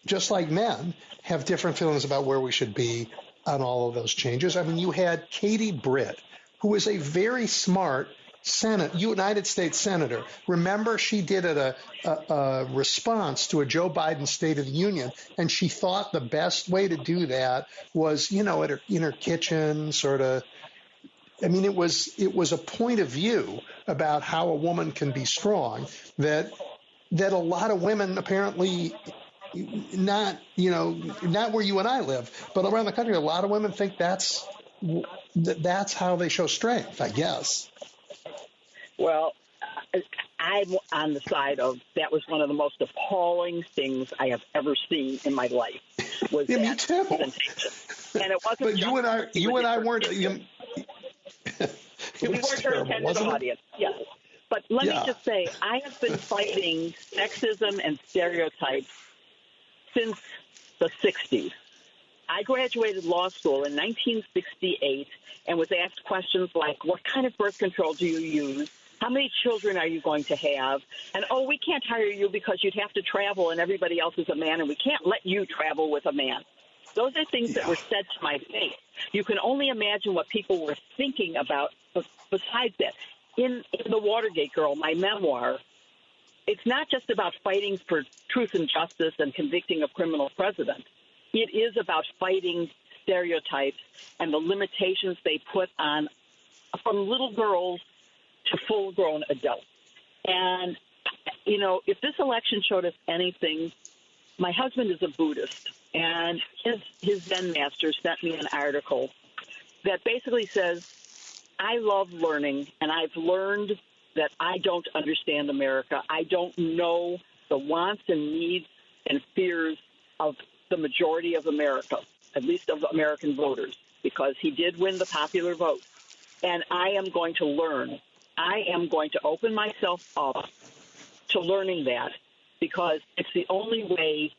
C: just like men, have different feelings about where we should be on all of those changes. I mean, you had Katie Britt, who is a very smart United States Senator. Remember, she did a response to a Joe Biden State of the Union, and she thought the best way to do that was, in her kitchen, sort of I mean, it was a point of view about how a woman can be strong that a lot of women apparently not where you and I live, but around the country, a lot of women think that's how they show strength, I guess.
G: Well, I'm on the side of that was one of the most appalling things I have ever seen in my life. Was
C: yeah,
G: that
C: me too.
G: presentation. And it wasn't.
C: But you and I weren't.
G: We weren't her intended audience. Yes. But let me just say, I have been fighting sexism and stereotypes since the 60s. I graduated law school in 1968 and was asked questions like, what kind of birth control do you use? How many children are you going to have? And, oh, we can't hire you because you'd have to travel and everybody else is a man, and we can't let you travel with a man. Those are things that were said to my face. You can only imagine what people were thinking about besides that. In The Watergate Girl, my memoir, it's not just about fighting for truth and justice and convicting a criminal president. It is about fighting stereotypes and the limitations they put on from little girls to full-grown adults. And, if this election showed us anything, my husband is a Buddhist, and his Zen master sent me an article that basically says, I love learning, and I've learned that I don't understand America. I don't know the wants and needs and fears of the majority of America, at least of American voters, because he did win the popular vote. And I am going to learn. I am going to open myself up to learning that, because it's the only way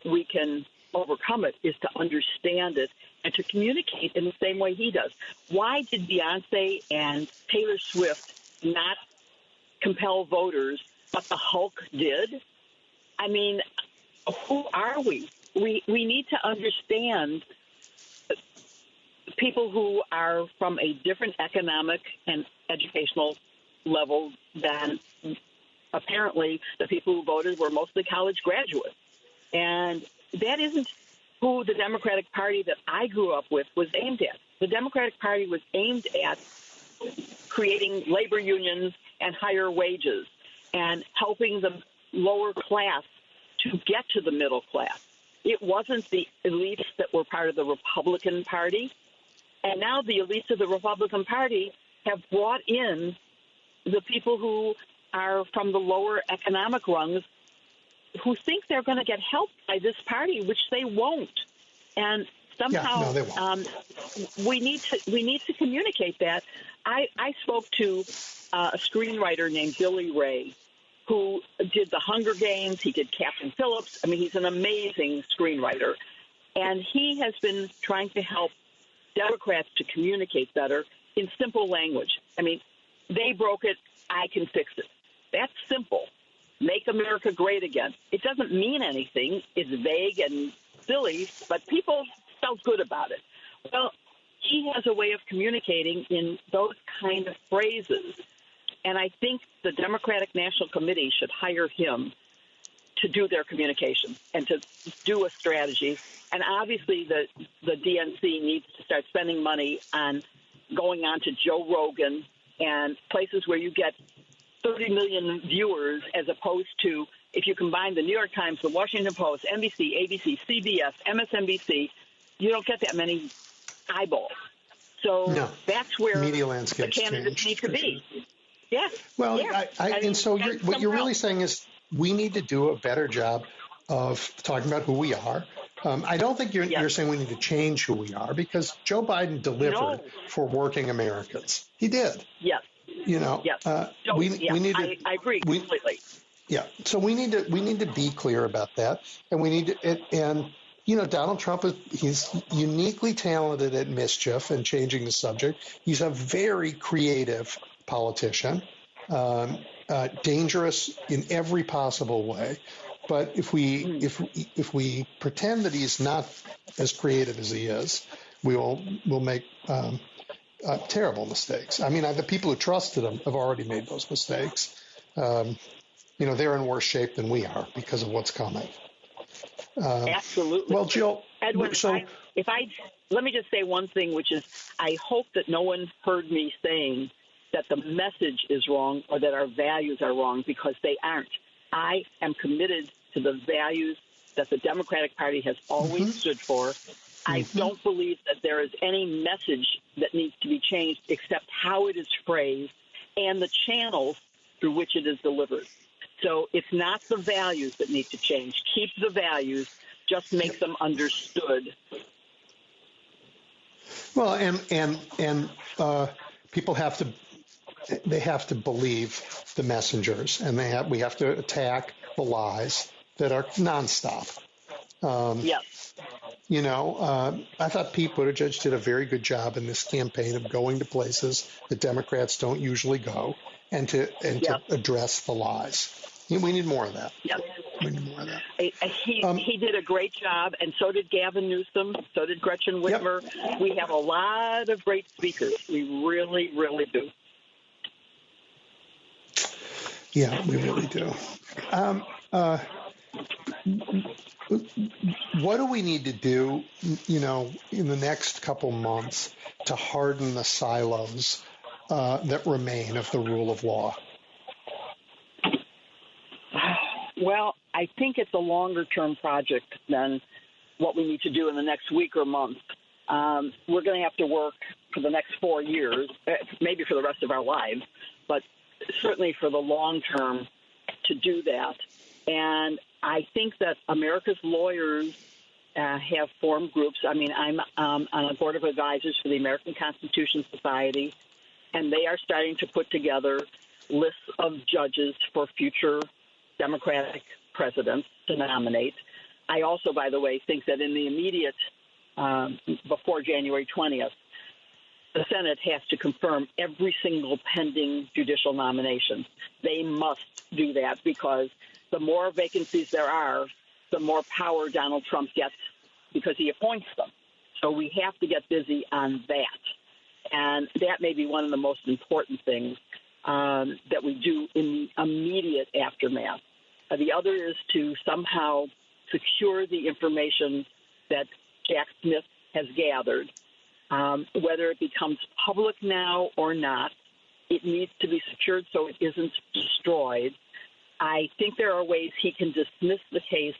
G: we can overcome it is to understand it and to communicate in the same way he does. Why did Beyonce and Taylor Swift not compel voters, but the Hulk did? I mean, who are we? We need to understand people who are from a different economic and educational level than apparently the people who voted were mostly college graduates. And that isn't who the Democratic Party that I grew up with was aimed at. The Democratic Party was aimed at creating labor unions and higher wages and helping the lower class to get to the middle class. It wasn't the elites that were part of the Republican Party. And now the elites of the Republican Party have brought in the people who are from the lower economic rungs who think they're going to get helped by this party, which they won't. And somehow we need to communicate that. I spoke to a screenwriter named Billy Ray, who did The Hunger Games. He did Captain Phillips. I mean, he's an amazing screenwriter. And he has been trying to help Democrats to communicate better in simple language. I mean, they broke it. I can fix it. That's simple. Make America great again. It doesn't mean anything. It's vague and silly, but people felt good about it. Well, he has a way of communicating in those kind of phrases. And I think the Democratic National Committee should hire him to do their communication and to do a strategy. And obviously the DNC needs to start spending money on going on to Joe Rogan and places where you get 30 million viewers, as opposed to, if you combine the New York Times, the Washington Post, NBC, ABC, CBS, MSNBC, you don't get that many eyeballs. So that's where
C: media
G: the candidates need to be.
C: Sure.
G: Yeah.
C: Well, yeah. And so what you're really saying is we need to do a better job of talking about who we are. I don't think you're saying we need to change who we are, because Joe Biden delivered for working Americans. He did.
G: Yes.
C: We need to.
G: I agree completely.
C: So we need to be clear about that, and we need to. Donald Trump he's uniquely talented at mischief and changing the subject. He's a very creative politician, dangerous in every possible way. But if we pretend that he's not as creative as he is, we'll make terrible mistakes. I mean, the people who trusted him have already made those mistakes. They're in worse shape than we are because of what's coming.
G: Absolutely.
C: Well, Jill,
G: Edwin, Let me just say one thing, which is I hope that no one heard me saying that the message is wrong or that our values are wrong, because they aren't. I am committed to the values that the Democratic Party has always stood for. I don't believe that there is any message that needs to be changed except how it is phrased and the channels through which it is delivered. So it's not the values that need to change. Keep the values, just make them understood.
C: Well, and people have to believe the messengers, and we have to attack the lies that are nonstop.
G: Yes.
C: I thought Pete Buttigieg did a very good job in this campaign of going to places that Democrats don't usually go and to address the lies. We need more of that.
G: Yes.
C: We need more of that.
G: He did a great job, and so did Gavin Newsom, so did Gretchen Whitmer. Yep. We have a lot of great speakers. We really, really do.
C: Yeah, we really do. What do we need to do, in the next couple months to harden the silos that remain of the rule of law?
G: Well, I think it's a longer-term project than what we need to do in the next week or month. We're going to have to work for the next 4 years, maybe for the rest of our lives, but certainly for the long term to do that. And I think that America's lawyers have formed groups. I mean, I'm on a board of advisors for the American Constitution Society, and they are starting to put together lists of judges for future Democratic presidents to nominate. I also, by the way, think that in the immediate, before January 20th, the Senate has to confirm every single pending judicial nomination. They must do that, because the more vacancies there are, the more power Donald Trump gets because he appoints them. So we have to get busy on that. And that may be one of the most important things that we do in the immediate aftermath. The other is to somehow secure the information that Jack Smith has gathered. Whether it becomes public now or not, it needs to be secured so it isn't destroyed. I think there are ways he can dismiss the case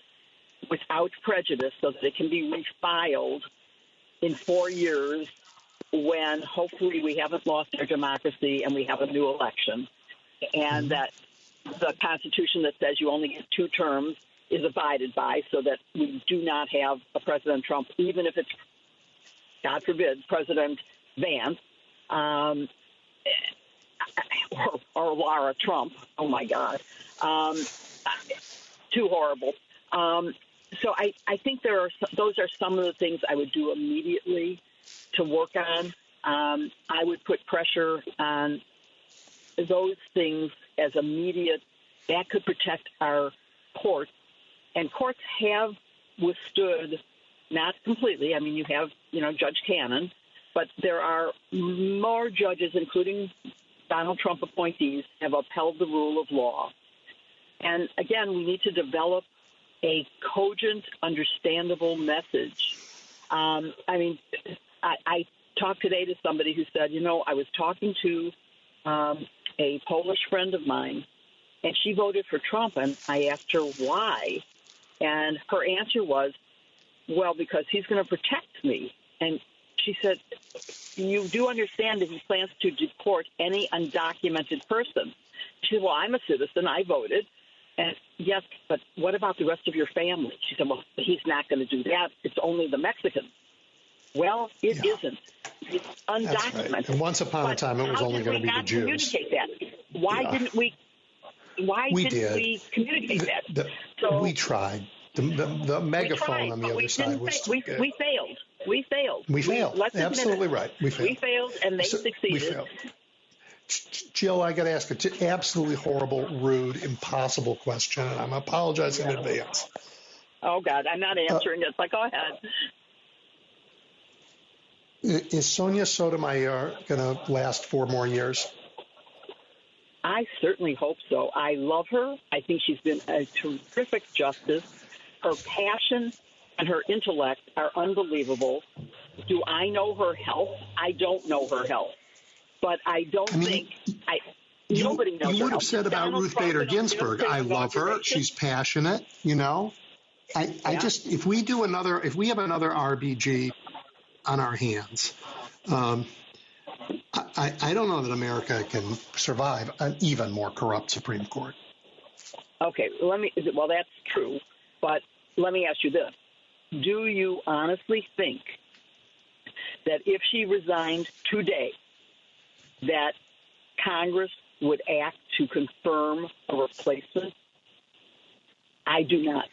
G: without prejudice so that it can be refiled in 4 years when hopefully we haven't lost our democracy and we have a new election, and that the Constitution that says you only get 2 terms is abided by, so that we do not have a President Trump, even if it's, God forbid, President Vance or Lara Trump. Oh, my God. Too horrible. So I think those are some of the things I would do immediately to work on. I would put pressure on those things as immediate. That could protect our courts. And courts have withstood, not completely. I mean, you have, Judge Cannon, but there are more judges, including Donald Trump appointees, have upheld the rule of law. And again, we need to develop a cogent, understandable message. I talked today to somebody who said, I was talking to a Polish friend of mine, and she voted for Trump, and I asked her why. And her answer was, well, because he's going to protect me. And she said, you do understand that he plans to deport any undocumented person. She said, well, I'm a citizen. I voted. And yes, but what about the rest of your family? She said, well, he's not going to do that. It's only the Mexicans. Well, it isn't. It's undocumented.
C: Right. And once upon a time, it was only going to be the Jews.
G: Communicate that? Why didn't we? Why didn't we communicate that?
C: We tried. The megaphone on the other side was
G: we failed. We failed.
C: We failed. Absolutely right. We failed.
G: And they succeeded.
C: We failed. Jill, I got to ask an absolutely horrible, rude, impossible question, and I'm apologizing in advance.
G: Oh, God, I'm not answering it, but go ahead.
C: Is Sonia Sotomayor going to last 4 more years?
G: I certainly hope so. I love her. I think she's been a terrific justice. Her passion and her intellect are unbelievable. Do I know her health? I don't know her health. But I don't think nobody knows her.
C: You would have said about Ruth Bader Ginsburg, I love her. She's passionate, you know. I just, if we have another RBG on our hands, I don't know that America can survive an even more corrupt Supreme Court.
G: Okay, well, that's true. But let me ask you this. Do you honestly think that if she resigned today, that Congress would act to confirm a replacement? I do not.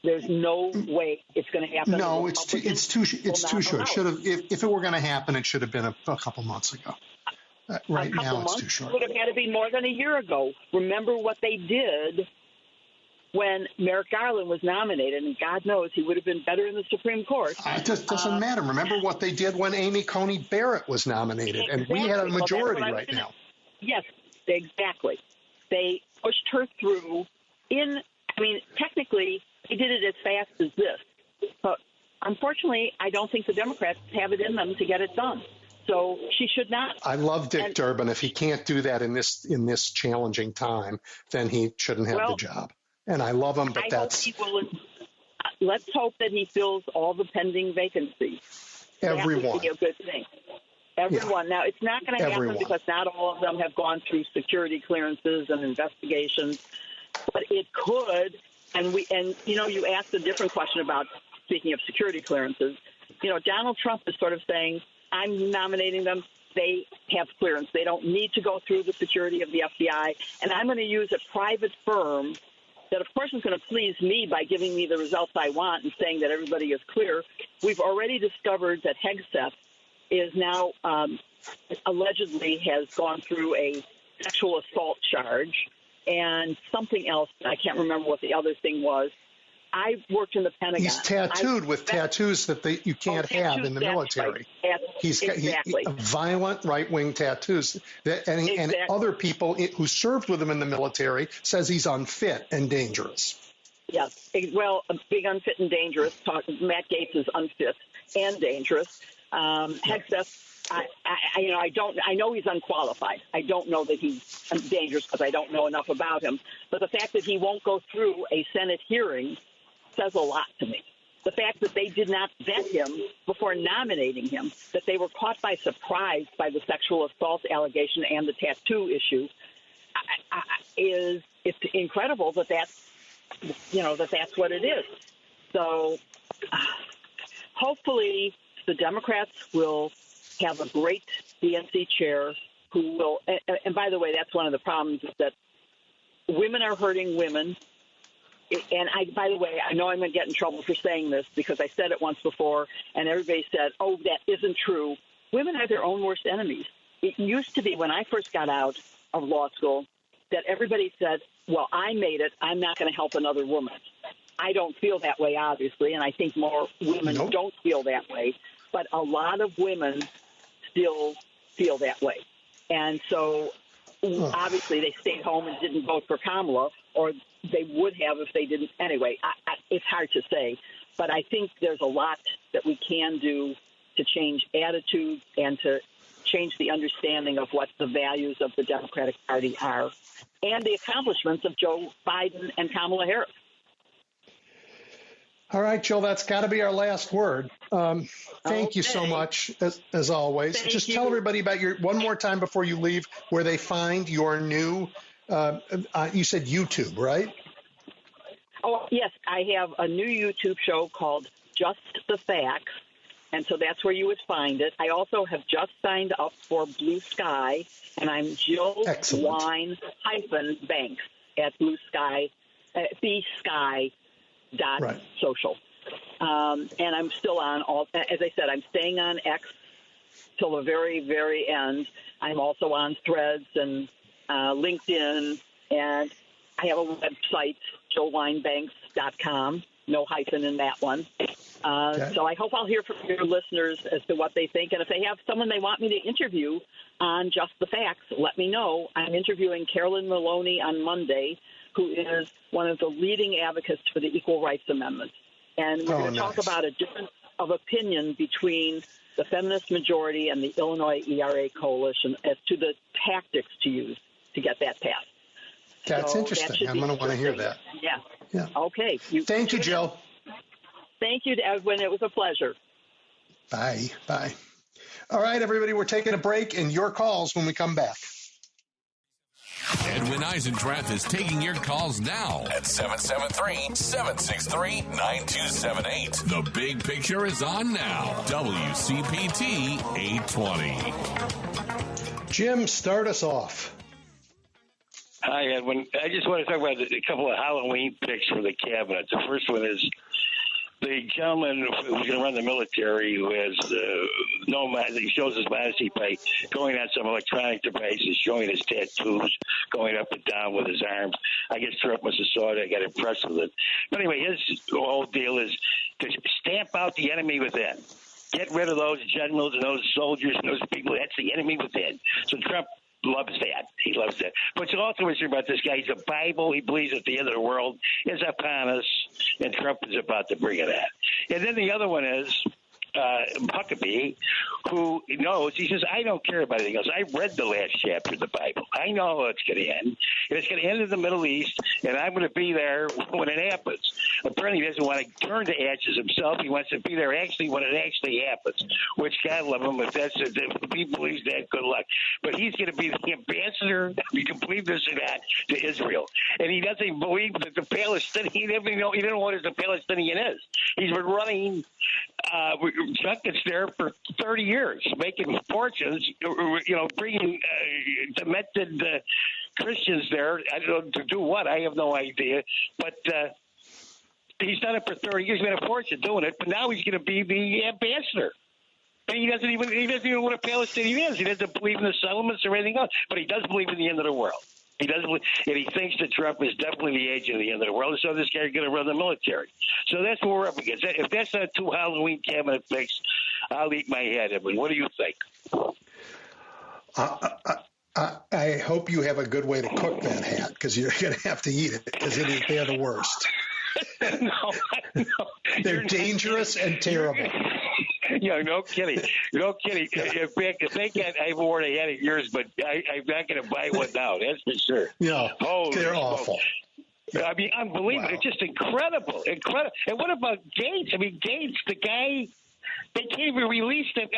G: There's no way it's going to happen.
C: No, it's too short. Should have, if it were going to happen, it should have been a couple months ago. Right now, it's too short.
G: It would have had to be more than a year ago. Remember what they did when Merrick Garland was nominated, and God knows he would have been better in the Supreme Court.
C: It just doesn't matter. Remember what they did when Amy Coney Barrett was nominated, and we had a majority right now.
G: Yes, exactly. They pushed her through technically, they did it as fast as this. But unfortunately, I don't think the Democrats have it in them to get it done. So she should not.
C: I love Dick Durbin. If he can't do that in this challenging time, then he shouldn't have the job. And I love him, but
G: let's hope that he fills all the pending vacancies.
C: Everyone.
G: That would be a good thing. Everyone. Yeah. Now, it's not going to happen because not all of them have gone through security clearances and investigations, but it could. And you asked a different question about, speaking of security clearances, Donald Trump is sort of saying, I'm nominating them. They have clearance. They don't need to go through the security of the FBI. And I'm going to use a private firm that, of course, is going to please me by giving me the results I want and saying that everybody is clear. We've already discovered that Hegseth is now allegedly has gone through a sexual assault charge and something else. I can't remember what the other thing was. I worked in the Pentagon.
C: He's tattooed with tattoos that you can't have in the military.
G: Right.
C: He's violent right-wing tattoos. And other people who served with him in the military says he's unfit and dangerous.
G: Yes. Well, a big unfit and dangerous. Matt Gaetz is unfit and dangerous. Hegseth, I know he's unqualified. I don't know that he's dangerous because I don't know enough about him. But the fact that he won't go through a Senate hearing says a lot to me. The fact that they did not vet him before nominating him, that they were caught by surprise by the sexual assault allegation and the tattoo issue, it's incredible that's what it is. So hopefully the Democrats will have a great DNC chair who will, and by the way, that's one of the problems is that women are hurting women. And by the way, I know I'm going to get in trouble for saying this because I said it once before and everybody said, oh, that isn't true. Women are their own worst enemies. It used to be when I first got out of law school that everybody said, well, I made it. I'm not going to help another woman. I don't feel that way, obviously, and I think more women don't feel that way. But a lot of women still feel that way. And so obviously they stayed home and didn't vote for Kamala, or they would have if they didn't. Anyway, it's hard to say. But I think there's a lot that we can do to change attitudes and to change the understanding of what the values of the Democratic Party are and the accomplishments of Joe Biden and Kamala Harris.
C: All right, Jill, that's got to be our last word. Thank you so much, as always. Just tell everybody about one more time before you leave, where they find your new, you said YouTube, right?
G: Oh, yes. I have a new YouTube show called Just the Facts, and so that's where you would find it. I also have just signed up for Blue Sky, and I'm Jill Wine -Banks at Blue Sky, Social. And I'm still on as I said, I'm staying on X till the very, very end. I'm also on Threads and LinkedIn, and I have a website, JillWineBanks.com, no hyphen in that one. So I hope I'll hear from your listeners as to what they think. And if they have someone they want me to interview on Just the Facts, let me know. I'm interviewing Carolyn Maloney on Monday, who is one of the leading advocates for the Equal Rights Amendment. And we're going to talk about a difference of opinion between the feminist majority and the Illinois ERA coalition as to the tactics to use to get that passed.
C: That's interesting. I'm going to want to hear that.
G: Yeah. Okay.
C: Thank you, Jill.
G: Thank you, Edwin. It was a pleasure.
C: Bye. Bye. All right, everybody, we're taking a break, and your calls when we come back.
A: Edwin Eisendrath is taking your calls now at 773-763-9278. The Big Picture is on now. WCPT 820.
C: Jim, start us off.
H: Hi, Edwin. I just want to talk about a couple of Halloween picks for the cabinet. The first one is the gentleman who's going to run the military who has he shows his modesty by going on some electronic devices, showing his tattoos, going up and down with his arms. I guess Trump must have saw it. I got impressed with it. But anyway, his whole deal is to stamp out the enemy within. Get rid of those generals and those soldiers and those people. That's the enemy within. So Trump loves that. He loves that. But you also hear about this guy. He's a Bible. He believes that the end of the world is upon us, and Trump is about to bring it at. And then the other one is Huckabee, who knows, he says, I don't care about anything else. I read the last chapter of the Bible. I know how it's going to end. And it's going to end in the Middle East, and I'm going to be there when it happens. Apparently he doesn't want to turn to ashes himself. He wants to be there actually when it actually happens, which God love him. If he believes that, good luck. But he's going to be the ambassador, you can believe this or not, to Israel. And he doesn't believe that the Palestinian, he didn't know what a Palestinian is. He's been running junkets there for 30 years, making fortunes, bringing demented Christians there. I don't know to do what. I have no idea. But he's done it for 30 years. He's made a fortune doing it. But now he's going to be the ambassador. And he doesn't even know what a Palestinian is. He doesn't believe in the settlements or anything else. But he does believe in the end of the world. He doesn't, and he thinks that Trump is definitely the agent of the end of the world, so this guy's going to run the military. So that's what we're up against. If that's not two Halloween cabinet picks, I'll eat my head. Edwin, what do you think?
C: I hope you have a good way to cook that hat, because you're going to have to eat it, because they're the worst.
H: No.
C: They're dangerous and terrible.
H: No kidding. No kidding. In fact, if they get, I've worn a hat of yours, but I'm not going to buy one now. That's for sure.
C: Yeah, they're awful.
H: I mean, unbelievable. Wow. It's just incredible. Incredible. And what about Gates? I mean, Gates, the guy, they can't even release them.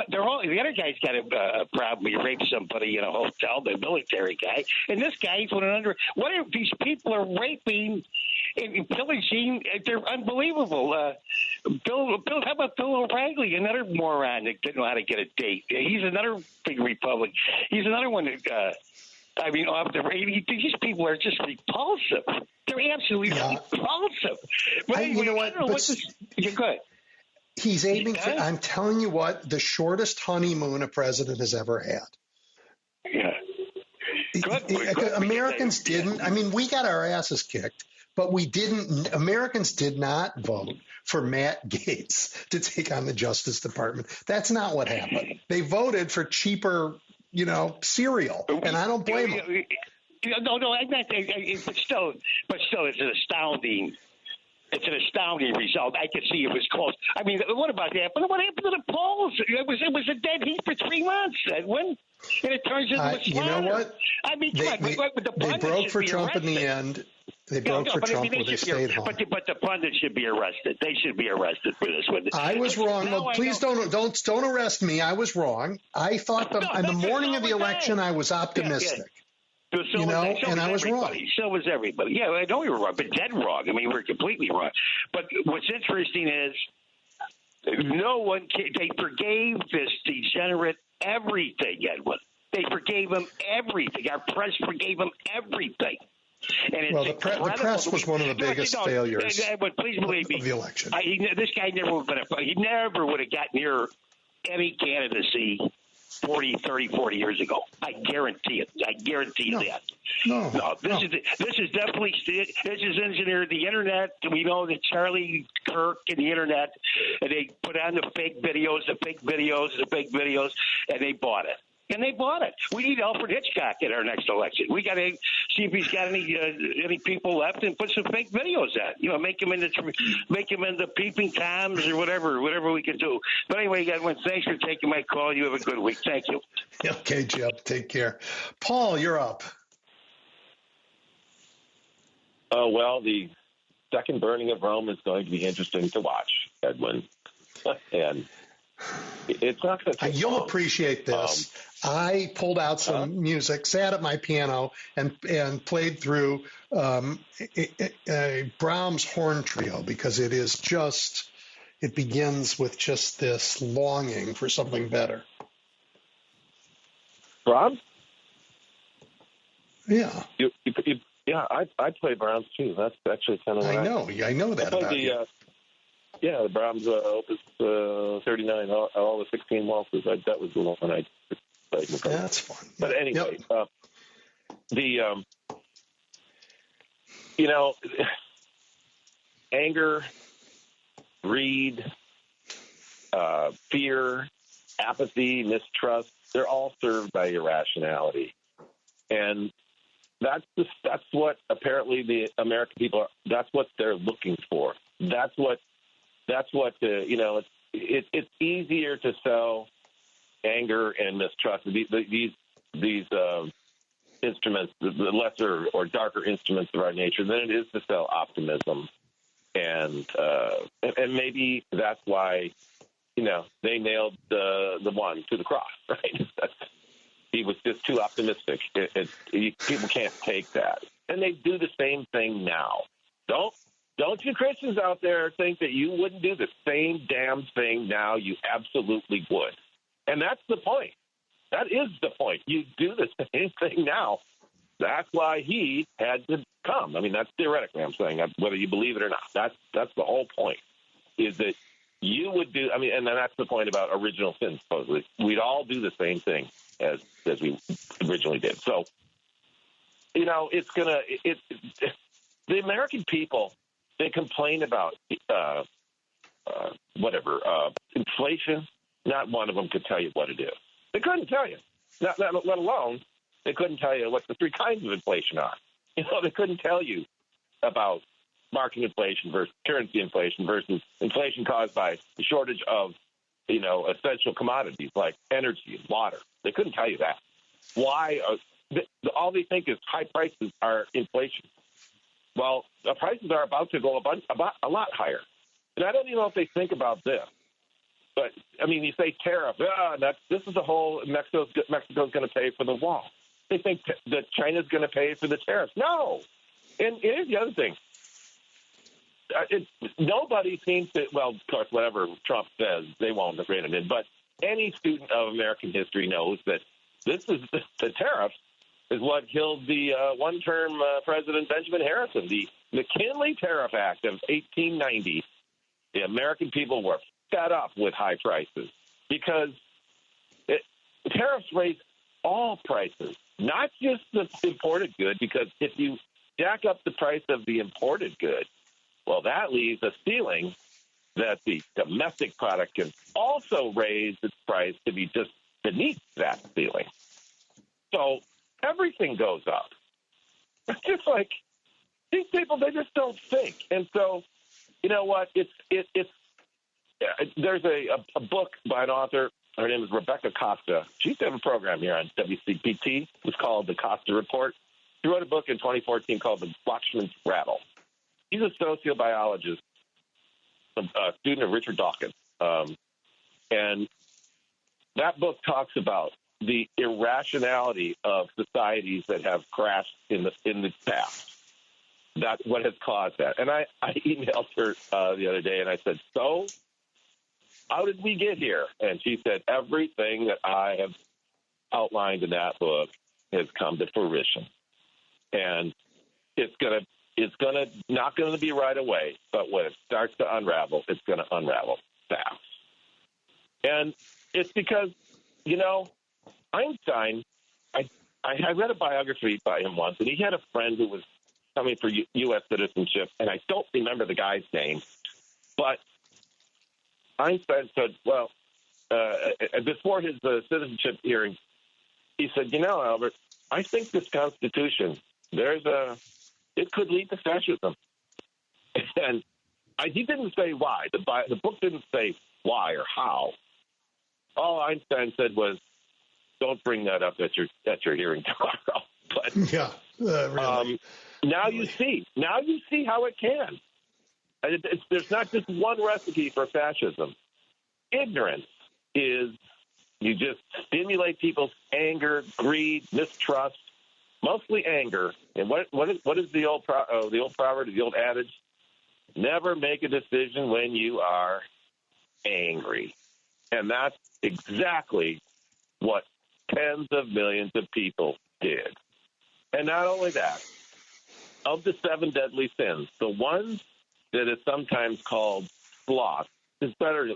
H: They're all, the other guy's got a problem. He raped somebody in a hotel, the military guy. And this guy's put under. What if these people are raping and pillaging? They're unbelievable. How about Bill O'Reilly, another moron that didn't know how to get a date? He's another big Republican. He's another one that, off the radio. These people are just repulsive. They're absolutely repulsive. But anyway, you know what? You're good.
C: He's aiming for, I'm telling you what, the shortest honeymoon a president has ever had.
H: Yeah. Good.
C: Americans didn't. I mean, we got our asses kicked, but we didn't. Americans did not vote for Matt Gaetz to take on the Justice Department. That's not what happened. They voted for cheaper, cereal, and I don't blame them.
H: No, I'm not. But still, it's an astounding. It's an astounding result. I could see it was close. I mean, what about that? But what happened to the polls? It was a dead heat for 3 months, Edwin. And it turns into a slaughter.
C: You know what?
H: I mean,
C: they broke for Trump in the end. They broke for Trump when they stayed home.
H: But the pundits should be arrested. They should be arrested for this one.
C: I was wrong. Well, please don't arrest me. I was wrong. I thought on the morning of the election I was optimistic. And I was wrong.
H: So was everybody. Yeah, I know you were wrong, but dead wrong. I mean, we're completely wrong. But what's interesting is they forgave this degenerate everything, Edwin. They forgave him everything. Our press forgave him everything. And it's
C: the press was one of the biggest failures
H: Edwin, please believe me,
C: of the election.
H: This guy never would have got near any candidacy 40 years ago. I guarantee it. I guarantee that. No. This is definitely engineered. The internet. We know that Charlie Kirk and the internet, and they put on the fake videos, and they bought it. and they bought it. We need Alfred Hitchcock in our next election. We got to see if he's got any people left and put some fake videos out. Make him into peeping toms or whatever we can do. But anyway, Edwin, thanks for taking my call. You have a good week. Thank you.
C: Okay, Jeb. Take care. Paul, you're up.
I: Well, the second burning of Rome is going to be interesting to watch, Edwin. And it's not going to take
C: You'll
I: long.
C: Appreciate this. I pulled out some music, sat at my piano, and played through a Brahms horn trio because it begins with just this longing for something better.
I: Brahms?
C: Yeah.
I: Yeah, I play Brahms too. That's actually kind of.
C: I know that about you.
I: The Brahms Opus 39, all the 16 waltzes. That was the one I played.
C: That's fun.
I: But anyway, anger, greed, fear, apathy, mistrust, they're all served by irrationality. And that's what apparently the American people that's what they're looking for. That's what it's easier to sell anger and mistrust. These instruments, the lesser or darker instruments of our nature, than it is to sell optimism. And maybe that's why, they nailed the one to the cross, right? He was just too optimistic. People can't take that. And they do the same thing now. Don't you Christians out there think that you wouldn't do the same damn thing now? You absolutely would. And that's the point. That is the point. You do the same thing now. That's why he had to come. I mean, that's theoretically I'm saying, whether you believe it or not. That's the whole point, is that you would do, and then that's the point about original sin, supposedly. We'd all do the same thing as we originally did. So, the American people, they complain about inflation. Not one of them could tell you what it is. They couldn't tell you. Not let alone they couldn't tell you what the three kinds of inflation are. They couldn't tell you about market inflation versus currency inflation versus inflation caused by the shortage of, essential commodities like energy and water. They couldn't tell you that. Why? All they think is high prices are inflation. Well, the prices are about to go a lot higher. And I don't even know if they think about this. But, you say tariff. This is the whole Mexico's going to pay for the wall. They think that China's going to pay for the tariffs. No. And here's the other thing. Nobody seems to, of course, whatever Trump says, they won't rein it in. But any student of American history knows that the tariffs is what killed the one-term President Benjamin Harrison. The McKinley Tariff Act of 1890, the American people were fed up with high prices because tariffs raise all prices, not just the imported good, because if you jack up the price of the imported good, well, that leaves a ceiling that the domestic product can also raise its price to be just beneath that ceiling. So everything goes up. It's just like these people, they just don't think. And so, you know what? There's a book by an author. Her name is Rebecca Costa. She used to have a program here on WCPT. It was called The Costa Report. She wrote a book in 2014 called The Watchman's Rattle. He's a sociobiologist, a student of Richard Dawkins. And that book talks about the irrationality of societies that have crashed in the past. That's what has caused that. And I emailed her the other day, and I said, so how did we get here? And she said, everything that I have outlined in that book has come to fruition. And it's not going to be right away, but when it starts to unravel, it's going to unravel fast. And it's because, Einstein, I read a biography by him once, and he had a friend who was coming for U.S. citizenship, and I don't remember the guy's name, but Einstein said, before his citizenship hearing, he said, Albert, I think this Constitution, it could lead to fascism. And he didn't say why. The book didn't say why or how. All Einstein said was, don't bring that up at your hearing tomorrow. But
C: really.
I: Now you see how it can. And there's not just one recipe for fascism. Ignorance is you just stimulate people's anger, greed, mistrust, mostly anger. And what is the old proverb, the old adage? Never make a decision when you are angry. And that's exactly what tens of millions of people did. And not only that, of the 7 deadly sins, the one that is sometimes called sloth, is better,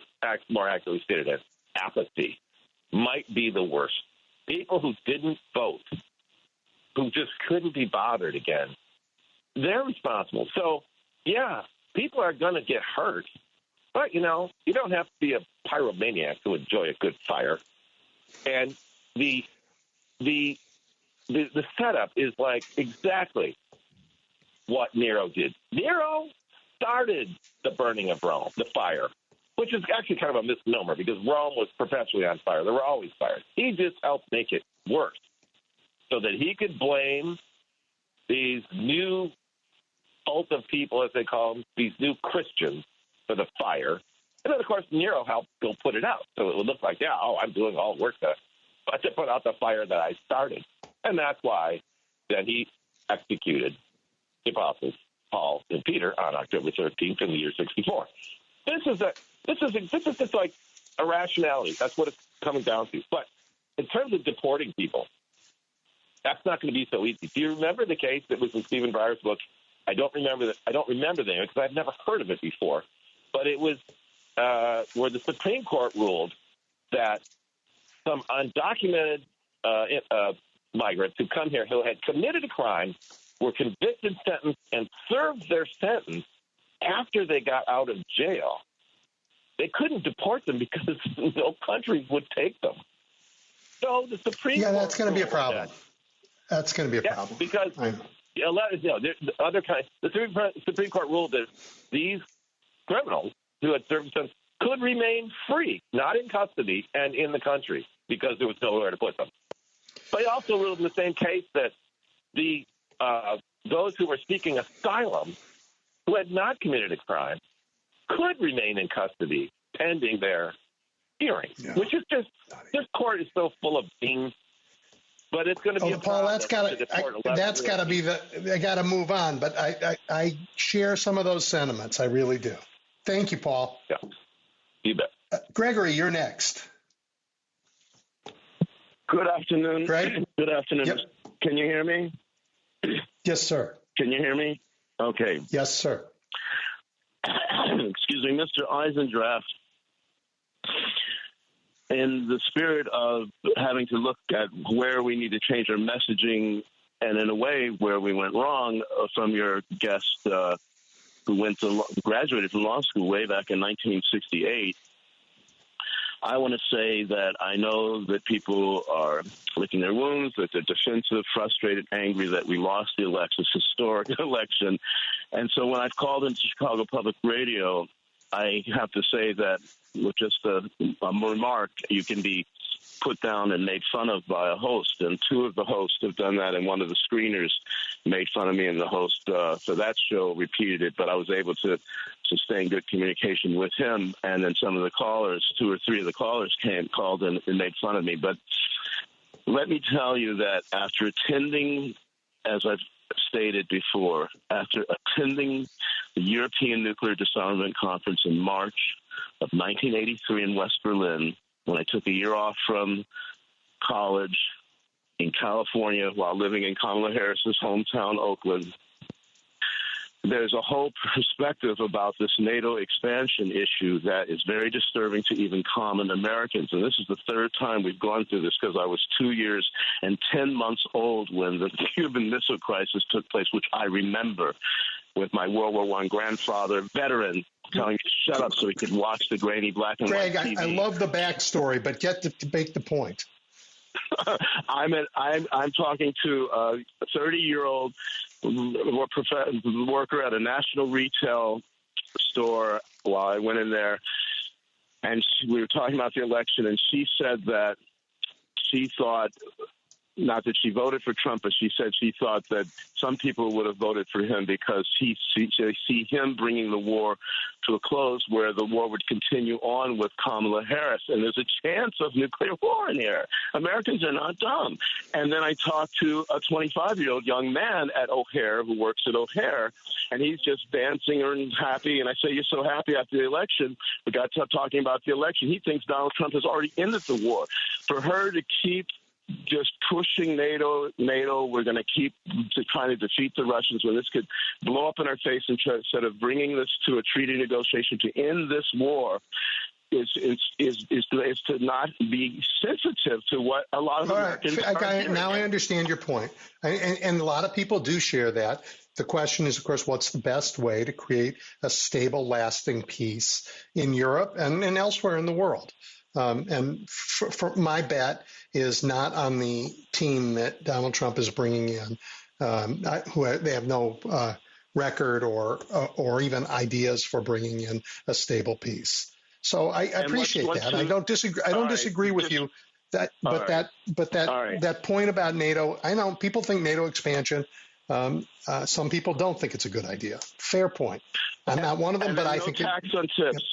I: more accurately stated as apathy, might be the worst. People who didn't vote, who just couldn't be bothered again, they're responsible. So, yeah, people are going to get hurt. But, you don't have to be a pyromaniac to enjoy a good fire. And the setup is like exactly what Nero did. Nero started the burning of Rome, the fire, which is actually kind of a misnomer because Rome was perpetually on fire. There were always fires. He just helped make it worse so that he could blame these new cult of people, as they call them, these new Christians, for the fire. And then, of course, Nero helped go put it out. So it would look like, I'm doing all work to put out the fire that I started. And that's why then he executed the apostles, Paul and Peter, on October 13th in the year 64. This is just like irrationality. That's what it's coming down to. But in terms of deporting people, that's not going to be so easy. Do you remember the case that was in Stephen Breyer's book? I don't remember the name because I've never heard of it before. But it was where the Supreme Court ruled that some undocumented migrants who come here who had committed a crime were convicted, sentenced, and served their sentence after they got out of jail. They couldn't deport them because no countries would take them. So the Supreme Court
C: that's going to be a problem. That's going to be a problem
I: because the Supreme Court ruled that these criminals who had served sentence could remain free, not in custody and in the country, because there was nowhere to put them. But he also ruled in the same case that those who were seeking asylum who had not committed a crime could remain in custody pending their hearing, which is just this court is so full of beans. But it's going to be
C: Paul. They got to move on. But I share some of those sentiments. I really do. Thank you, Paul.
I: Yeah, you bet.
C: Gregory, you're next.
J: Good afternoon.
C: Greg?
J: Good afternoon.
C: Yep.
J: Can you hear me?
C: Yes, sir.
J: Can you hear me? Okay.
C: Yes, sir.
J: Excuse me, Mr. Eisendrath. In the spirit of having to look at where we need to change our messaging and in a way where we went wrong from your guest who graduated from law school way back in 1968, I want to say that I know that people are licking their wounds, that they're defensive, frustrated, angry that we lost the election, this historic election. And so when I've called into Chicago Public Radio, I have to say that with just a remark, you can be put down and made fun of by a host. And 2 of the hosts have done that, and one of the screeners made fun of me, and the host for that show repeated it. But I was able to sustain good communication with him. And then some of the callers, 2 or 3 of the callers called and made fun of me. But let me tell you that after attending, as I've stated before, after attending the European Nuclear Disarmament Conference in March of 1983 in West Berlin, when I took a year off from college in California while living in Kamala Harris's hometown, Oakland, there's a whole perspective about this NATO expansion issue that is very disturbing to even common Americans. And this is the 3rd time we've gone through this because I was 2 years and 10 months old when the Cuban Missile Crisis took place, which I remember with my World War I grandfather, veteran, telling me to shut up so he could watch the grainy black and white TV.
C: Greg, I love the backstory, but get to make the point.
J: I'm talking to a 30-year-old worker at a national retail store while I went in there, and we were talking about the election, and she said that she thought, not that she voted for Trump, but she said she thought that some people would have voted for him because they see him bringing the war to a close, where the war would continue on with Kamala Harris. And there's a chance of nuclear war in here. Americans are not dumb. And then I talked to a 25-year-old young man at O'Hare who works at O'Hare, and he's just dancing and happy. And I say, you're so happy after the election. We got to talking about the election. He thinks Donald Trump has already ended the war. For her to keep just pushing NATO, we're going to keep trying to defeat the Russians when this could blow up in our face, instead of bringing this to a treaty negotiation to end this war, is to not be sensitive to what a lot of Americans are doing.
C: Now I understand your point. And a lot of people do share that. The question is, of course, what's the best way to create a stable, lasting peace in Europe and elsewhere in the world? And for my bet is not on the team that Donald Trump is bringing in, they have no record or even ideas for bringing in a stable peace. So I appreciate that. I don't disagree. I don't disagree with you. That point about NATO. I know people think NATO expansion. Some people don't think it's a good idea. Fair point. I'm not one of them, but I think
J: tax on tips.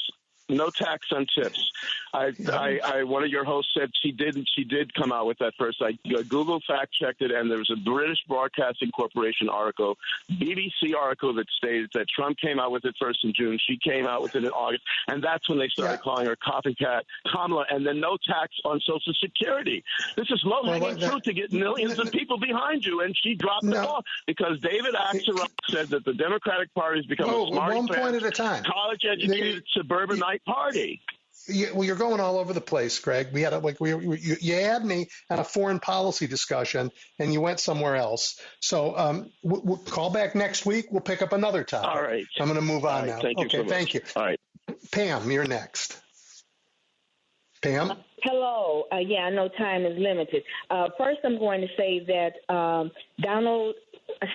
J: No tax on tips. One of your hosts said she did come out with that first. I Google fact checked it, and there was a British Broadcasting Corporation article, BBC article, that stated that Trump came out with it first in June. She came out with it in August, and that's when they started calling her copycat Kamala. And then no tax on Social Security. This is low-hanging fruit to get millions of people behind you, and she dropped the ball because David Axelrod said that the Democratic Party has become a smart,
C: one point at a time,
J: college-educated suburbanite party.
C: Well, you're going all over the place, Greg. We had you had me at a foreign policy discussion, and you went somewhere else. So we'll call back next week. We'll pick up another topic.
J: All right.
C: I'm going to move on now. Thank you.
J: All right.
C: Pam, you're next. Pam?
K: Hello. I know time is limited. First, I'm going to say that Donald,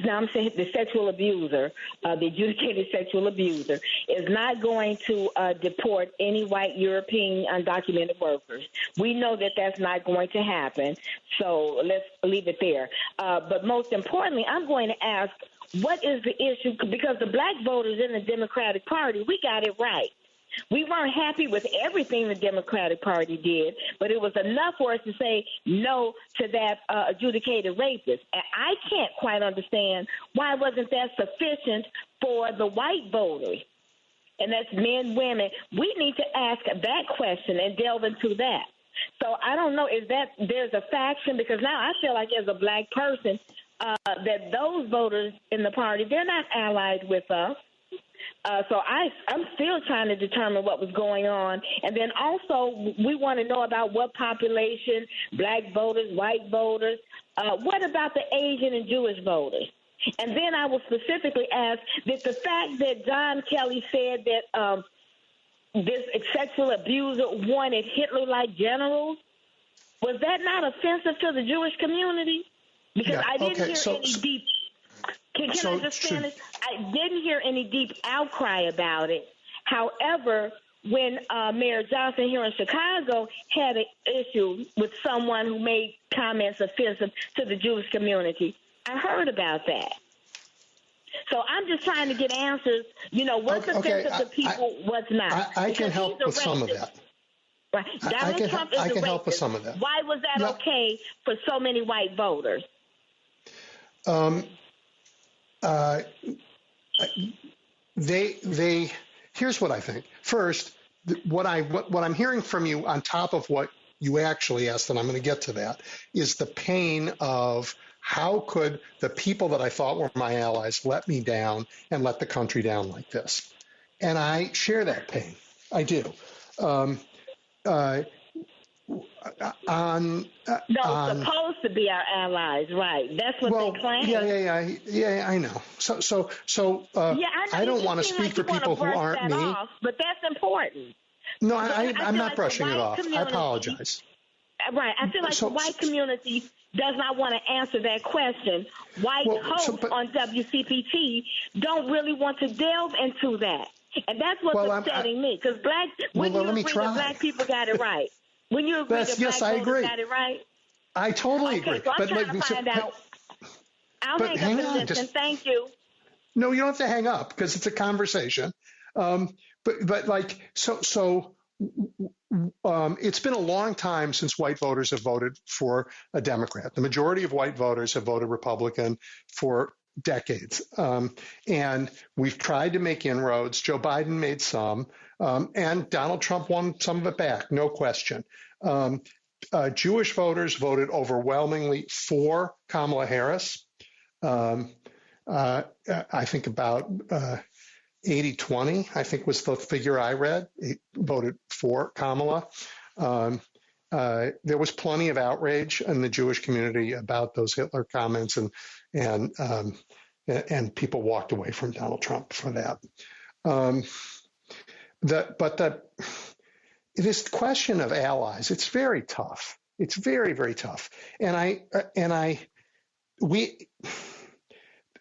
K: now I'm saying the sexual abuser, the adjudicated sexual abuser, is not going to deport any white European undocumented workers. We know that that's not going to happen, so let's leave it there. But most importantly, I'm going to ask, what is the issue? Because the black voters in the Democratic Party, we got it right. We weren't happy with everything the Democratic Party did, but it was enough for us to say no to that adjudicated rapist. And I can't quite understand why wasn't that sufficient for the white voters. And that's men, women. We need to ask that question and delve into that. So I don't know, is that there's a faction? Because now I feel like as a black person that those voters in the party, they're not allied with us. So I'm still trying to determine what was going on. And then also we want to know about what population, black voters, white voters, what about the Asian and Jewish voters? And then I will specifically ask that the fact that John Kelly said that this sexual abuser wanted Hitler-like generals, was that not offensive to the Jewish community? Because I didn't hear any deep... Can I just finish? I didn't hear any deep outcry about it. However, when Mayor Johnson here in Chicago had an issue with someone who made comments offensive to the Jewish community, I heard about that. So I'm just trying to get answers, what's offensive to people, what's not.
C: I can help with some of that.
K: Right. Donald Trump is a racist.
C: Help with some of that.
K: Why was that okay for so many white voters?
C: Here's what I think. First, what I'm hearing from you on top of what you actually asked, and I'm going to get to that, is the pain of how could the people that I thought were my allies let me down and let the country down like this? And I share that pain. I do.
K: Supposed to be our allies, right? That's what they claim.
C: Yeah, I know. So I don't want to speak for people who aren't me.
K: But that's important.
C: No, I'm not brushing it off. I apologize.
K: Right. I feel like the white community does not want to answer that question. White hosts on WCPT don't really want to delve into that. And that's what's upsetting me. Because when you agree that black people got it right, when you agree that black voters got it right.
C: I totally agree.
K: So I'm trying to find out. I'll hang up and listen. Thank you.
C: No, you don't have to hang up because it's a conversation. It's been a long time since white voters have voted for a Democrat. The majority of white voters have voted Republican for decades. And we've tried to make inroads. Joe Biden made some, and Donald Trump won some of it back, no question. Jewish voters voted overwhelmingly for Kamala Harris. I think about 80-20, I think was the figure I read. He voted for Kamala. There was plenty of outrage in the Jewish community about those Hitler comments, and people walked away from Donald Trump for that. This question of allies, it's very tough. It's very, very tough.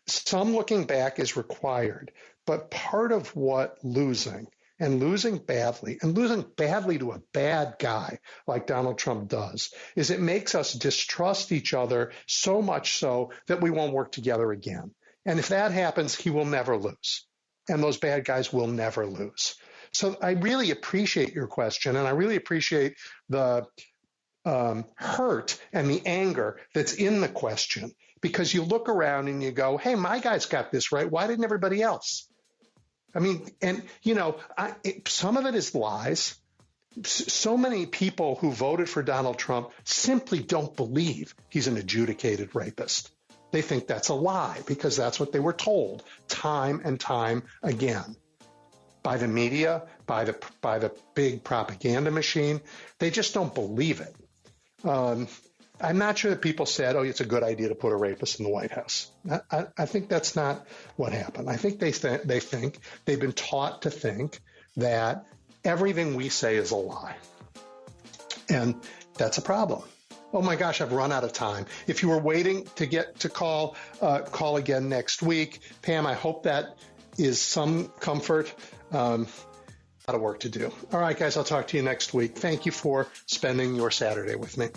C: Some looking back is required, but part of what losing badly to a bad guy like Donald Trump does is it makes us distrust each other so much so that we won't work together again. And if that happens, he will never lose. And those bad guys will never lose. So I really appreciate your question, and I really appreciate the hurt and the anger that's in the question, because you look around and you go, hey, my guy's got this right. Why didn't everybody else? I mean, and, some of it is lies. So many people who voted for Donald Trump simply don't believe he's an adjudicated rapist. They think that's a lie because that's what they were told time and time again by the media, by the big propaganda machine. They just don't believe it. I'm not sure that people said, it's a good idea to put a rapist in the White House. I think that's not what happened. I think they think they've been taught to think that everything we say is a lie. And that's a problem. Oh my gosh, I've run out of time. If you were waiting to get to call again next week. Pam, I hope that is some comfort. A lot of work to do. All right, guys, I'll talk to you next week. Thank you for spending your Saturday with me.